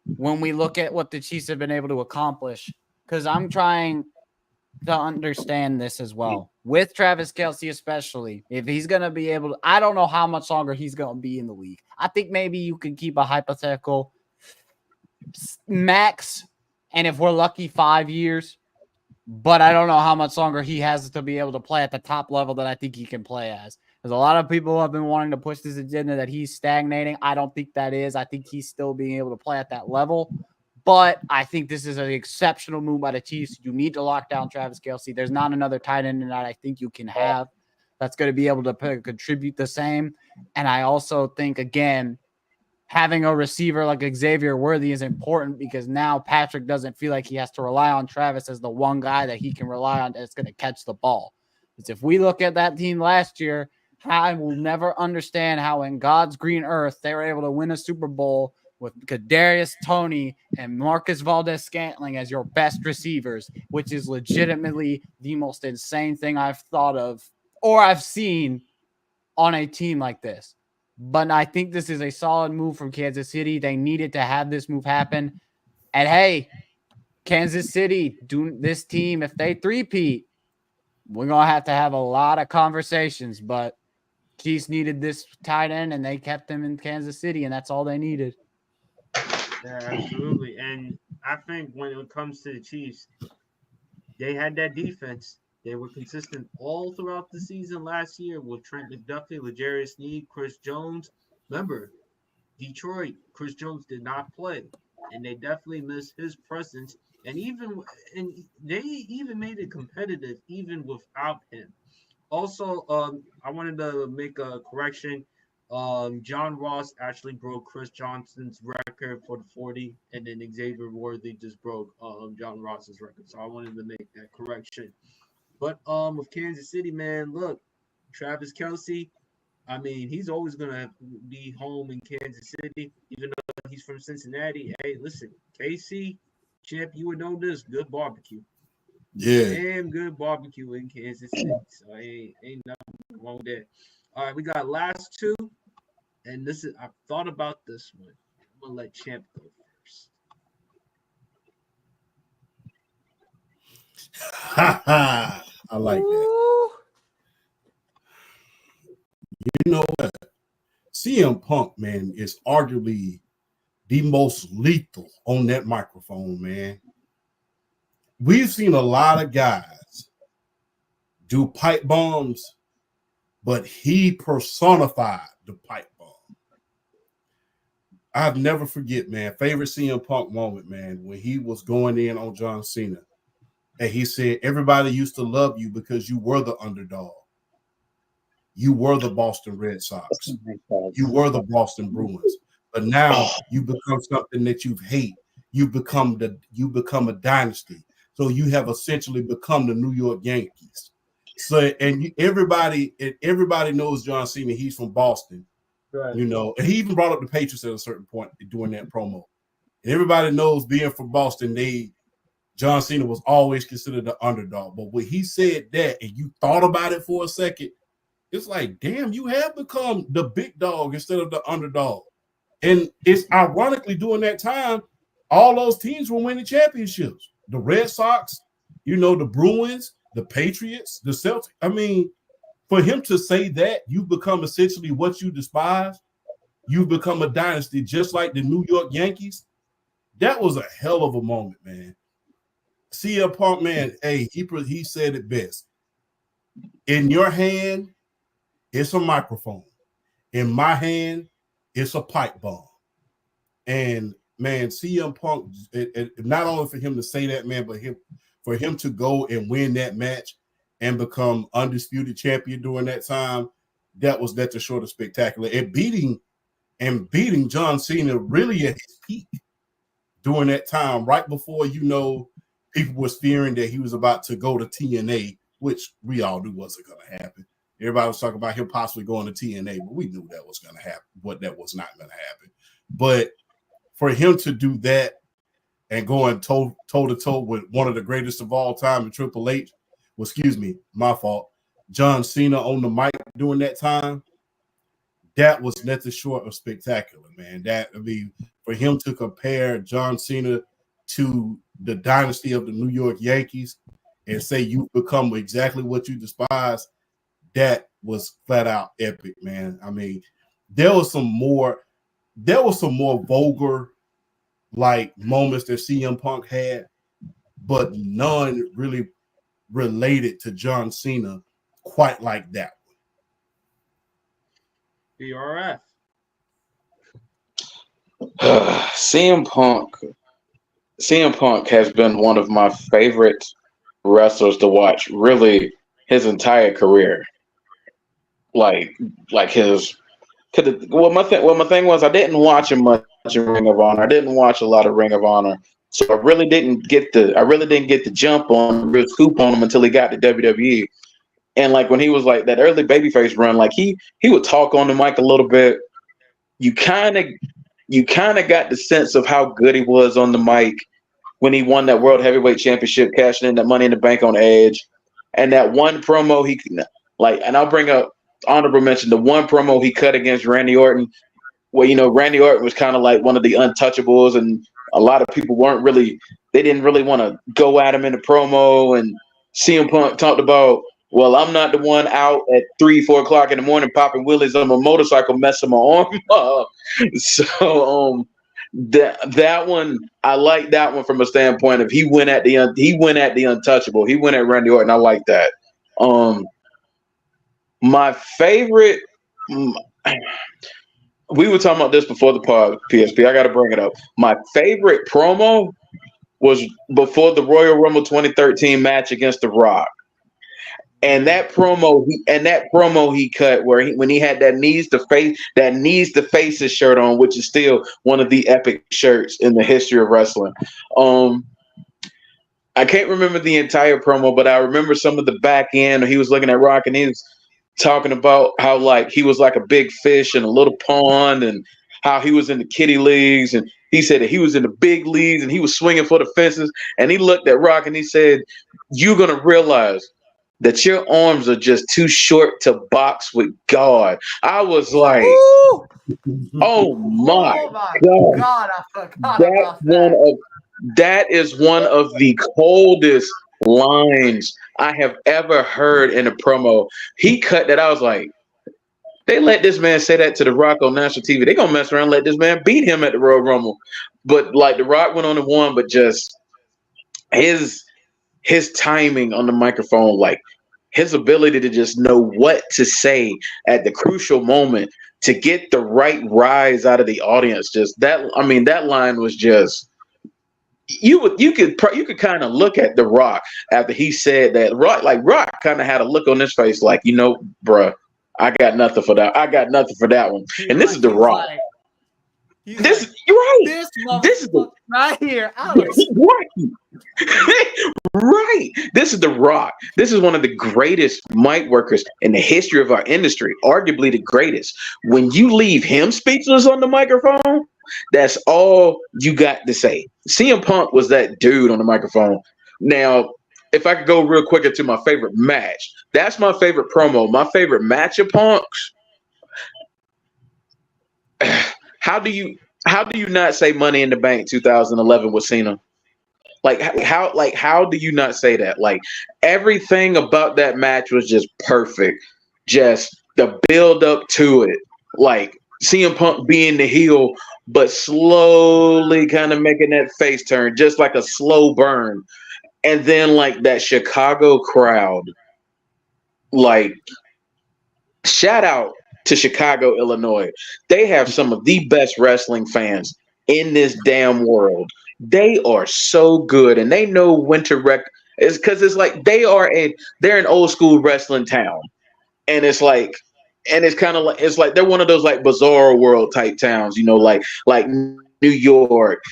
when we look at what the Chiefs have been able to accomplish. Because I'm trying to understand this as well. With Travis Kelce especially, if he's going to be able to – I don't know how much longer he's going to be in the league. I think maybe you can keep a hypothetical max, and if we're lucky, 5 years. But I don't know how much longer he has to be able to play at the top level that I think he can play as. There's a lot of people have been wanting to push this agenda that he's stagnating. I don't think that is. I think he's still being able to play at that level. But I think this is an exceptional move by the Chiefs. You need to lock down Travis Kelce. There's not another tight end that I think you can have that's going to be able to contribute the same. And I also think, again, having a receiver like Xavier Worthy is important because now Patrick doesn't feel like he has to rely on Travis as the one guy that he can rely on that's going to catch the ball. Because if we look at that team last year, I will never understand how in God's green earth they were able to win a Super Bowl with Kadarius Toney and Marcus Valdes-Scantling as your best receivers, which is legitimately the most insane thing I've thought of or I've seen on a team like this. But I think this is a solid move from Kansas City. They needed to have this move happen. And hey, Kansas City, this team, if they three-peat, we're going to have a lot of conversations. But Chiefs needed this tight end, and they kept him in Kansas City, and that's all they needed. Yeah, absolutely. And I think when it comes to the Chiefs, they had that defense. They were consistent all throughout the season last year with Trent McDuffie, L'Jarius Sneed, Chris Jones. Remember, Detroit, Chris Jones did not play, and they definitely missed his presence. And they even made it competitive even without him. Also, I wanted to make a correction. John Ross actually broke Chris Johnson's record for the 40, and then Xavier Worthy just broke John Ross's record. So I wanted to make that correction. But with Kansas City, man, look, Travis Kelce, I mean, he's always gonna be home in Kansas City, even though he's from Cincinnati. Hey, listen, KC, champ, you would know this, good barbecue. Yeah. Damn good barbecue in Kansas City. So ain't nothing wrong with that. All right, we got last two. And I've thought about this one. I'm gonna let Champ go first. I like that. You know what? CM Punk, man, is arguably the most lethal on that microphone, man. We've seen a lot of guys do pipe bombs, but he personified the pipe bomb. I've never forget, man, favorite CM Punk moment, man, when he was going in on John Cena. And he said, everybody used to love you because you were the underdog. You were the Boston Red Sox. You were the Boston Bruins. But now you become something that you hate. You become a dynasty. So you have essentially become the New York Yankees. So everybody knows John Cena. He's from Boston. Right. You know, and he even brought up the Patriots at a certain point during that promo. And everybody knows being from Boston, John Cena was always considered the underdog. But when he said that and you thought about it for a second, it's like, damn, you have become the big dog instead of the underdog. And it's ironically during that time, all those teams were winning championships. The Red Sox, you know, the Bruins, the Patriots, the Celtics. I mean, for him to say that, you've become essentially what you despise. You've become a dynasty just like the New York Yankees. That was a hell of a moment, man. CM Punk, man, hey, he said it best. In your hand, it's a microphone. In my hand, it's a pipe bomb. And, man, CM Punk, not only for him to say that, man, but for him to go and win that match and become undisputed champion during that time, that was nothing short of spectacular. And beating John Cena really at his peak during that time, right before, you know, people was fearing that he was about to go to TNA, which we all knew wasn't going to happen. Everybody was talking about him possibly going to TNA, but we knew that was going to happen, that was not going to happen. But for him to do that and going toe-to-toe with one of the greatest of all time in Triple H, well, excuse me, my fault, John Cena on the mic during that time, that was nothing short of spectacular, man. For him to compare John Cena to the dynasty of the New York Yankees and say you become exactly what you despise, that was flat out epic, man. I mean, there was some more vulgar like moments that CM Punk had, but none really related to John Cena quite like that one. BRF. CM Punk has been one of my favorite wrestlers to watch really his entire career. Like his my thing was I didn't watch him much in Ring of Honor. I didn't watch a lot of Ring of Honor, so I really didn't get the jump on the real scoop on him until he got to WWE. And like when he was like that early babyface run, like he would talk on the mic a little bit. You kind of got the sense of how good he was on the mic when he won that World Heavyweight Championship, cashing in that Money in the Bank on Edge, and that one promo he like. And I'll bring up honorable mention the one promo he cut against Randy Orton, where Randy Orton was kind of like one of the untouchables, and a lot of people didn't really want to go at him in the promo. And CM Punk talked about, well, I'm not the one out at 3-4 o'clock in the morning popping wheelies on my motorcycle, messing my arm up. So that one, I like that one from a standpoint of he went at the untouchable. He went at Randy Orton. I like that. My favorite. We were talking about this before the pod, PSP. I got to bring it up. My favorite promo was before the Royal Rumble 2013 match against The Rock. And that promo he cut when he had that needs to faces shirt on, which is still one of the epic shirts in the history of wrestling. I can't remember the entire promo, but I remember some of the back end. He was looking at Rock and he was talking about how like he was like a big fish in a little pond, and how he was in the kiddie leagues, and he said that he was in the big leagues and he was swinging for the fences. And he looked at Rock and he said, "You're gonna realize that your arms are just too short to box with God." I was like, oh my God. I forgot about that. That is one of the coldest lines I have ever heard in a promo. He cut that. I was like, they let this man say that to The Rock on national TV. They're going to mess around and let this man beat him at the Royal Rumble. But like The Rock went on and won, but just his timing on the microphone, like his ability to just know what to say at the crucial moment to get the right rise out of the audience. Just that, I mean, that line was just, you could kind of look at The Rock after he said that. Rock kind of had a look on his face like, bruh, I got nothing for that. I got nothing for that one. And this is The Rock. You're right. This is the right here. Right. This is The Rock. This is one of the greatest mic workers in the history of our industry, arguably the greatest. When you leave him speechless on the microphone, that's all you got to say. CM Punk was that dude on the microphone. Now, if I could go real quick into my favorite match, that's my favorite promo. My favorite match of Punk's. How do you not say Money in the Bank 2011 with Cena? How do you not say that? Like, everything about that match was just perfect. Just the build up to it. Like CM Punk being the heel, but slowly kind of making that face turn, just like a slow burn. And then like that Chicago crowd, like, shout out to Chicago, Illinois. They have some of the best wrestling fans in this damn world. They are so good, and they know when to It's because it's like they're an old school wrestling town, and it's like, and it's kind of like, it's like they're one of those like Bizarro World type towns, like New York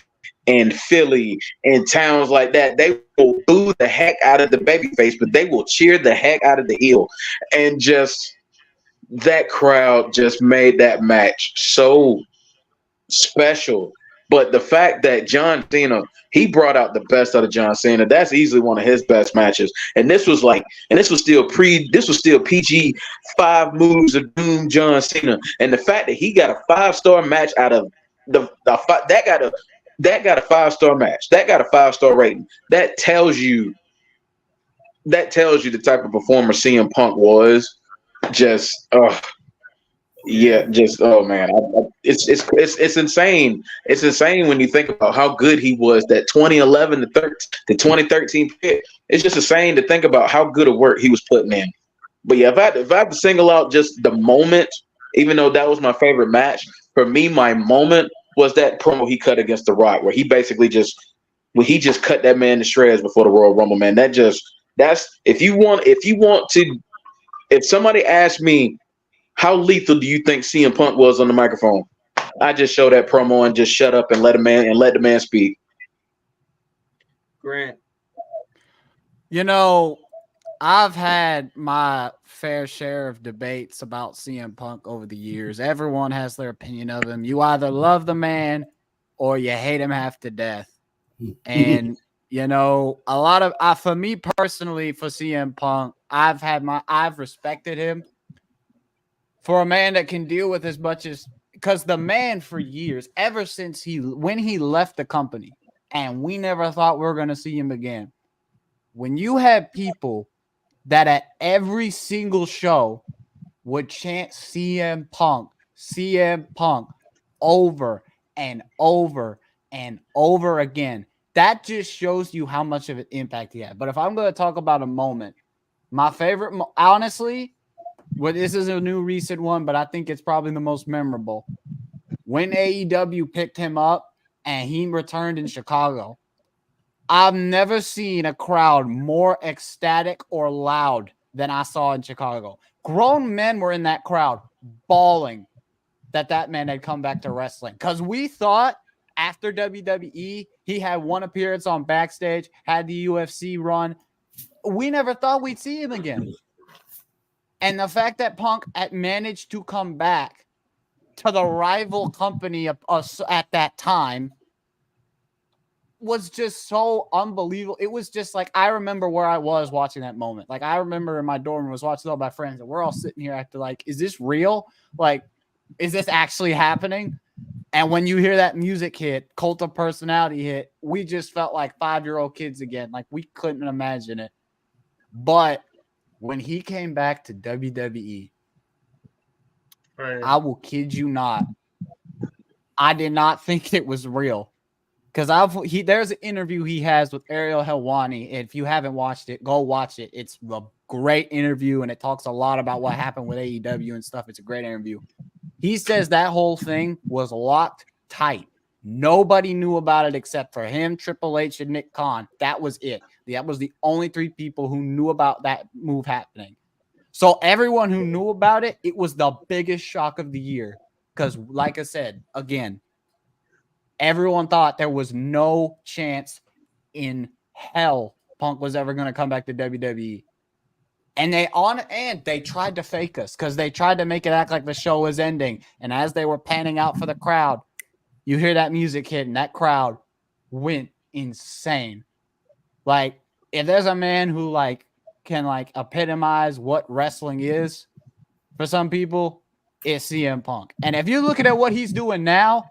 and Philly and towns like that. They will boo the heck out of the babyface, but they will cheer the heck out of the heel, and just that crowd just made that match so special. But the fact that John Cena, he brought out the best out of John Cena. That's easily one of his best matches. And this was still PG 5 moves of doom John Cena. And the fact that he got a 5-star match out of that got a 5-star match. That got a 5-star rating. That tells you the type of performer CM Punk was. Oh man, it's insane. It's insane when you think about how good he was. That 2011 to 2013 pit. It's just insane to think about how good of work he was putting in. But yeah, if I had to single out just the moment, even though that was my favorite match, for me, my moment was that promo he cut against The Rock, where he basically just cut that man to shreds before the Royal Rumble. Man, if somebody asked me How lethal do you think CM Punk was on the microphone? I just show that promo and just shut up and let the man speak. Grant. You know, I've had my fair share of debates about CM Punk over the years. Everyone has their opinion of him. You either love the man or you hate him half to death. And you know, a lot of for me personally, for CM Punk, I've respected him for a man that can deal with as much as, because the man for years, ever since when he left the company, and we never thought we were going to see him again. When you have people that at every single show would chant CM Punk over and over and over again, that just shows you how much of an impact he had. But if I'm going to talk about a moment, my favorite, honestly, well, this is a new recent one, but I think it's probably the most memorable. When AEW picked him up and he returned in Chicago, I've never seen a crowd more ecstatic or loud than I saw in Chicago. Grown men were in that crowd bawling that man had come back to wrestling, because we thought after WWE, he had one appearance on Backstage, had the UFC run. We never thought we'd see him again. And the fact that Punk had managed to come back to the rival company of us at that time was just so unbelievable. It was just like, I remember where I was watching that moment. Like, I remember in my dorm was watching all my friends, and we're all sitting here acting like, is this real? Like, is this actually happening? And when you hear that music hit, Cult of Personality hit, we just felt like 5-year-old kids again. Like, we couldn't imagine it. But when he came back to WWE, I will kid you not, I did not think it was real. Because there's an interview he has with Ariel Helwani. If you haven't watched it, go watch it. It's a great interview, and it talks a lot about what happened with AEW and stuff. It's a great interview. He says that whole thing was locked tight. Nobody knew about it except for him, Triple H, and Nick Khan. That was it. That was the only 3 people who knew about that move happening. So everyone who knew about it, it was the biggest shock of the year. Because, like I said, again, everyone thought there was no chance in hell Punk was ever going to come back to WWE. And they tried to fake us, because they tried to make it act like the show was ending. And as they were panning out for the crowd, you hear that music hit, and that crowd went insane. Like, if there's a man who can epitomize what wrestling is for some people, it's CM Punk. And if you're looking at what he's doing now,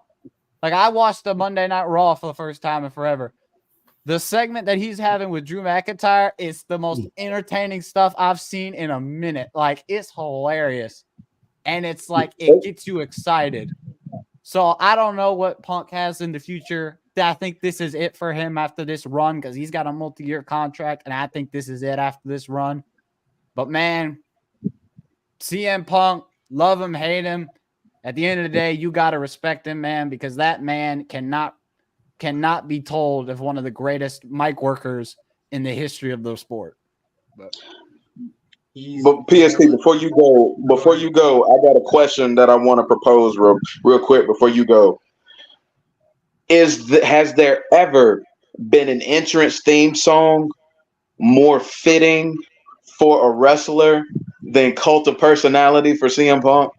like, I watched the Monday Night Raw for the first time in forever. The segment that he's having with Drew McIntyre is the most entertaining stuff I've seen in a minute. Like, it's hilarious. And it's like, it gets you excited. So I don't know what Punk has in the future. I think this is it for him after this run, because he's got a multi-year contract, and I think this is it after this run. But, man, CM Punk, love him, hate him. At the end of the day, you got to respect him, man, because that man cannot be told of one of the greatest mic workers in the history of the sport. But PSP, before you go, I got a question that I want to propose real quick before you go. Has there ever been an entrance theme song more fitting for a wrestler than Cult of Personality for CM Punk?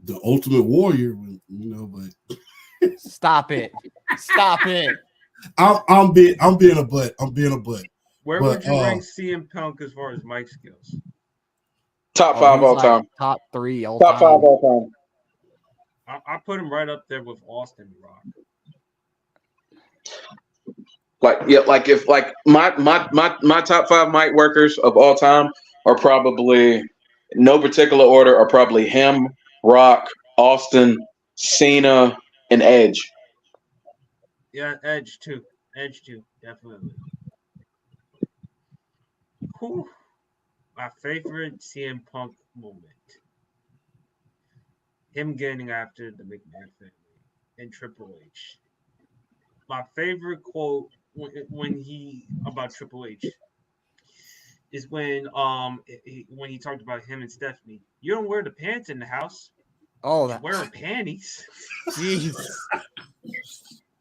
The Ultimate Warrior, but stop it. I'm being a butt. Where would you rank CM Punk as far as mic skills? Top 5 all time. Top 3 all top time. Top 5 all time. I put him right up there with Austin Rock. If my top 5 mic workers of all time are probably, no particular order, are probably him, Rock, Austin, Cena, and Edge. Yeah, Edge too, definitely. Whew. My favorite CM Punk moment. Him getting after the McMahon family and Triple H. My favorite quote when he about Triple H. is when he talked about him and Stephanie. You don't wear the pants in the house. Oh, You that wear panties. jeez.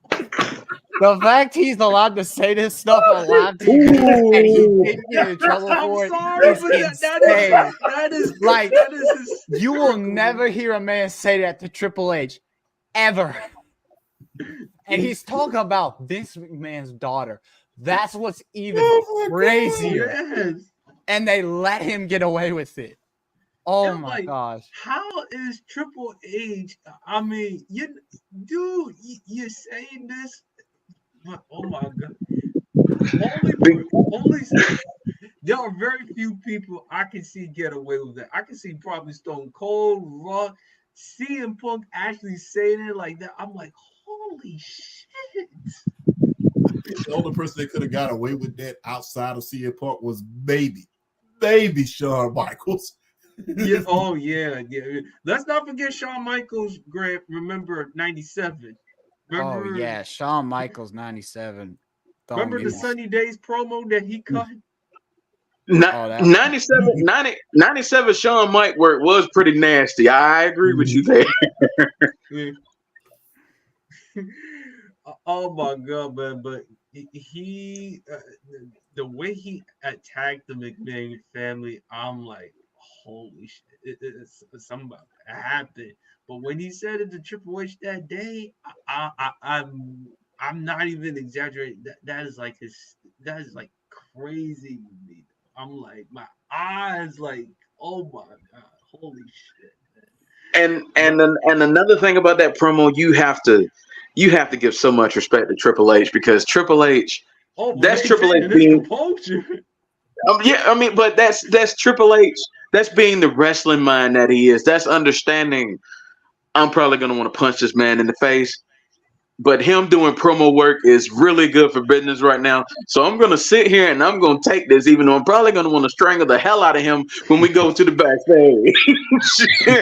The fact he's allowed to say this stuff on live TV and he Ooh. didn't get in trouble I'm for it sorry, is but insane. Like, that is you will hysterical. never hear a man say that to Triple H ever. And he's talking about Vince McMahon's daughter. That's what's even Oh my crazier. Yes. And they let him get away with it. Oh I'm my like, gosh. how is Triple H? I mean, you're saying this, but oh my god, only there are very few people I can see get away with that. I can see probably Stone Cold, Rock, CM Punk actually saying it like that. I'm like, holy shit. The only person that could have got away with that outside of CM Punk was maybe Shawn Michaels. Yeah. Oh yeah. Let's not forget Shawn Michaels. Grant. Remember '97. Oh Remember. yeah, Shawn Michaels 97. Don't Remember get the me. Sunny Days promo that he cut. Oh, that 97 Shawn Mike work was pretty nasty. I agree with you there. Oh my god, man! But he, the way he attacked the McMahon family, I'm like, holy shit! It's something about to happen. But when he said it to Triple H that day, I'm not even exaggerating. That is like that is like crazy to me. I'm like my eyes, like, oh my god, holy shit! And another thing about that promo, you have to give so much respect to Triple H because Triple H, Oh, for that's Triple H maintaining his being composure. yeah, I mean, but that's Triple H. That's being the wrestling mind that he is. That's understanding. I'm probably gonna want to punch this man in the face. But him doing promo work is really good for business right now. So I'm gonna sit here and I'm gonna take this, even though I'm probably gonna want to strangle the hell out of him when we go to the backstage.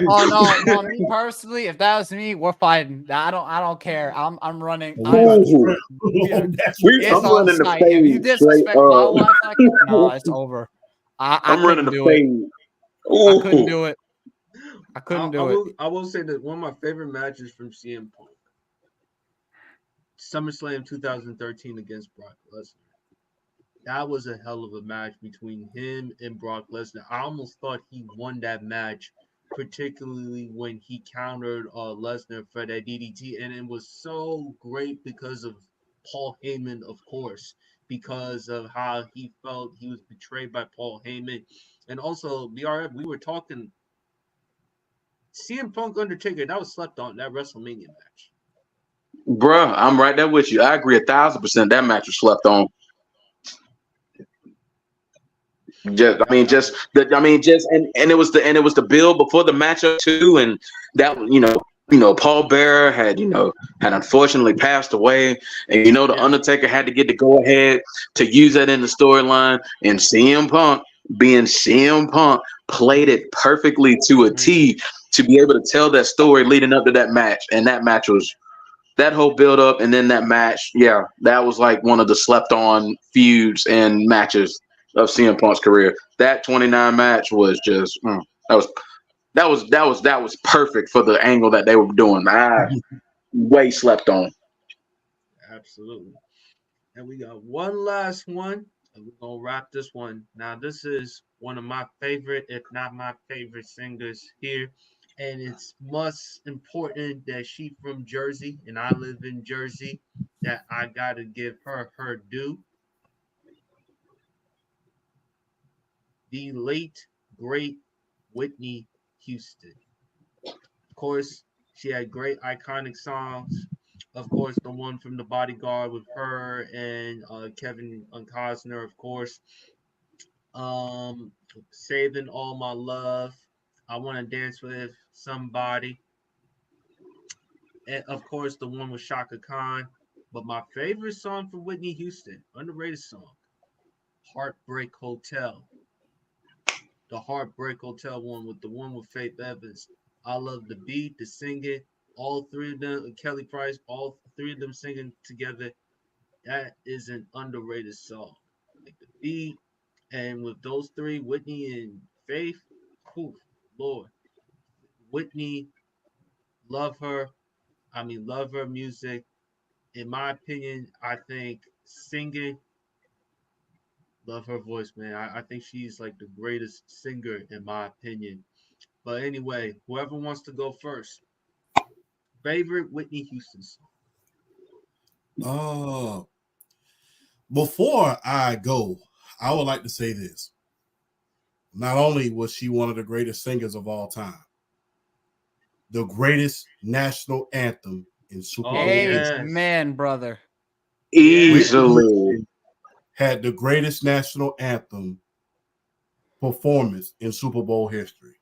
Oh no, me personally, if that was me, we're fighting. I don't care. I'm running. Ooh. It's I'm on running the site. If you fade straight disrespect my up. wife like that, no, it's over. I I'm running couldn't the do it. fade. I couldn't Ooh. do it. I couldn't do it. I will say that one of my favorite matches from CM Punk, SummerSlam 2013 against Brock Lesnar. That was a hell of a match between him and Brock Lesnar. I almost thought he won that match, particularly when he countered Lesnar for that DDT, and it was so great because of Paul Heyman, of course, because of how he felt he was betrayed by Paul Heyman, and also BRF. We were talking CM Punk Undertaker. That was slept on that WrestleMania match. Bruh, I'm right there with you. I agree 1,000%. That match was slept on. And it was the build before the matchup too, and that Paul Bearer had unfortunately passed away, and the Undertaker had to get the go ahead to use that in the storyline, and CM Punk being CM Punk played it perfectly to a T to be able to tell that story leading up to that match, and that match was that whole build up, and then that match, yeah, that was like one of the slept on feuds and matches of CM Punk's career. That 29 match was just that was perfect for the angle that they were doing. Way slept on. Absolutely. And we got one last one, and we're gonna wrap this one. Now, this is one of my favorite, if not my favorite singers here. And it's most important that she from Jersey and I live in Jersey, that I gotta give her her due. The late, great Whitney Houston. Of course, she had great iconic songs. Of course, the one from The Bodyguard with her and Kevin Costner, of course. Um, Saving All My Love. I Want to Dance with Somebody. And of course, the one with Shaka Khan. But my favorite song from Whitney Houston, underrated song, Heartbreak Hotel. The Heartbreak Hotel one with Faith Evans. I love the beat, the singing, all three of them, Kelly Price, all three of them singing together. That is an underrated song. Like the beat, And with those three, Whitney and Faith, whew, Lord, Whitney, love her. I mean, love her music. In my opinion, I think singing, love her voice, man. I think she's like the greatest singer in my opinion. But anyway, whoever wants to go first, favorite Whitney Houston song. Before I go, I would like to say this. Not only was she one of the greatest singers of all time, the greatest national anthem in Super Bowl history. Amen, brother. Easily. Had the greatest national anthem performance in Super Bowl history.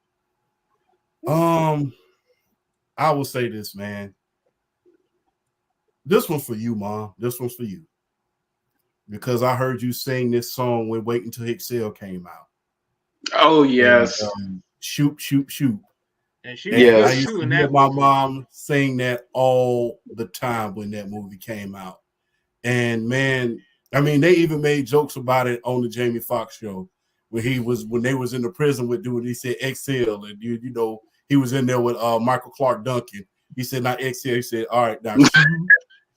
I will say this, man. This one's for you, Mom. This one's for you. Because I heard you sing this song when Wait Until Exhale came out. Oh, yes. And, shoot, shoot, shoot. And she I used to hear my mom sing that all the time when that movie came out. And man, I mean, they even made jokes about it on the Jamie Foxx show when they was in the prison with dude. He said exhale, and you know he was in there with Michael Clark Duncan. He said not exhale. He said, all right, now shoot,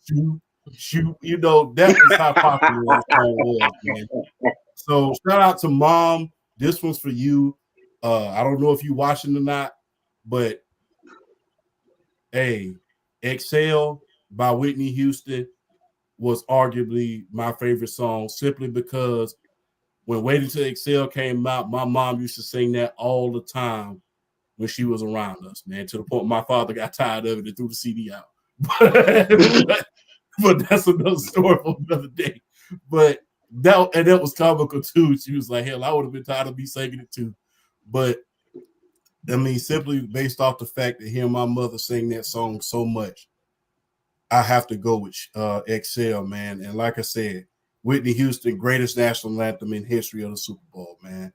shoot, shoot. You know that was how popular that song was, man. So shout out to Mom. This one's for you. I don't know if you watching or not, but hey, Exhale by Whitney Houston was arguably my favorite song simply because when Wait Until Exhale came out, my mom used to sing that all the time when she was around us, man, to the point my father got tired of it and threw the CD out. But that's another story for another day. But that was comical too. She was like, hell, I would have been tired of me singing it too. But I mean, simply based off the fact that hearing my mother sing that song so much, I have to go with Exhale, man. And like I said, Whitney Houston, greatest national anthem in history of the Super Bowl, man.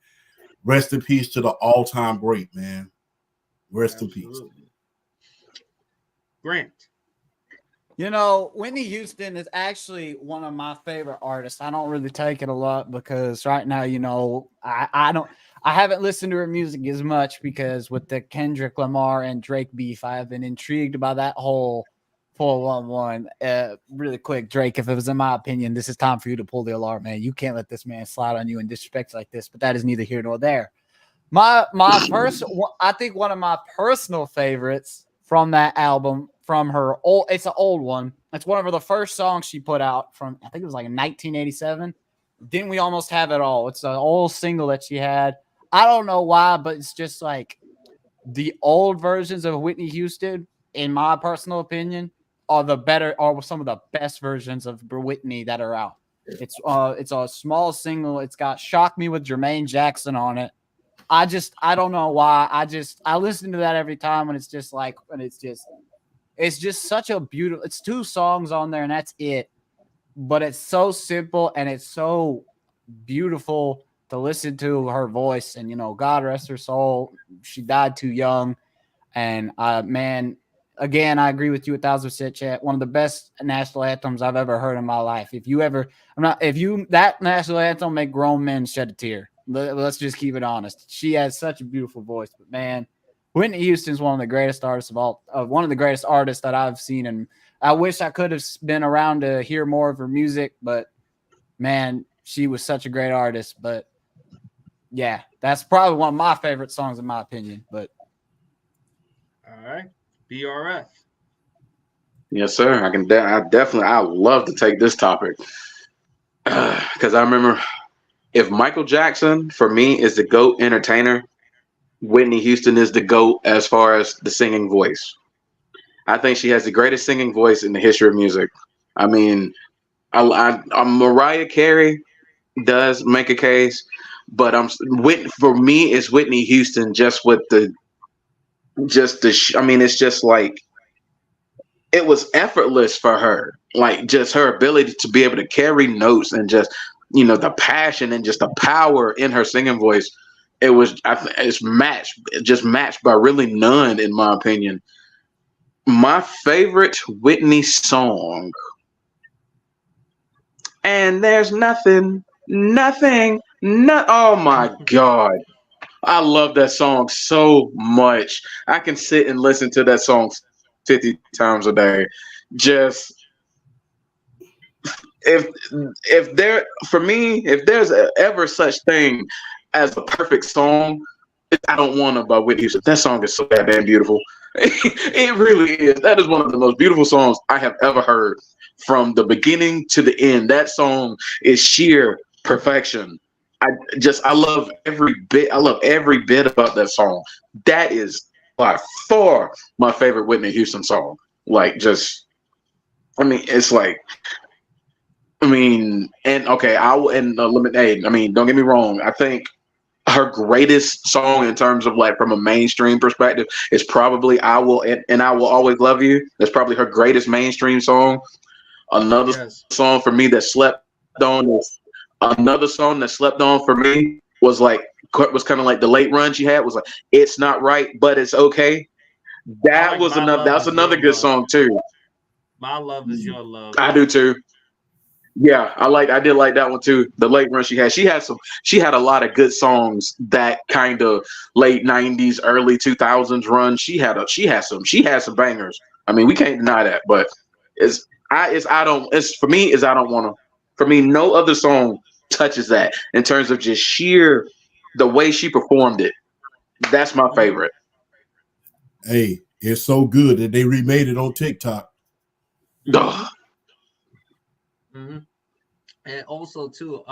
Rest in peace to the all-time great, man. Rest in peace. Grant. You know, Whitney Houston is actually one of my favorite artists. I don't really take it a lot because right now, you know, I haven't listened to her music as much because with the Kendrick Lamar and Drake beef, I have been intrigued by that whole 411. Really quick, Drake, if it was in my opinion, this is time for you to pull the alarm, man. You can't let this man slide on you and disrespect like this, but that is neither here nor there. My first, I think one of my personal favorites from that album, from her old, it's an old one. It's one of the first songs she put out from, I think it was like in 1987. Didn't We Almost Have It All? It's an old single that she had. I don't know why, but it's just like the old versions of Whitney Houston, in my personal opinion, are some of the best versions of Whitney that are out. It's a small single. It's got Shock Me with Jermaine Jackson on it. I don't know why. I listen to that every time and it's just such a beautiful, it's 2 songs on there and that's it. But it's so simple and it's so beautiful to listen to her voice. And, you know, God rest her soul. She died too young. And man, again, I agree with you 1,000%, chat. One of the best national anthems I've ever heard in my life. That national anthem make grown men shed a tear. Let's just keep it honest. She has such a beautiful voice, but man, Whitney Houston is one of the greatest artists one of the greatest artists that I've seen. And I wish I could have been around to hear more of her music, but man, she was such a great artist. But yeah, that's probably one of my favorite songs in my opinion. But all right, BRF. Yes, sir. I would love to take this topic because I remember if Michael Jackson for me is the GOAT entertainer, Whitney Houston is the GOAT as far as the singing voice. I think she has the greatest singing voice in the history of music. I mean, Mariah Carey does make a case, but for me, it's Whitney Houston just with it's just like it was effortless for her, like just her ability to be able to carry notes and just, you know, the passion and just the power in her singing voice. It's matched by really none, in my opinion. My favorite Whitney song, and there's nothing Oh my God. I love that song so much. I can sit and listen to that song 50 times a day. Just if for me, if there's ever such thing as a perfect song, I Don't Wanna by Whitney Houston. That song is so goddamn beautiful. It really is. That is one of the most beautiful songs I have ever heard from the beginning to the end. That song is sheer perfection. I love every bit. I love every bit about that song. That is by far my favorite Whitney Houston song. Like, just, I mean, it's like, I mean, and okay, Lemonade. I mean, don't get me wrong. I think her greatest song in terms of like from a mainstream perspective is probably I Will and I Will Always Love You. That's probably her greatest mainstream song. Another song for me that slept on is another song that slept on for me was kind of like the late run she had was like It's Not Right But It's Okay. That was another good song too. My Love Is Your Love. I do too. Yeah, I did like that one too. The late run she had a lot of good songs that kind of late 90s, early 2000s run. She had some bangers. I mean, we can't deny that, but for me, no other song touches that in terms of just sheer the way she performed it. That's my favorite. Hey, it's so good that they remade it on TikTok. Mm-hmm. And also too,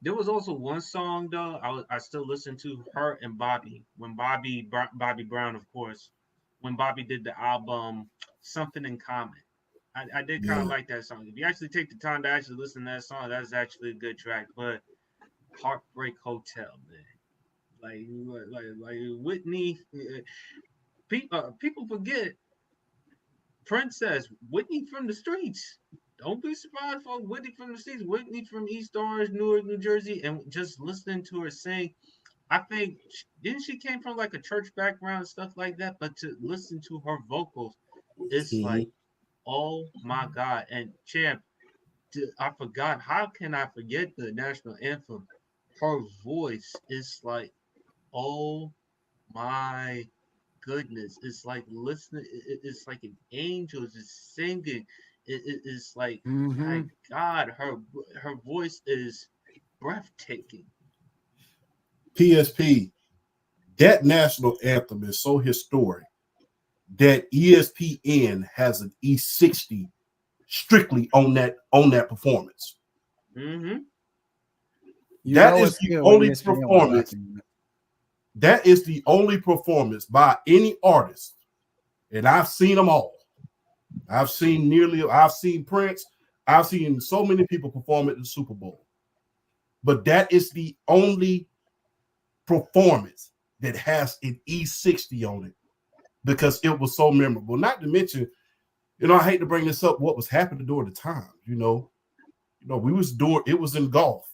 there was also one song though I still listen to her and Bobby when Bobby Brown, of course, when Bobby did the album Something in Common. I did kind of like that song. If you actually take the time to actually listen to that song, that's actually a good track. But Heartbreak Hotel, man, like Whitney, people forget Prince says Whitney from the streets. Don't be surprised for Whitney from the streets. Whitney from East Orange, Newark, New Jersey, and just listening to her sing, I think didn't she came from like a church background and stuff like that, but to listen to her vocals, it's like, oh my God. And Champ, I forgot. How can I forget the national anthem? Her voice is like, oh my goodness. It's like listening. It's like an angel just singing. It's like, my God, her voice is breathtaking. PSP, that national anthem is so historic that ESPN has an E60 strictly on that performance. Mm-hmm. That is the only performance. That is the only performance by any artist, and I've seen them all. I've seen Prince. I've seen so many people perform at the Super Bowl, but that is the only performance that has an E60 on it because it was so memorable. Not to mention, I hate to bring this up, what was happening during the time. It was in golf.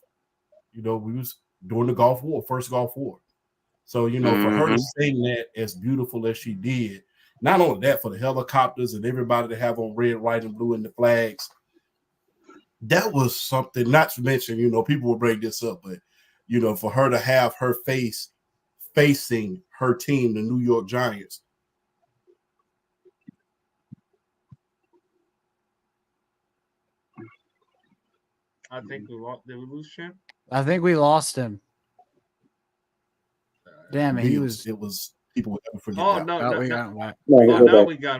We was during the Gulf War, first Gulf War. So, for her to sing that as beautiful as she did, not only that, for the helicopters and everybody to have on red, white, and blue in the flags, that was something, not to mention, people will bring this up, but, for her to have her face facing her team, the New York Giants. I think did we lose Champ? I think we lost him. Damn it, It was people would never forget. Oh that. no, we got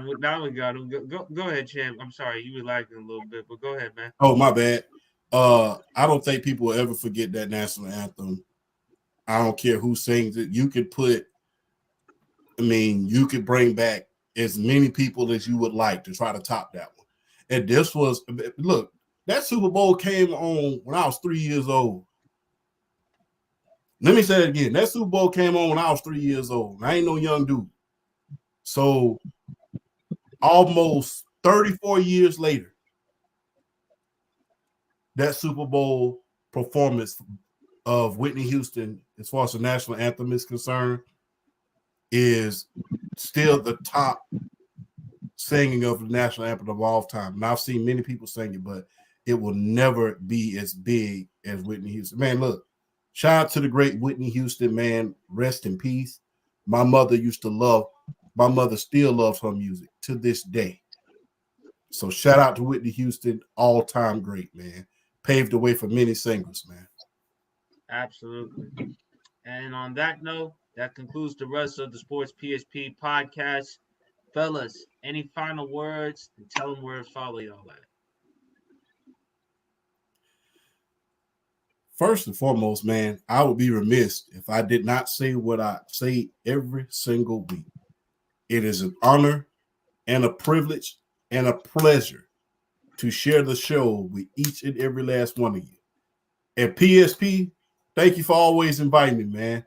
him. Now we got him. Go ahead, Champ. I'm sorry, you were lagging a little bit, but go ahead, man. Oh, my bad. I don't think people will ever forget that national anthem. I don't care who sings it. You could bring back as many people as you would like to try to top that one. And this was, look, that Super Bowl came on when I was 3 years old. Let me say it again. That Super Bowl came on when I was 3 years old. I ain't no young dude. So almost 34 years later, that Super Bowl performance of Whitney Houston, as far as the national anthem is concerned, is still the top singing of the national anthem of all time. And I've seen many people sing it, but it will never be as big as Whitney Houston. Man, look, Shout out to the great Whitney Houston, man. Rest in peace. My mother still loves her music to this day. So shout out to Whitney Houston, all-time great, man. Paved the way for many singers, man. Absolutely. And on that note, that concludes the rest of the Sports PSP podcast. Fellas, any final words? And tell them where to follow y'all at. First and foremost, man, I would be remiss if I did not say what I say every single week. It is an honor and a privilege and a pleasure to share the show with each and every last one of you. And PSP, thank you for always inviting me, man.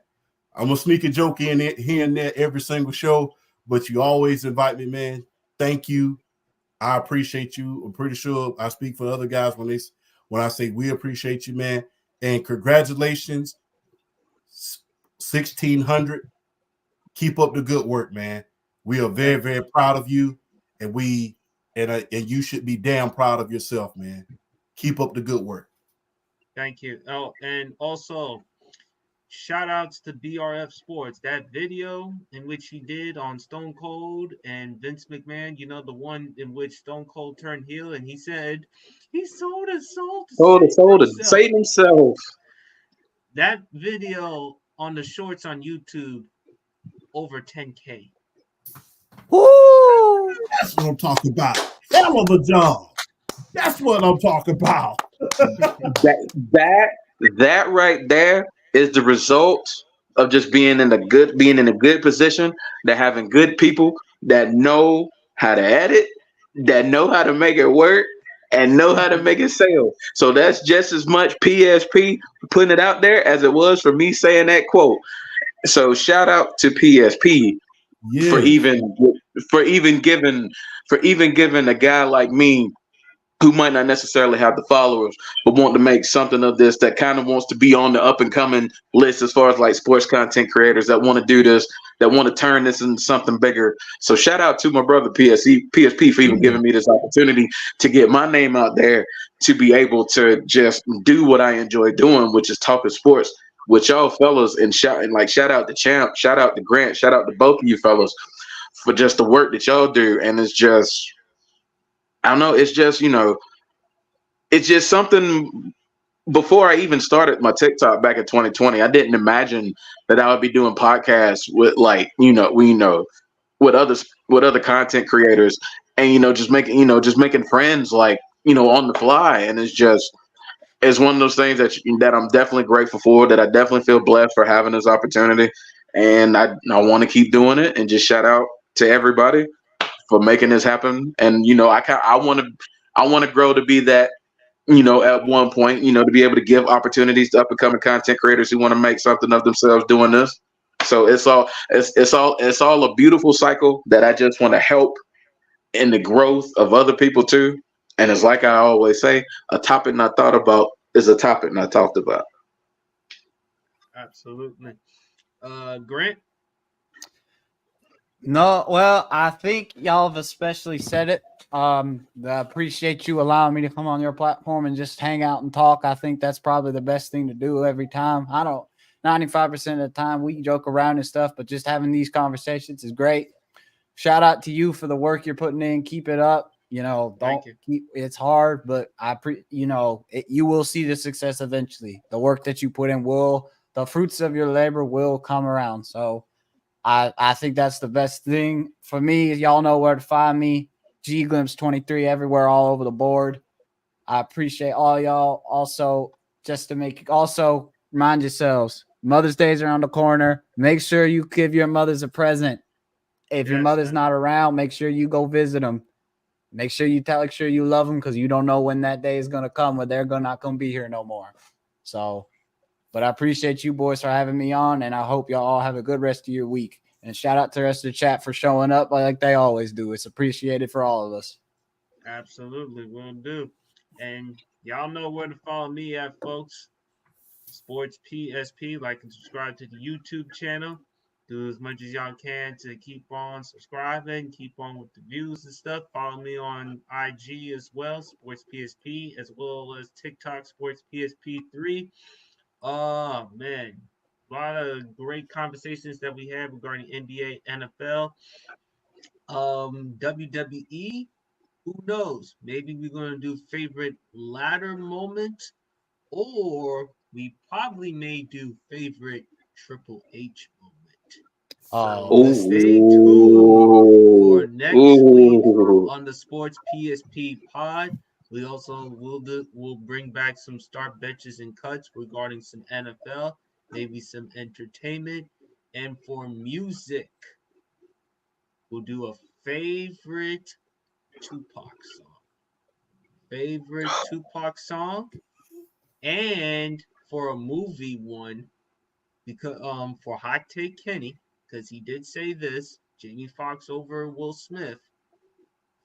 I'm going to sneak a joke in it here and there every single show, but you always invite me, man. Thank you. I appreciate you. I'm pretty sure I speak for other guys when I say we appreciate you, man. And congratulations, 1,600. Keep up the good work, man. We are very, very proud of you, and you should be damn proud of yourself, man. Keep up the good work. Thank you. Oh, and also, shout outs to BRF Sports. That video in which he did on Stone Cold and Vince McMahon, the one in which Stone Cold turned heel and he said he sold his soul to save himself. That video on the shorts on YouTube, over 10K. Woo! That's what I'm talking about. Hell of a job. That's what I'm talking about. that right there is the result of just being in a good position, that having good people that know how to edit, that know how to make it work, and know how to make it sell. So that's just as much PSP putting it out there as it was for me saying that quote. So shout out to PSP for even giving a guy like me, who might not necessarily have the followers, but want to make something of this, that kind of wants to be on the up and coming list as far as like sports content creators that want to do this, that want to turn this into something bigger. So shout out to my brother PSP for even giving me this opportunity to get my name out there, to be able to just do what I enjoy doing, which is talking sports with y'all fellas, and shout out to Champ, shout out to Grant, shout out to both of you fellas for just the work that y'all do. And it's just, I don't know, it's just something. Before I even started my TikTok back in 2020, I didn't imagine that I would be doing podcasts with with other content creators, and just making friends, like, on the fly. And it's one of those things that I'm definitely grateful for, that I definitely feel blessed for having this opportunity. And I want to keep doing it, and just shout out to everybody for making this happen. And I want to grow to be that, at one point, to be able to give opportunities to up and coming content creators who want to make something of themselves doing this. So it's all a beautiful cycle that I just want to help in the growth of other people too. And it's like I always say, a topic not thought about is a topic not talked about. Absolutely. Grant? No, well, I think y'all have especially said it. I appreciate you allowing me to come on your platform and just hang out and talk. I think that's probably the best thing to do every time. 95% of the time we joke around and stuff, but just having these conversations is great. Shout out to you for the work you're putting in. Keep it up. It's hard, but you will see the success eventually. The work that you put in the fruits of your labor will come around. So I think that's the best thing for me. Y'all know where to find me. GGlimpse23 everywhere, all over the board. I appreciate all y'all. Also, remind yourselves, Mother's Day is around the corner. Make sure you give your mothers a present. If your mother's not around, make sure you go visit them. Make sure you love them, because you don't know when that day is going to come where they're not going to be here no more. So, but I appreciate you boys for having me on, and I hope y'all all have a good rest of your week. And shout out to the rest of the chat for showing up like they always do. It's appreciated for all of us. Absolutely, will do. And y'all know where to follow me at, folks. Sports PSP. Like and subscribe to the YouTube channel. Do as much as y'all can to keep on subscribing, keep on with the views and stuff. Follow me on IG as well, Sports PSP, as well as TikTok, Sports PSP3. Oh man, a lot of great conversations that we had regarding NBA, NFL, WWE. Who knows? Maybe we're gonna do favorite ladder moment, or we probably may do favorite Triple H moment. So Oh, this stay tuned for next week Ooh. on the Sports PSP Pod. We also we'll bring back some start benches and cuts regarding some NFL, maybe some entertainment, and for music, we'll do a favorite Tupac song. Favorite Tupac song, and for a movie one, because for Hot Take Kenny, because he did say this, Jamie Foxx over Will Smith,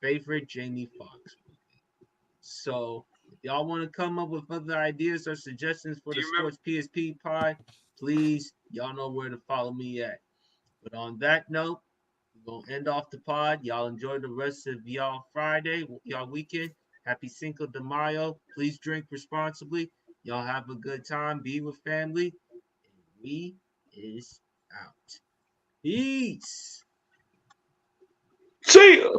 favorite Jamie Foxx movie. So if y'all want to come up with other ideas or suggestions for the Sports PSP Pod, please, y'all know where to follow me at. But on that note, we're gonna end off the pod. Y'all enjoy the rest of y'all Friday, y'all weekend. Happy Cinco de Mayo. Please drink responsibly. Y'all have a good time. Be with family. And we is out. Peace. See ya.